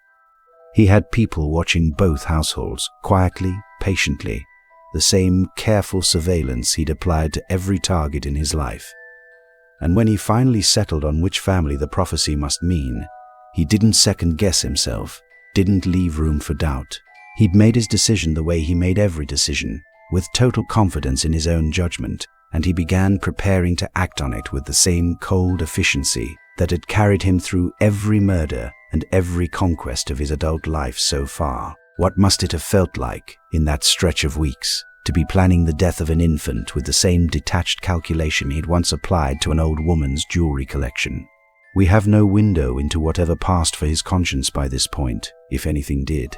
He had people watching both households, quietly, patiently, the same careful surveillance he'd applied to every target in his life. And when he finally settled on which family the prophecy must mean, he didn't second-guess himself, didn't leave room for doubt. He'd made his decision the way he made every decision, with total confidence in his own judgment, and he began preparing to act on it with the same cold efficiency that had carried him through every murder and every conquest of his adult life so far. What must it have felt like, in that stretch of weeks, to be planning the death of an infant with the same detached calculation he'd once applied to an old woman's jewelry collection? We have no window into whatever passed for his conscience by this point, if anything did.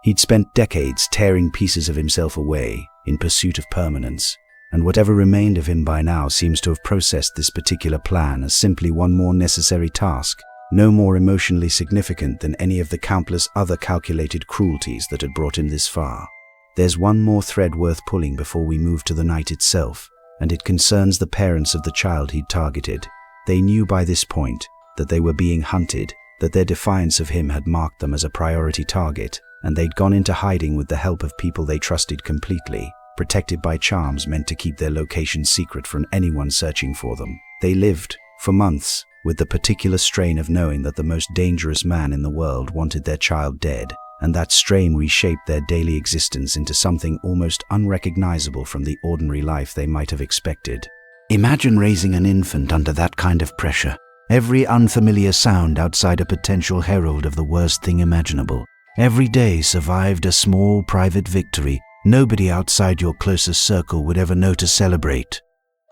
He'd spent decades tearing pieces of himself away in pursuit of permanence, and whatever remained of him by now seems to have processed this particular plan as simply one more necessary task, no more emotionally significant than any of the countless other calculated cruelties that had brought him this far. There's one more thread worth pulling before we move to the night itself, and it concerns the parents of the child he'd targeted. They knew by this point that they were being hunted, that their defiance of him had marked them as a priority target, and they'd gone into hiding with the help of people they trusted completely. protected by charms meant to keep their location secret from anyone searching for them. They lived, for months, with the particular strain of knowing that the most dangerous man in the world wanted their child dead, and that strain reshaped their daily existence into something almost unrecognizable from the ordinary life they might have expected. Imagine raising an infant under that kind of pressure. Every unfamiliar sound outside a potential herald of the worst thing imaginable. Every day survived a small private victory nobody outside your closest circle would ever know to celebrate.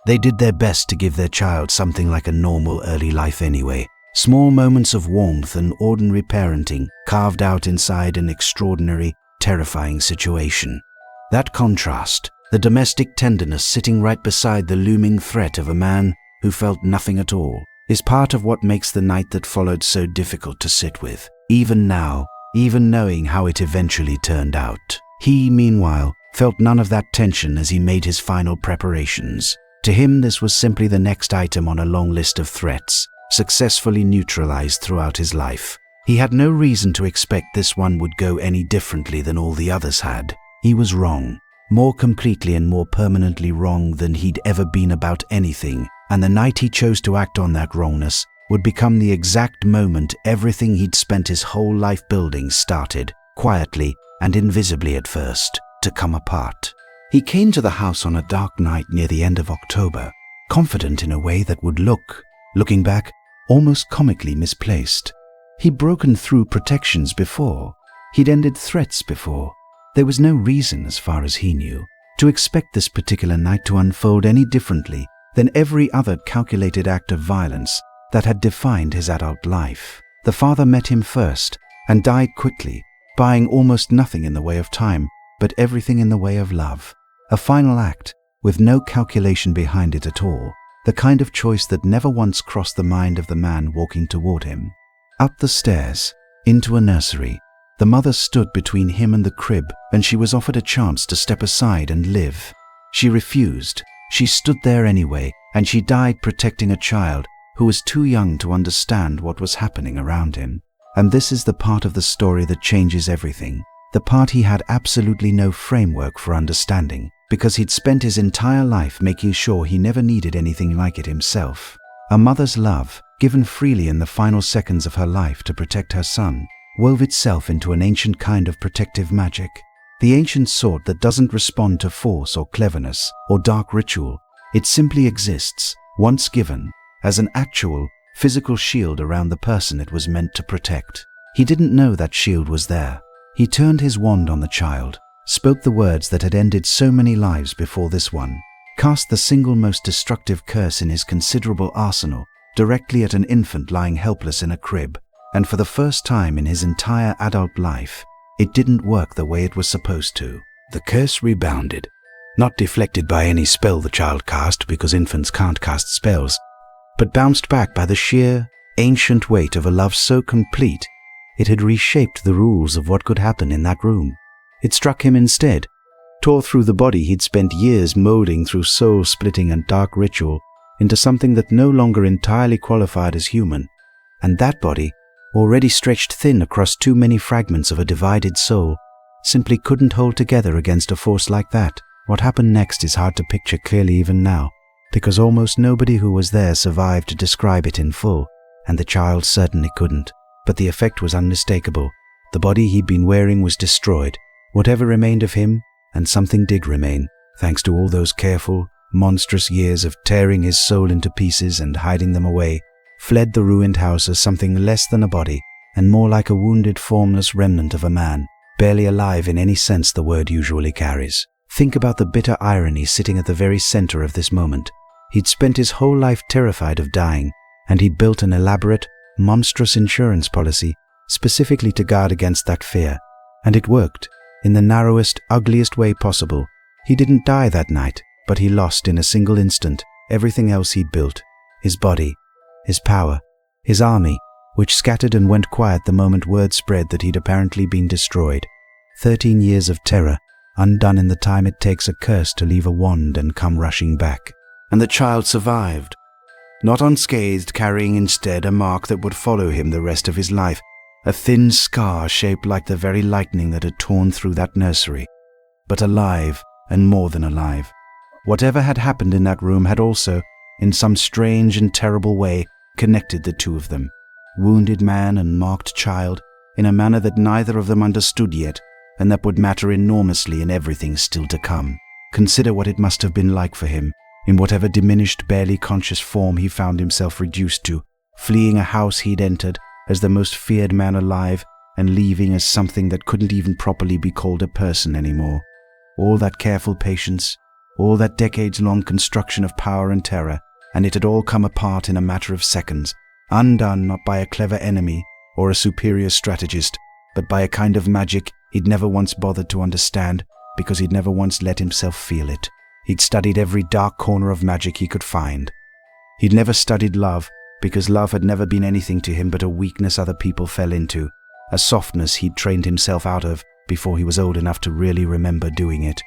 They did their best to give their child something like a normal early life anyway. Small moments of warmth and ordinary parenting carved out inside an extraordinary, terrifying situation. That contrast, the domestic tenderness sitting right beside the looming threat of a man who felt nothing at all, is part of what makes the night that followed so difficult to sit with. Even now, even knowing how it eventually turned out. He, meanwhile, felt none of that tension as he made his final preparations. To him, this was simply the next item on a long list of threats, successfully neutralized throughout his life. He had no reason to expect this one would go any differently than all the others had. He was wrong, more completely and more permanently wrong than he'd ever been about anything, and the night he chose to act on that wrongness would become the exact moment everything he'd spent his whole life building started, quietly and invisibly at first, to come apart. He came to the house on a dark night near the end of October, confident in a way that would looking back, almost comically misplaced. He'd broken through protections before. He'd ended threats before. There was no reason, as far as he knew, to expect this particular night to unfold any differently than every other calculated act of violence that had defined his adult life. The father met him first and died quickly, buying almost nothing in the way of time, but everything in the way of love. A final act, with no calculation behind it at all, the kind of choice that never once crossed the mind of the man walking toward him. Up the stairs, into a nursery, the mother stood between him and the crib, and she was offered a chance to step aside and live. She refused. She stood there anyway, and she died protecting a child who was too young to understand what was happening around him. And this is the part of the story that changes everything, the part he had absolutely no framework for understanding, because he'd spent his entire life making sure he never needed anything like it himself. A mother's love, given freely in the final seconds of her life to protect her son, wove itself into an ancient kind of protective magic, the ancient sort that doesn't respond to force or cleverness or dark ritual. It simply exists, once given, as an actual, physical shield around the person it was meant to protect. He didn't know that shield was there. He turned his wand on the child, spoke the words that had ended so many lives before this one, cast the single most destructive curse in his considerable arsenal directly at an infant lying helpless in a crib, and for the first time in his entire adult life, it didn't work the way it was supposed to. The curse rebounded, not deflected by any spell the child cast, because infants can't cast spells, but bounced back by the sheer, ancient weight of a love so complete it had reshaped the rules of what could happen in that room. It struck him instead, tore through the body he'd spent years molding through soul-splitting and dark ritual into something that no longer entirely qualified as human, and that body, already stretched thin across too many fragments of a divided soul, simply couldn't hold together against a force like that. What happened next is hard to picture clearly even now, because almost nobody who was there survived to describe it in full, and the child certainly couldn't. But the effect was unmistakable. The body he'd been wearing was destroyed. Whatever remained of him, and something did remain, thanks to all those careful, monstrous years of tearing his soul into pieces and hiding them away, fled the ruined house as something less than a body, and more like a wounded, formless remnant of a man, barely alive in any sense the word usually carries. Think about the bitter irony sitting at the very center of this moment. He'd spent his whole life terrified of dying, and he'd built an elaborate, monstrous insurance policy specifically to guard against that fear. And it worked, in the narrowest, ugliest way possible. He didn't die that night, but he lost in a single instant everything else he'd built. His body, his power, his army, which scattered and went quiet the moment word spread that he'd apparently been destroyed. 13 years of terror, undone in the time it takes a curse to leave a wand and come rushing back. And the child survived, not unscathed, carrying instead a mark that would follow him the rest of his life, a thin scar shaped like the very lightning that had torn through that nursery, but alive, and more than alive. Whatever had happened in that room had also, in some strange and terrible way, connected the two of them, wounded man and marked child, in a manner that neither of them understood yet, and that would matter enormously in everything still to come. Consider what it must have been like for him, in whatever diminished, barely conscious form he found himself reduced to, fleeing a house he'd entered as the most feared man alive, and leaving as something that couldn't even properly be called a person anymore. All that careful patience, all that decades-long construction of power and terror, and it had all come apart in a matter of seconds, undone not by a clever enemy or a superior strategist, but by a kind of magic he'd never once bothered to understand, because he'd never once let himself feel it. He'd studied every dark corner of magic he could find. He'd never studied love, because love had never been anything to him but a weakness other people fell into, a softness he'd trained himself out of before he was old enough to really remember doing it.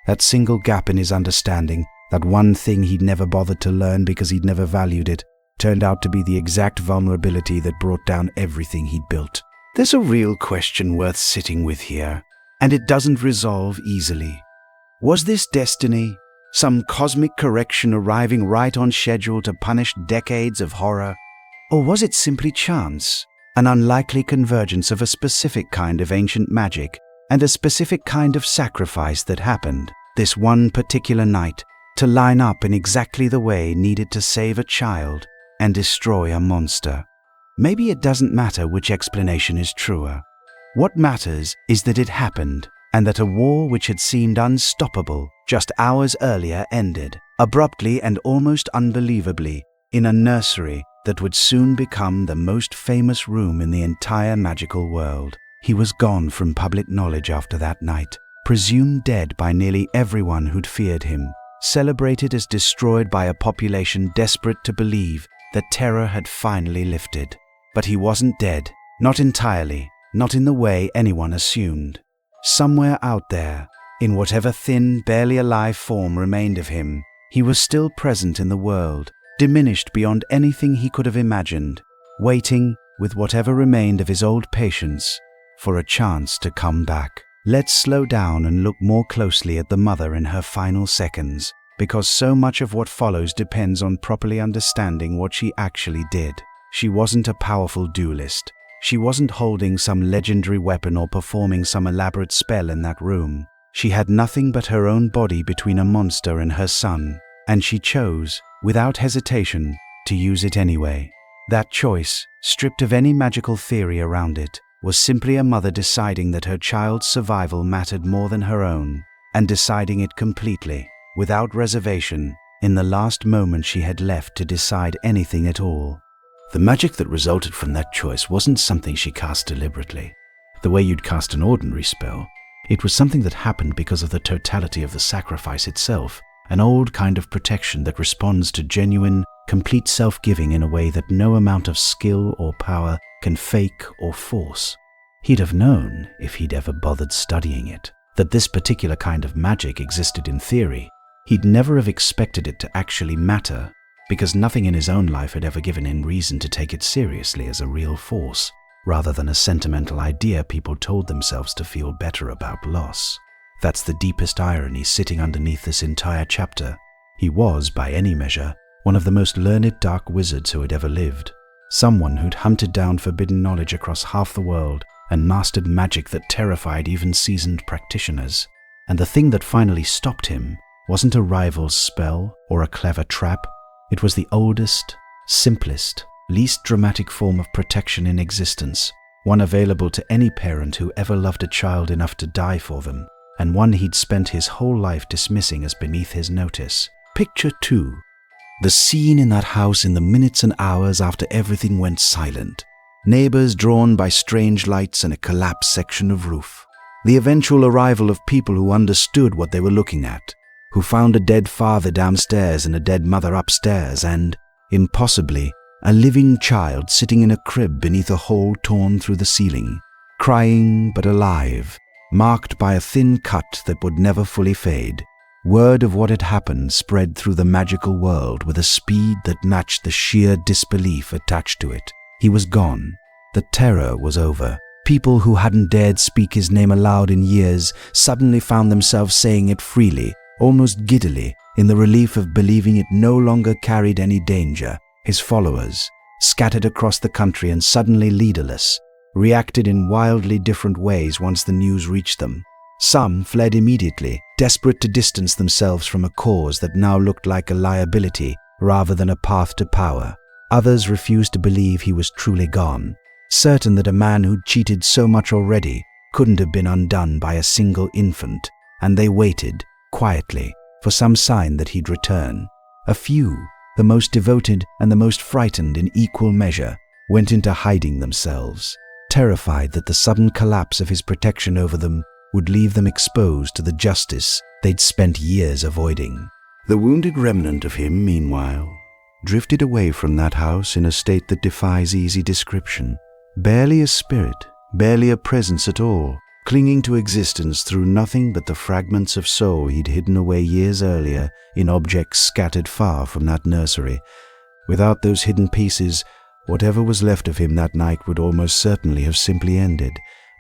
That single gap in his understanding, that one thing he'd never bothered to learn because he'd never valued it, turned out to be the exact vulnerability that brought down everything he'd built. There's a real question worth sitting with here, and it doesn't resolve easily. Was this destiny, some cosmic correction arriving right on schedule to punish decades of horror? Or was it simply chance, an unlikely convergence of a specific kind of ancient magic and a specific kind of sacrifice that happened this one particular night to line up in exactly the way needed to save a child and destroy a monster? Maybe it doesn't matter which explanation is truer. What matters is that it happened, and that a war which had seemed unstoppable just hours earlier ended, abruptly and almost unbelievably, in a nursery that would soon become the most famous room in the entire magical world. He was gone from public knowledge after that night, presumed dead by nearly everyone who'd feared him, celebrated as destroyed by a population desperate to believe that terror had finally lifted. But he wasn't dead, not entirely, not in the way anyone assumed. Somewhere out there, in whatever thin, barely alive form remained of him, he was still present in the world, diminished beyond anything he could have imagined, waiting, with whatever remained of his old patience, for a chance to come back. Let's slow down and look more closely at the mother in her final seconds, because so much of what follows depends on properly understanding what she actually did. She wasn't a powerful duelist. She wasn't holding some legendary weapon or performing some elaborate spell in that room. She had nothing but her own body between a monster and her son, and she chose, without hesitation, to use it anyway. That choice, stripped of any magical theory around it, was simply a mother deciding that her child's survival mattered more than her own, and deciding it completely, without reservation, in the last moment she had left to decide anything at all. The magic that resulted from that choice wasn't something she cast deliberately, the way you'd cast an ordinary spell. It was something that happened because of the totality of the sacrifice itself, an old kind of protection that responds to genuine, complete self-giving in a way that no amount of skill or power can fake or force. He'd have known, if he'd ever bothered studying it, that this particular kind of magic existed in theory. He'd never have expected it to actually matter, because nothing in his own life had ever given him reason to take it seriously as a real force, rather than a sentimental idea people told themselves to feel better about loss. That's the deepest irony sitting underneath this entire chapter. He was, by any measure, one of the most learned dark wizards who had ever lived, someone who'd hunted down forbidden knowledge across half the world and mastered magic that terrified even seasoned practitioners. And the thing that finally stopped him wasn't a rival's spell or a clever trap. It was the oldest, simplest, least dramatic form of protection in existence, one available to any parent who ever loved a child enough to die for them, and one he'd spent his whole life dismissing as beneath his notice. Picture 2. The scene in that house in the minutes and hours after everything went silent. Neighbors drawn by strange lights and a collapsed section of roof. The eventual arrival of people who understood what they were looking at, who found a dead father downstairs and a dead mother upstairs, and, impossibly, a living child sitting in a crib beneath a hole torn through the ceiling, crying but alive, marked by a thin cut that would never fully fade. Word of what had happened spread through the magical world with a speed that matched the sheer disbelief attached to it. He was gone. The terror was over. People who hadn't dared speak his name aloud in years suddenly found themselves saying it freely, almost giddily, in the relief of believing it no longer carried any danger. His followers, scattered across the country and suddenly leaderless, reacted in wildly different ways once the news reached them. Some fled immediately, desperate to distance themselves from a cause that now looked like a liability rather than a path to power. Others refused to believe he was truly gone, certain that a man who'd cheated so much already couldn't have been undone by a single infant, and they waited, quietly, for some sign that he'd return. A few, the most devoted and the most frightened in equal measure, went into hiding themselves, terrified that the sudden collapse of his protection over them would leave them exposed to the justice they'd spent years avoiding. The wounded remnant of him, meanwhile, drifted away from that house in a state that defies easy description. Barely a spirit, barely a presence at all, clinging to existence through nothing but the fragments of soul he'd hidden away years earlier in objects scattered far from that nursery. Without those hidden pieces, whatever was left of him that night would almost certainly have simply ended,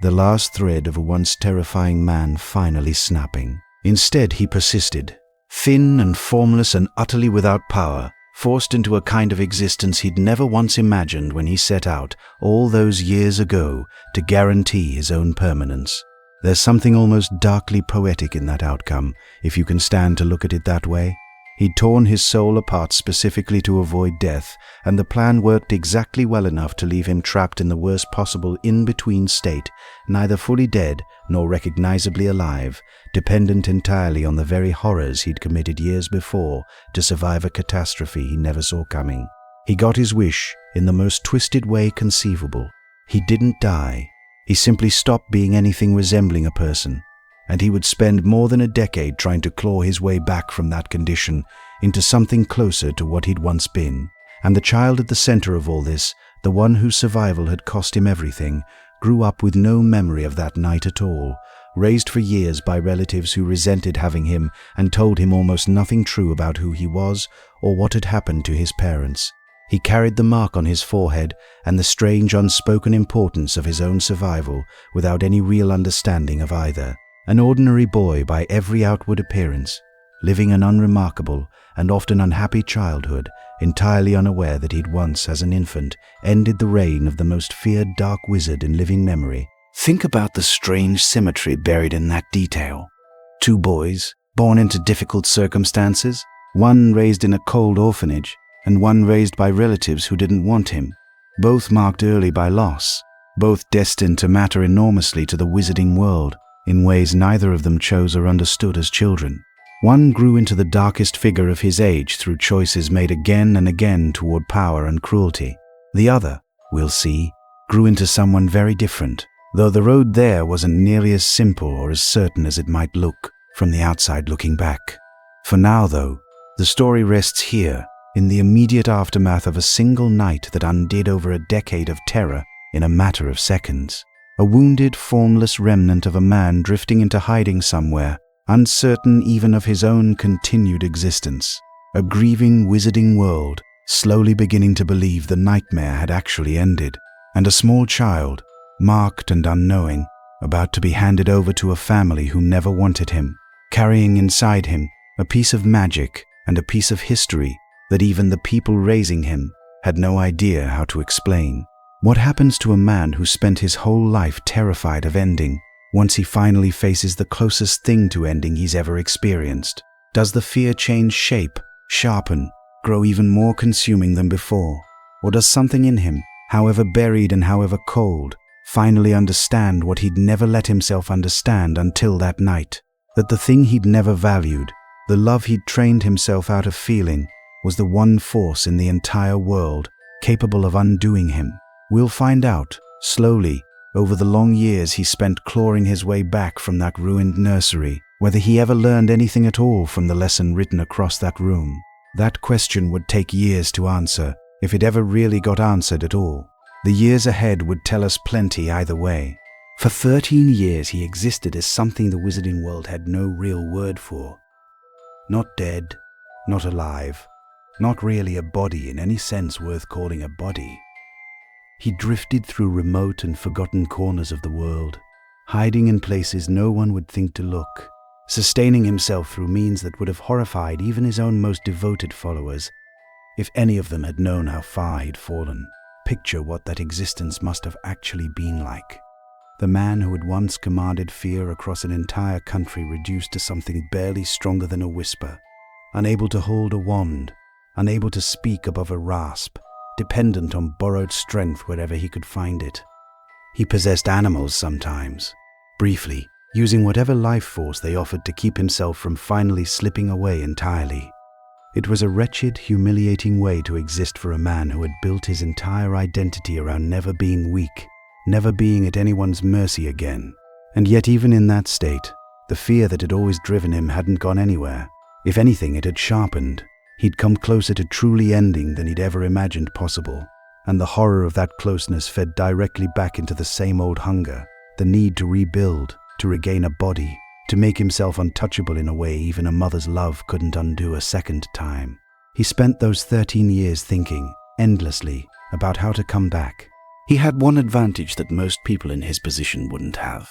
the last thread of a once terrifying man finally snapping. Instead, he persisted, thin and formless and utterly without power, forced into a kind of existence he'd never once imagined when he set out, all those years ago, to guarantee his own permanence. There's something almost darkly poetic in that outcome, if you can stand to look at it that way. He'd torn his soul apart specifically to avoid death, and the plan worked exactly well enough to leave him trapped in the worst possible in-between state, neither fully dead nor recognizably alive, dependent entirely on the very horrors he'd committed years before to survive a catastrophe he never saw coming. He got his wish in the most twisted way conceivable. He didn't die. He simply stopped being anything resembling a person, and he would spend more than a decade trying to claw his way back from that condition into something closer to what he'd once been. And the child at the center of all this, the one whose survival had cost him everything, grew up with no memory of that night at all, raised for years by relatives who resented having him and told him almost nothing true about who he was or what had happened to his parents. He carried the mark on his forehead and the strange unspoken importance of his own survival without any real understanding of either. An ordinary boy by every outward appearance, living an unremarkable and often unhappy childhood, entirely unaware that he'd once, as an infant, ended the reign of the most feared dark wizard in living memory. Think about the strange symmetry buried in that detail. 2 boys, born into difficult circumstances, one raised in a cold orphanage, and one raised by relatives who didn't want him, both marked early by loss, both destined to matter enormously to the wizarding world, in ways neither of them chose or understood as children. One grew into the darkest figure of his age through choices made again and again toward power and cruelty. The other, we'll see, grew into someone very different, though the road there wasn't nearly as simple or as certain as it might look from the outside looking back. For now, though, the story rests here, in the immediate aftermath of a single night that undid over a decade of terror in a matter of seconds. A wounded, formless remnant of a man drifting into hiding somewhere, uncertain even of his own continued existence. A grieving, wizarding world, slowly beginning to believe the nightmare had actually ended. And a small child, marked and unknowing, about to be handed over to a family who never wanted him, carrying inside him a piece of magic and a piece of history that even the people raising him had no idea how to explain. What happens to a man who spent his whole life terrified of ending once he finally faces the closest thing to ending he's ever experienced? Does the fear change shape, sharpen, grow even more consuming than before? Or does something in him, however buried and however cold, finally understand what he'd never let himself understand until that night? That the thing he'd never valued, the love he'd trained himself out of feeling, was the one force in the entire world capable of undoing him. We'll find out, slowly, over the long years he spent clawing his way back from that ruined nursery, whether he ever learned anything at all from the lesson written across that room. That question would take years to answer, if it ever really got answered at all. The years ahead would tell us plenty either way. For 13 years he existed as something the wizarding world had no real word for. Not dead, not alive, not really a body in any sense worth calling a body. He drifted through remote and forgotten corners of the world, hiding in places no one would think to look, sustaining himself through means that would have horrified even his own most devoted followers, if any of them had known how far he'd fallen. Picture what that existence must have actually been like. The man who had once commanded fear across an entire country reduced to something barely stronger than a whisper, unable to hold a wand, unable to speak above a rasp, dependent on borrowed strength wherever he could find it. He possessed animals sometimes, briefly, using whatever life force they offered to keep himself from finally slipping away entirely. It was a wretched, humiliating way to exist for a man who had built his entire identity around never being weak, never being at anyone's mercy again. And yet even in that state, the fear that had always driven him hadn't gone anywhere. If anything, it had sharpened. He'd come closer to truly ending than he'd ever imagined possible. And the horror of that closeness fed directly back into the same old hunger, the need to rebuild, to regain a body, to make himself untouchable in a way even a mother's love couldn't undo a second time. He spent those 13 years thinking, endlessly, about how to come back. He had one advantage that most people in his position wouldn't have.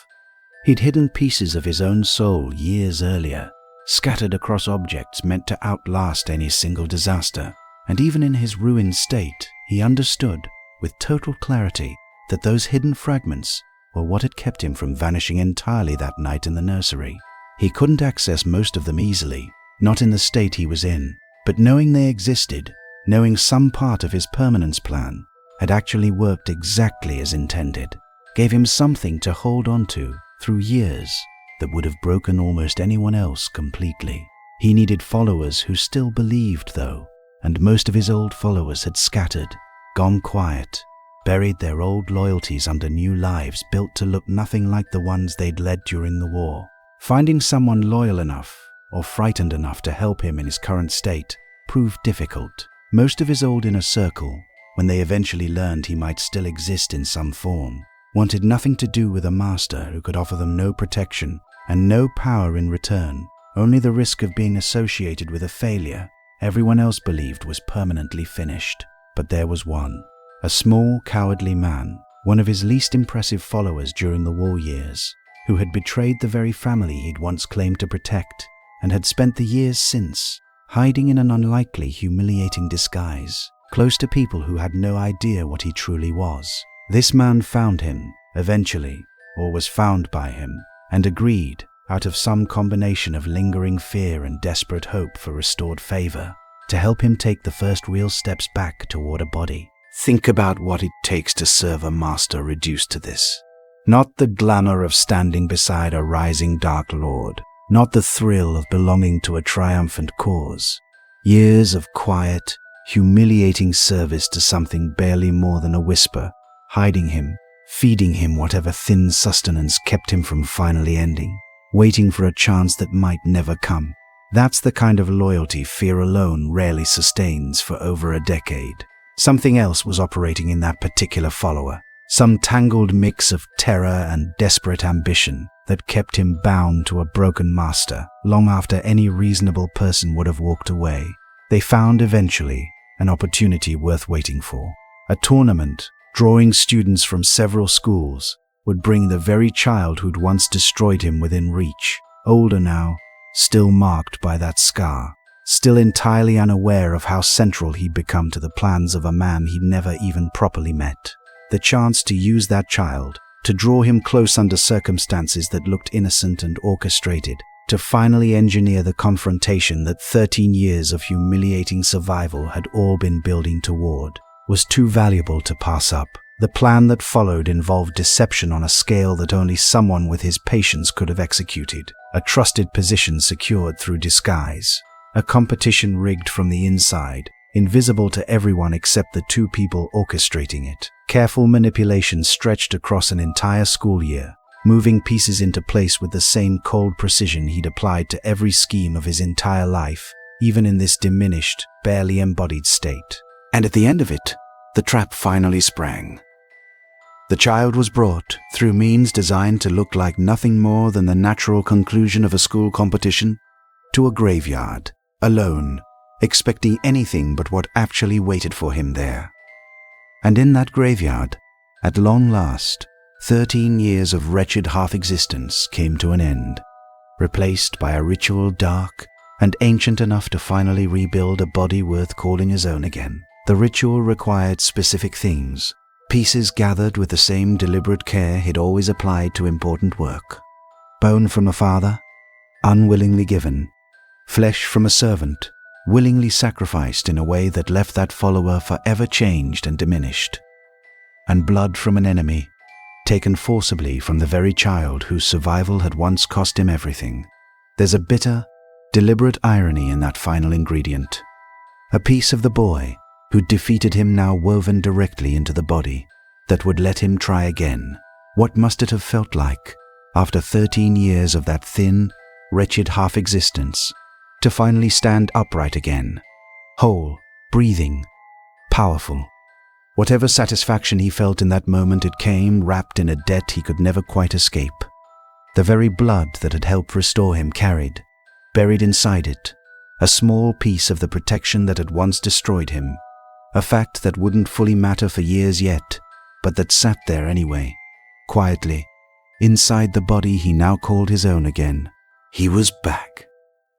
He'd hidden pieces of his own soul years earlier, scattered across objects meant to outlast any single disaster. And even in his ruined state, he understood, with total clarity, that those hidden fragments were what had kept him from vanishing entirely that night in the nursery. He couldn't access most of them easily, not in the state he was in, but knowing they existed, knowing some part of his permanence plan had actually worked exactly as intended, gave him something to hold on to through years that would have broken almost anyone else completely. He needed followers who still believed, though, and most of his old followers had scattered, gone quiet, buried their old loyalties under new lives built to look nothing like the ones they'd led during the war. Finding someone loyal enough or frightened enough to help him in his current state proved difficult. Most of his old inner circle, when they eventually learned he might still exist in some form, wanted nothing to do with a master who could offer them no protection and no power in return, only the risk of being associated with a failure everyone else believed was permanently finished. But there was one. A small, cowardly man, one of his least impressive followers during the war years, who had betrayed the very family he'd once claimed to protect, and had spent the years since hiding in an unlikely, humiliating disguise, close to people who had no idea what he truly was. This man found him, eventually, or was found by him, and agreed, out of some combination of lingering fear and desperate hope for restored favor, to help him take the first real steps back toward a body. Think about what it takes to serve a master reduced to this. Not the glamour of standing beside a rising dark lord, not the thrill of belonging to a triumphant cause. Years of quiet, humiliating service to something barely more than a whisper, hiding him, feeding him whatever thin sustenance kept him from finally ending, waiting for a chance that might never come. That's the kind of loyalty fear alone rarely sustains for over a decade. Something else was operating in that particular follower, some tangled mix of terror and desperate ambition that kept him bound to a broken master long after any reasonable person would have walked away. They found eventually an opportunity worth waiting for. A tournament, drawing students from several schools, would bring the very child who'd once destroyed him within reach, older now, still marked by that scar, still entirely unaware of how central he'd become to the plans of a man he'd never even properly met. The chance to use that child, to draw him close under circumstances that looked innocent and orchestrated, to finally engineer the confrontation that 13 years of humiliating survival had all been building toward, was too valuable to pass up. The plan that followed involved deception on a scale that only someone with his patience could have executed, a trusted position secured through disguise, a competition rigged from the inside, invisible to everyone except the two people orchestrating it, careful manipulation stretched across an entire school year, moving pieces into place with the same cold precision he'd applied to every scheme of his entire life, even in this diminished, barely embodied state. And at the end of it, the trap finally sprang. The child was brought, through means designed to look like nothing more than the natural conclusion of a school competition, to a graveyard, alone, expecting anything but what actually waited for him there. And in that graveyard, At long last, 13 years of wretched half-existence came to an end, replaced by a ritual dark and ancient enough to finally rebuild a body worth calling his own again. The ritual required specific things, pieces gathered with the same deliberate care he'd always applied to important work. Bone from a father, unwillingly given. Flesh from a servant, willingly sacrificed in a way that left that follower forever changed and diminished. And blood from an enemy, taken forcibly from the very child whose survival had once cost him everything. There's a bitter, deliberate irony in that final ingredient. A piece of the boy who'd defeated him now woven directly into the body that would let him try again. What must it have felt like, after 13 years of that thin, wretched half-existence, to finally stand upright again, whole, breathing, powerful. Whatever satisfaction he felt in that moment, it came wrapped in a debt he could never quite escape. The very blood that had helped restore him carried, buried inside it, a small piece of the protection that had once destroyed him, a fact that wouldn't fully matter for years yet, but that sat there anyway, quietly, inside the body he now called his own again. He was back.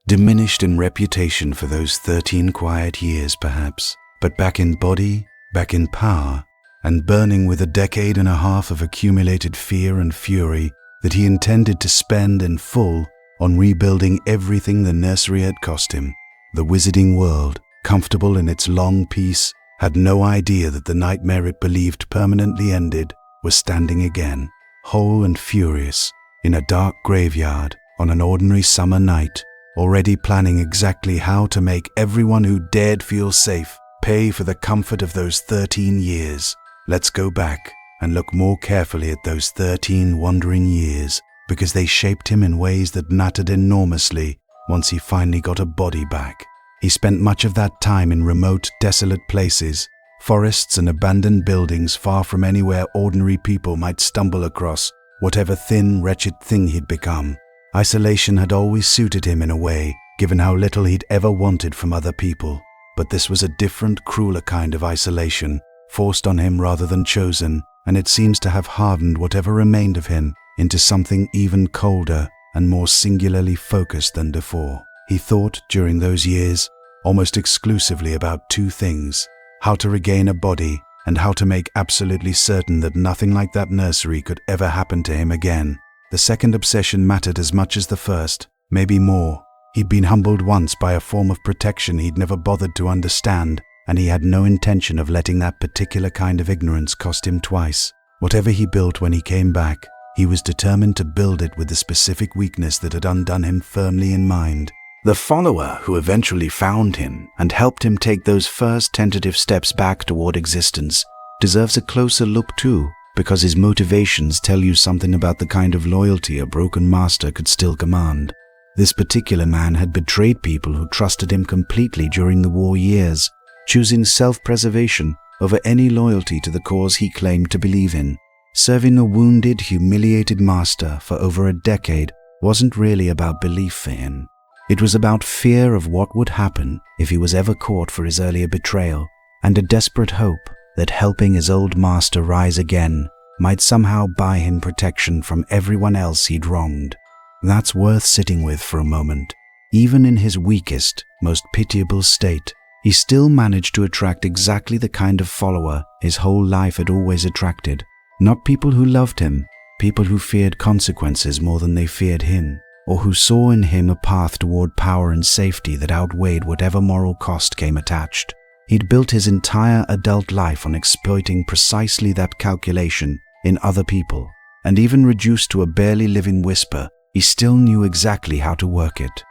Diminished in reputation for those 13 quiet years perhaps, but back in body, back in power, and burning with a decade and a half of accumulated fear and fury that he intended to spend in full on rebuilding everything the nursery had cost him. The wizarding world, comfortable in its long peace, had no idea that the nightmare it believed permanently ended was standing again, whole and furious, in a dark graveyard on an ordinary summer night, already planning exactly how to make everyone who dared feel safe pay for the comfort of those 13 years. Let's go back and look more carefully at those 13 wandering years, because they shaped him in ways that mattered enormously once he finally got a body back. He spent much of that time in remote, desolate places, forests and abandoned buildings far from anywhere ordinary people might stumble across whatever thin, wretched thing he'd become. Isolation had always suited him in a way, given how little he'd ever wanted from other people. But this was a different, crueler kind of isolation, forced on him rather than chosen, and it seems to have hardened whatever remained of him into something even colder and more singularly focused than before. He thought, during those years, almost exclusively about two things: how to regain a body and how to make absolutely certain that nothing like that nursery could ever happen to him again. The second obsession mattered as much as the first, maybe more. He'd been humbled once by a form of protection he'd never bothered to understand, and he had no intention of letting that particular kind of ignorance cost him twice. Whatever he built when he came back, he was determined to build it with the specific weakness that had undone him firmly in mind. The follower who eventually found him and helped him take those first tentative steps back toward existence deserves a closer look too, because his motivations tell you something about the kind of loyalty a broken master could still command. This particular man had betrayed people who trusted him completely during the war years, choosing self-preservation over any loyalty to the cause he claimed to believe in. Serving a wounded, humiliated master for over a decade wasn't really about belief for him. It was about fear of what would happen if he was ever caught for his earlier betrayal, and a desperate hope that helping his old master rise again might somehow buy him protection from everyone else he'd wronged. That's worth sitting with for a moment. Even in his weakest, most pitiable state, he still managed to attract exactly the kind of follower his whole life had always attracted. Not people who loved him, people who feared consequences more than they feared him, or who saw in him a path toward power and safety that outweighed whatever moral cost came attached. He'd built his entire adult life on exploiting precisely that calculation in other people, and even reduced to a barely living whisper, he still knew exactly how to work it.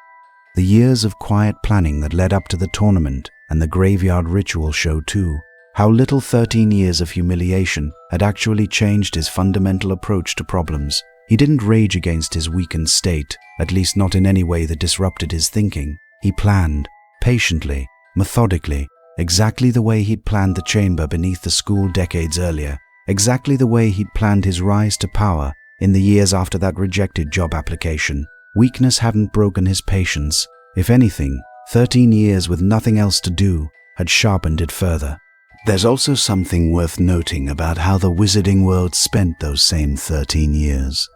The years of quiet planning that led up to the tournament and the graveyard ritual showed too how little 13 years of humiliation had actually changed his fundamental approach to problems. He didn't rage against his weakened state, at least not in any way that disrupted his thinking. He planned, patiently, methodically, exactly the way he'd planned the chamber beneath the school decades earlier, exactly the way he'd planned his rise to power in the years after that rejected job application. Weakness hadn't broken his patience. If anything, 13 years with nothing else to do had sharpened it further. There's also something worth noting about how the wizarding world spent those same 13 years.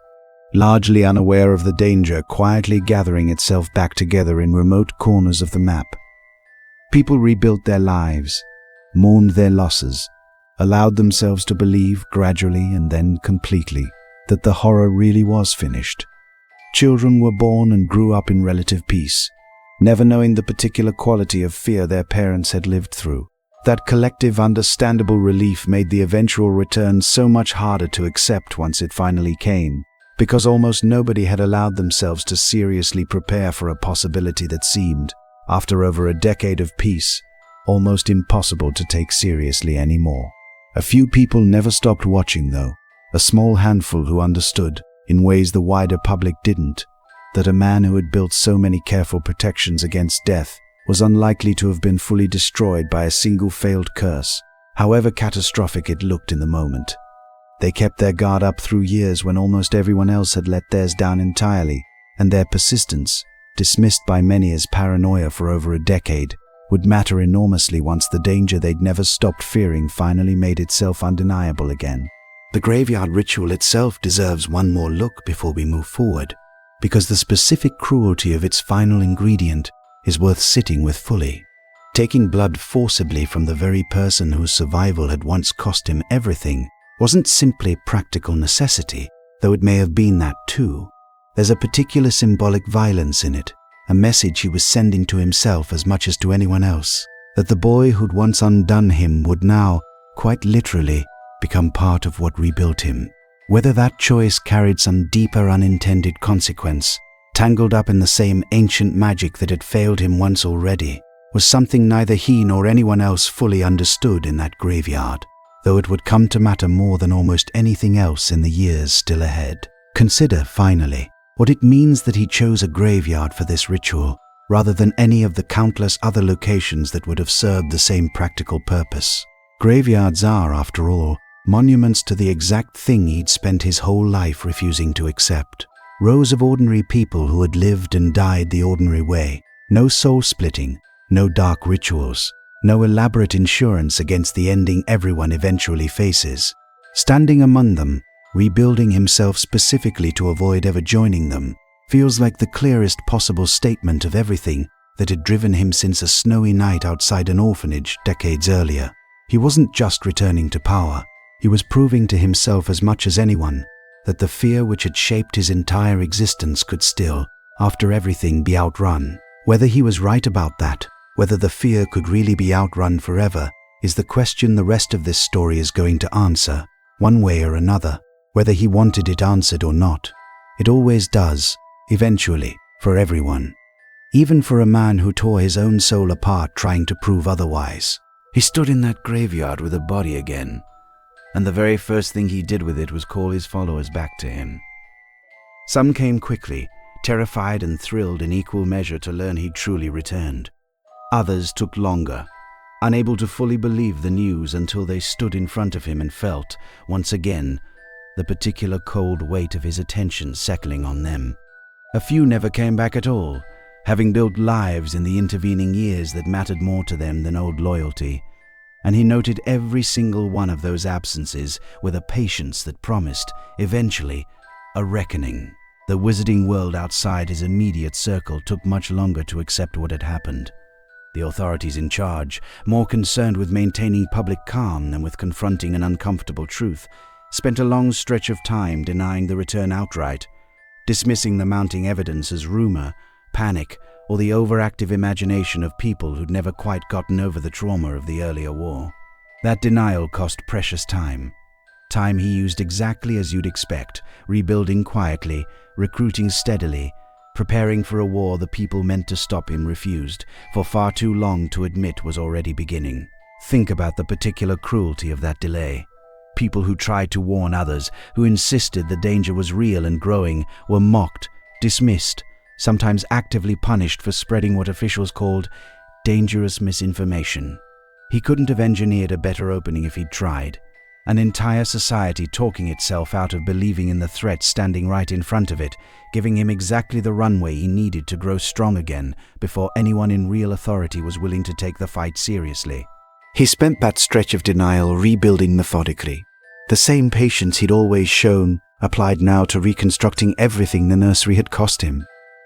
Largely unaware of the danger, quietly gathering itself back together in remote corners of the map. People rebuilt their lives, mourned their losses, allowed themselves to believe gradually and then completely that the horror really was finished. Children were born and grew up in relative peace, never knowing the particular quality of fear their parents had lived through. That collective understandable relief made the eventual return so much harder to accept once it finally came, because almost nobody had allowed themselves to seriously prepare for a possibility that seemed, after over a decade of peace, almost impossible to take seriously anymore. A few people never stopped watching though, a small handful who understood, in ways the wider public didn't, that a man who had built so many careful protections against death was unlikely to have been fully destroyed by a single failed curse, however catastrophic it looked in the moment. They kept their guard up through years when almost everyone else had let theirs down entirely, and their persistence, dismissed by many as paranoia for over a decade, would matter enormously once the danger they'd never stopped fearing finally made itself undeniable again. The graveyard ritual itself deserves one more look before we move forward, because the specific cruelty of its final ingredient is worth sitting with fully. Taking blood forcibly from the very person whose survival had once cost him everything wasn't simply practical necessity, though it may have been that too. There's a particular symbolic violence in it, a message he was sending to himself as much as to anyone else, that the boy who'd once undone him would now, quite literally, become part of what rebuilt him. Whether that choice carried some deeper unintended consequence, tangled up in the same ancient magic that had failed him once already, was something neither he nor anyone else fully understood in that graveyard, though it would come to matter more than almost anything else in the years still ahead. Consider, finally, what it means that he chose a graveyard for this ritual, rather than any of the countless other locations that would have served the same practical purpose. Graveyards are, after all, monuments to the exact thing he'd spent his whole life refusing to accept. Rows of ordinary people who had lived and died the ordinary way. No soul-splitting, no dark rituals, no elaborate insurance against the ending everyone eventually faces. Standing among them, rebuilding himself specifically to avoid ever joining them, feels like the clearest possible statement of everything that had driven him since a snowy night outside an orphanage decades earlier. He wasn't just returning to power, he was proving to himself as much as anyone that the fear which had shaped his entire existence could still, after everything, be outrun. Whether he was right about that, whether the fear could really be outrun forever, is the question the rest of this story is going to answer, one way or another, whether he wanted it answered or not. It always does, eventually, for everyone. Even for a man who tore his own soul apart trying to prove otherwise. He stood in that graveyard with a body again, and the very first thing he did with it was call his followers back to him. Some came quickly, terrified and thrilled in equal measure to learn he'd truly returned. Others took longer, unable to fully believe the news until they stood in front of him and felt, once again, the particular cold weight of his attention settling on them. A few never came back at all, having built lives in the intervening years that mattered more to them than old loyalty, and he noted every single one of those absences with a patience that promised, eventually, a reckoning. The wizarding world outside his immediate circle took much longer to accept what had happened. The authorities in charge, more concerned with maintaining public calm than with confronting an uncomfortable truth, spent a long stretch of time denying the return outright, dismissing the mounting evidence as rumor, panic, or the overactive imagination of people who'd never quite gotten over the trauma of the earlier war. That denial cost precious time. Time he used exactly as you'd expect, rebuilding quietly, recruiting steadily, preparing for a war the people meant to stop him refused, for far too long to admit was already beginning. Think about the particular cruelty of that delay. People who tried to warn others, who insisted the danger was real and growing, were mocked, dismissed, sometimes actively punished for spreading what officials called dangerous misinformation. He couldn't have engineered a better opening if he'd tried. An entire society talking itself out of believing in the threat standing right in front of it, giving him exactly the runway he needed to grow strong again before anyone in real authority was willing to take the fight seriously. He spent that stretch of denial rebuilding methodically. The same patience he'd always shown applied now to reconstructing everything the nursery had cost him.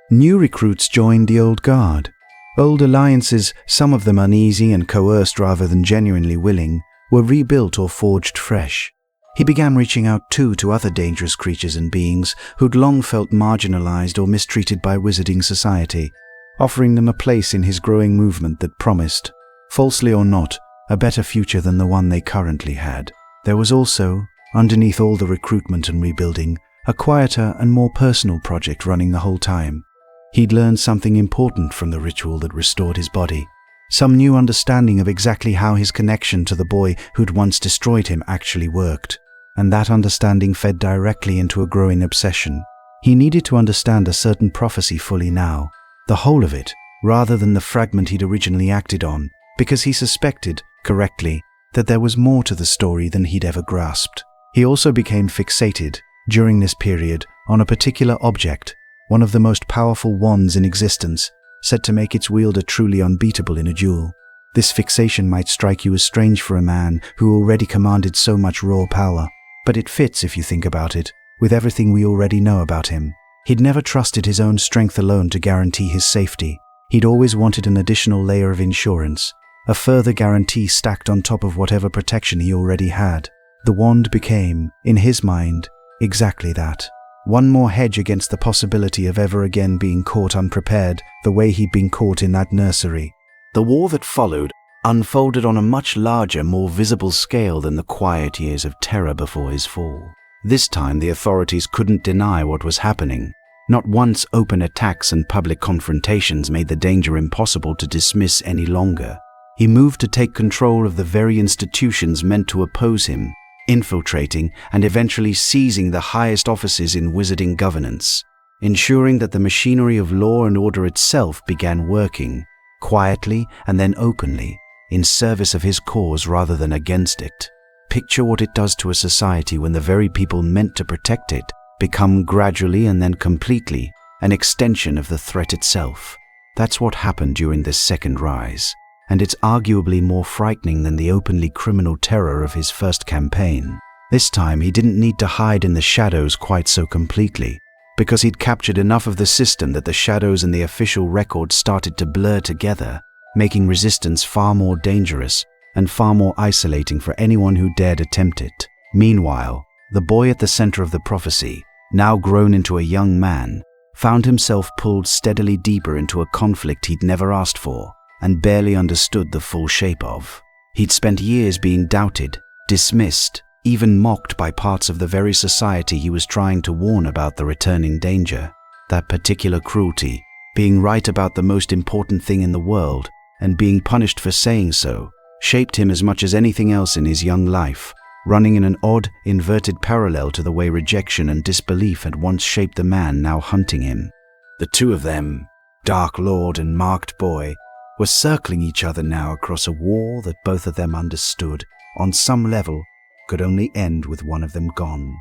New recruits joined the old guard. Old alliances, some of them uneasy and coerced rather than genuinely willing, were rebuilt or forged fresh. He began reaching out too to other dangerous creatures and beings who'd long felt marginalized or mistreated by wizarding society, offering them a place in his growing movement that promised, falsely or not, a better future than the one they currently had. There was also, underneath all the recruitment and rebuilding, a quieter and more personal project running the whole time. He'd learned something important from the ritual that restored his body, some new understanding of exactly how his connection to the boy who'd once destroyed him actually worked, and that understanding fed directly into a growing obsession. He needed to understand a certain prophecy fully now, the whole of it, rather than the fragment he'd originally acted on, because he suspected, correctly, that there was more to the story than he'd ever grasped. He also became fixated, during this period, on a particular object, one of the most powerful wands in existence, said to make its wielder truly unbeatable in a duel. This fixation might strike you as strange for a man who already commanded so much raw power, but it fits, if you think about it, with everything we already know about him. He'd never trusted his own strength alone to guarantee his safety. He'd always wanted an additional layer of insurance, a further guarantee stacked on top of whatever protection he already had. The wand became, in his mind, exactly that. One more hedge against the possibility of ever again being caught unprepared the way he'd been caught in that nursery. The war that followed unfolded on a much larger, more visible scale than the quiet years of terror before his fall. This time the authorities couldn't deny what was happening. Not once open attacks and public confrontations made the danger impossible to dismiss any longer. He moved to take control of the very institutions meant to oppose him, infiltrating and eventually seizing the highest offices in wizarding governance, ensuring that the machinery of law and order itself began working, quietly and then openly, in service of his cause rather than against it. Picture what it does to a society when the very people meant to protect it become gradually and then completely an extension of the threat itself. That's what happened during this second rise, and it's arguably more frightening than the openly criminal terror of his first campaign. This time he didn't need to hide in the shadows quite so completely, because he'd captured enough of the system that the shadows and the official record started to blur together, making resistance far more dangerous and far more isolating for anyone who dared attempt it. Meanwhile, the boy at the center of the prophecy, now grown into a young man, found himself pulled steadily deeper into a conflict he'd never asked for and barely understood the full shape of. He'd spent years being doubted, dismissed, even mocked by parts of the very society he was trying to warn about the returning danger. That particular cruelty, being right about the most important thing in the world and being punished for saying so, shaped him as much as anything else in his young life, running in an odd, inverted parallel to the way rejection and disbelief had once shaped the man now hunting him. The two of them, Dark Lord and Marked Boy, were circling each other now across a war that both of them understood, on some level, could only end with one of them gone.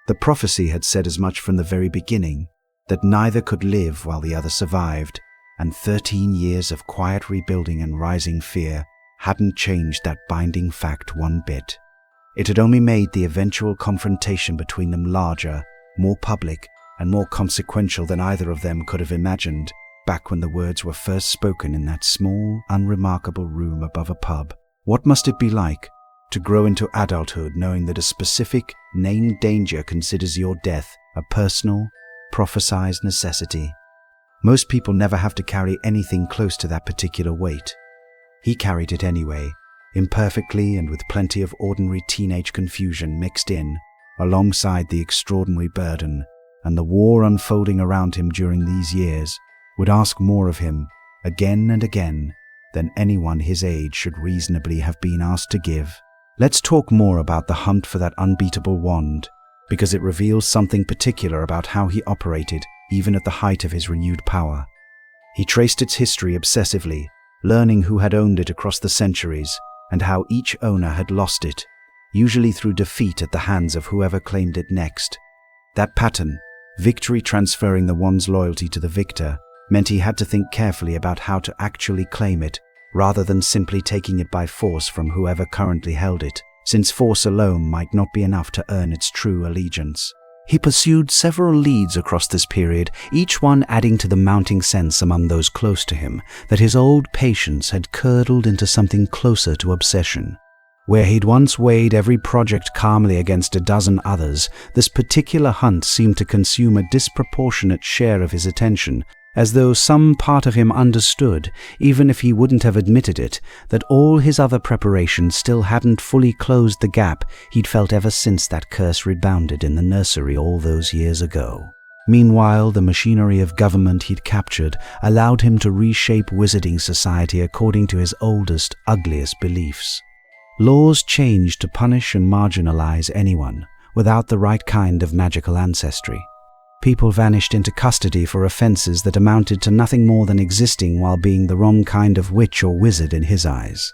The prophecy had said as much from the very beginning, that neither could live while the other survived, and 13 years of quiet rebuilding and rising fear hadn't changed that binding fact one bit. It had only made the eventual confrontation between them larger, more public, and more consequential than either of them could have imagined back when the words were first spoken in that small, unremarkable room above a pub. What must it be like to grow into adulthood knowing that a specific, named danger considers your death a personal, prophesized necessity? Most people never have to carry anything close to that particular weight. He carried it anyway, imperfectly and with plenty of ordinary teenage confusion mixed in, alongside the extraordinary burden, and the war unfolding around him during these years would ask more of him, again and again, than anyone his age should reasonably have been asked to give. Let's talk more about the hunt for that unbeatable wand, because it reveals something particular about how he operated even at the height of his renewed power. He traced its history obsessively, learning who had owned it across the centuries and how each owner had lost it, usually through defeat at the hands of whoever claimed it next. That pattern, victory transferring the wand's loyalty to the victor, meant he had to think carefully about how to actually claim it rather than simply taking it by force from whoever currently held it, since force alone might not be enough to earn its true allegiance. He pursued several leads across this period, each one adding to the mounting sense among those close to him that his old patience had curdled into something closer to obsession. Where he'd once weighed every project calmly against a dozen others, this particular hunt seemed to consume a disproportionate share of his attention, as though some part of him understood, even if he wouldn't have admitted it, that all his other preparations still hadn't fully closed the gap he'd felt ever since that curse rebounded in the nursery all those years ago. Meanwhile, the machinery of government he'd captured allowed him to reshape wizarding society according to his oldest, ugliest beliefs. Laws changed to punish and marginalize anyone without the right kind of magical ancestry. People vanished into custody for offenses that amounted to nothing more than existing while being the wrong kind of witch or wizard in his eyes.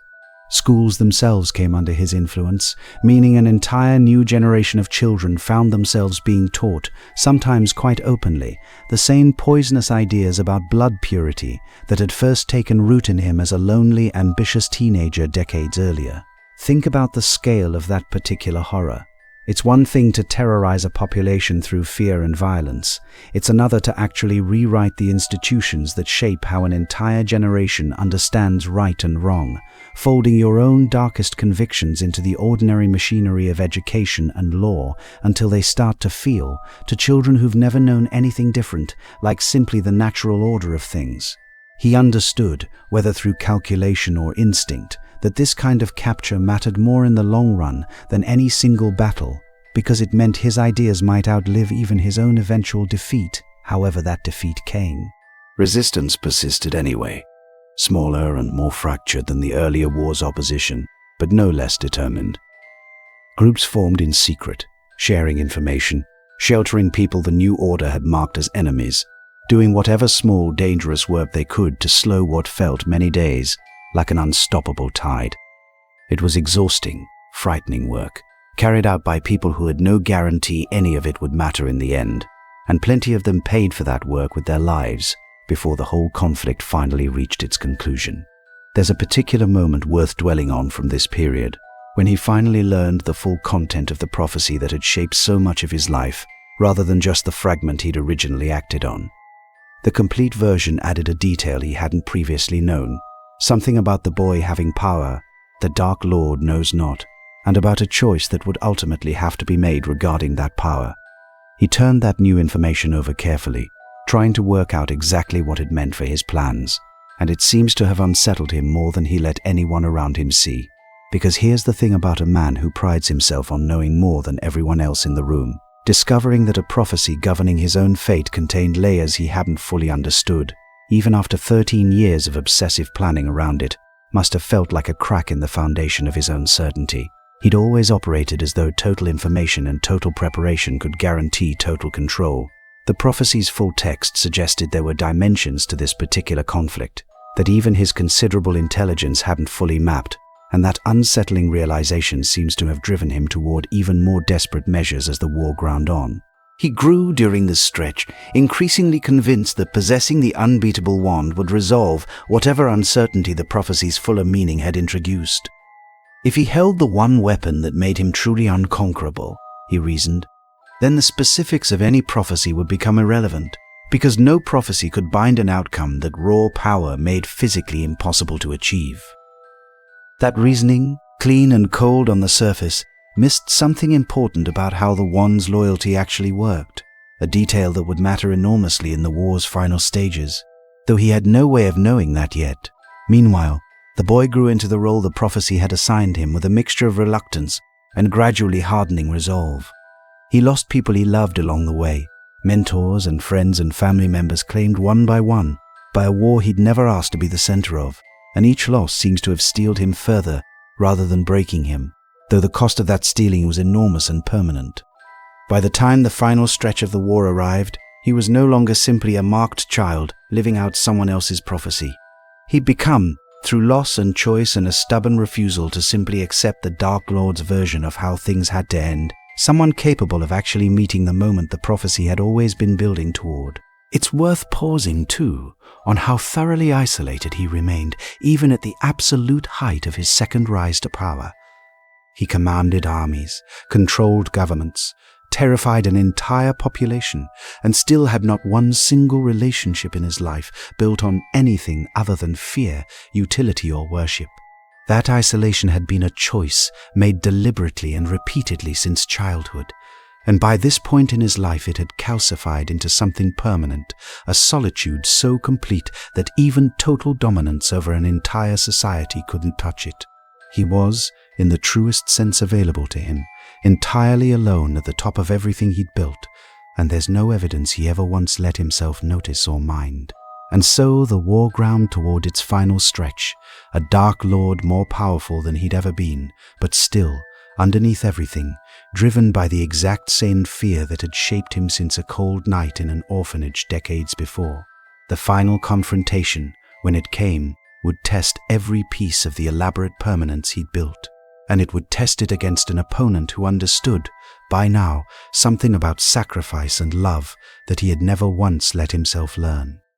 Schools themselves came under his influence, meaning an entire new generation of children found themselves being taught, sometimes quite openly, the same poisonous ideas about blood purity that had first taken root in him as a lonely, ambitious teenager decades earlier. Think about the scale of that particular horror. It's one thing to terrorize a population through fear and violence. It's another to actually rewrite the institutions that shape how an entire generation understands right and wrong, folding your own darkest convictions into the ordinary machinery of education and law until they start to feel, to children who've never known anything different, like simply the natural order of things. He understood, whether through calculation or instinct, that this kind of capture mattered more in the long run than any single battle, because it meant his ideas might outlive even his own eventual defeat, however that defeat came. Resistance persisted anyway, smaller and more fractured than the earlier war's opposition, but no less determined. Groups formed in secret, sharing information, sheltering people the new order had marked as enemies, doing whatever small, dangerous work they could to slow what felt many days like an unstoppable tide. It was exhausting, frightening work, carried out by people who had no guarantee any of it would matter in the end, and plenty of them paid for that work with their lives before the whole conflict finally reached its conclusion. There's a particular moment worth dwelling on from this period, when he finally learned the full content of the prophecy that had shaped so much of his life, rather than just the fragment he'd originally acted on. The complete version added a detail he hadn't previously known, something about the boy having power the Dark Lord knows not, and about a choice that would ultimately have to be made regarding that power. He turned that new information over carefully, trying to work out exactly what it meant for his plans, and it seems to have unsettled him more than he let anyone around him see. Because here's the thing about a man who prides himself on knowing more than everyone else in the room. Discovering that a prophecy governing his own fate contained layers he hadn't fully understood, even after 13 years of obsessive planning around it, must have felt like a crack in the foundation of his own certainty. He'd always operated as though total information and total preparation could guarantee total control. The prophecy's full text suggested there were dimensions to this particular conflict that even his considerable intelligence hadn't fully mapped, and that unsettling realization seems to have driven him toward even more desperate measures as the war ground on. He grew during this stretch, increasingly convinced that possessing the unbeatable wand would resolve whatever uncertainty the prophecy's fuller meaning had introduced. If he held the one weapon that made him truly unconquerable, he reasoned, then the specifics of any prophecy would become irrelevant, because no prophecy could bind an outcome that raw power made physically impossible to achieve. That reasoning, clean and cold on the surface, missed something important about how the wand's loyalty actually worked, a detail that would matter enormously in the war's final stages, though he had no way of knowing that yet. Meanwhile, the boy grew into the role the prophecy had assigned him with a mixture of reluctance and gradually hardening resolve. He lost people he loved along the way, mentors and friends and family members claimed one, by a war he'd never asked to be the center of, and each loss seems to have steeled him further rather than breaking him, though the cost of that steeling was enormous and permanent. By the time the final stretch of the war arrived, he was no longer simply a marked child living out someone else's prophecy. He'd become, through loss and choice and a stubborn refusal to simply accept the Dark Lord's version of how things had to end, someone capable of actually meeting the moment the prophecy had always been building toward. It's worth pausing, too, on how thoroughly isolated he remained, even at the absolute height of his second rise to power. He commanded armies, controlled governments, terrified an entire population, and still had not one single relationship in his life built on anything other than fear, utility, or worship. That isolation had been a choice made deliberately and repeatedly since childhood, and by this point in his life it had calcified into something permanent, a solitude so complete that even total dominance over an entire society couldn't touch it. He was, in the truest sense available to him, entirely alone at the top of everything he'd built, and there's no evidence he ever once let himself notice or mind. And so the war ground toward its final stretch, a dark lord more powerful than he'd ever been, but still, underneath everything, driven by the exact same fear that had shaped him since a cold night in an orphanage decades before. The final confrontation, when it came, would test every piece of the elaborate permanence he'd built, and it would test it against an opponent who understood, by now, something about sacrifice and love that he had never once let himself learn.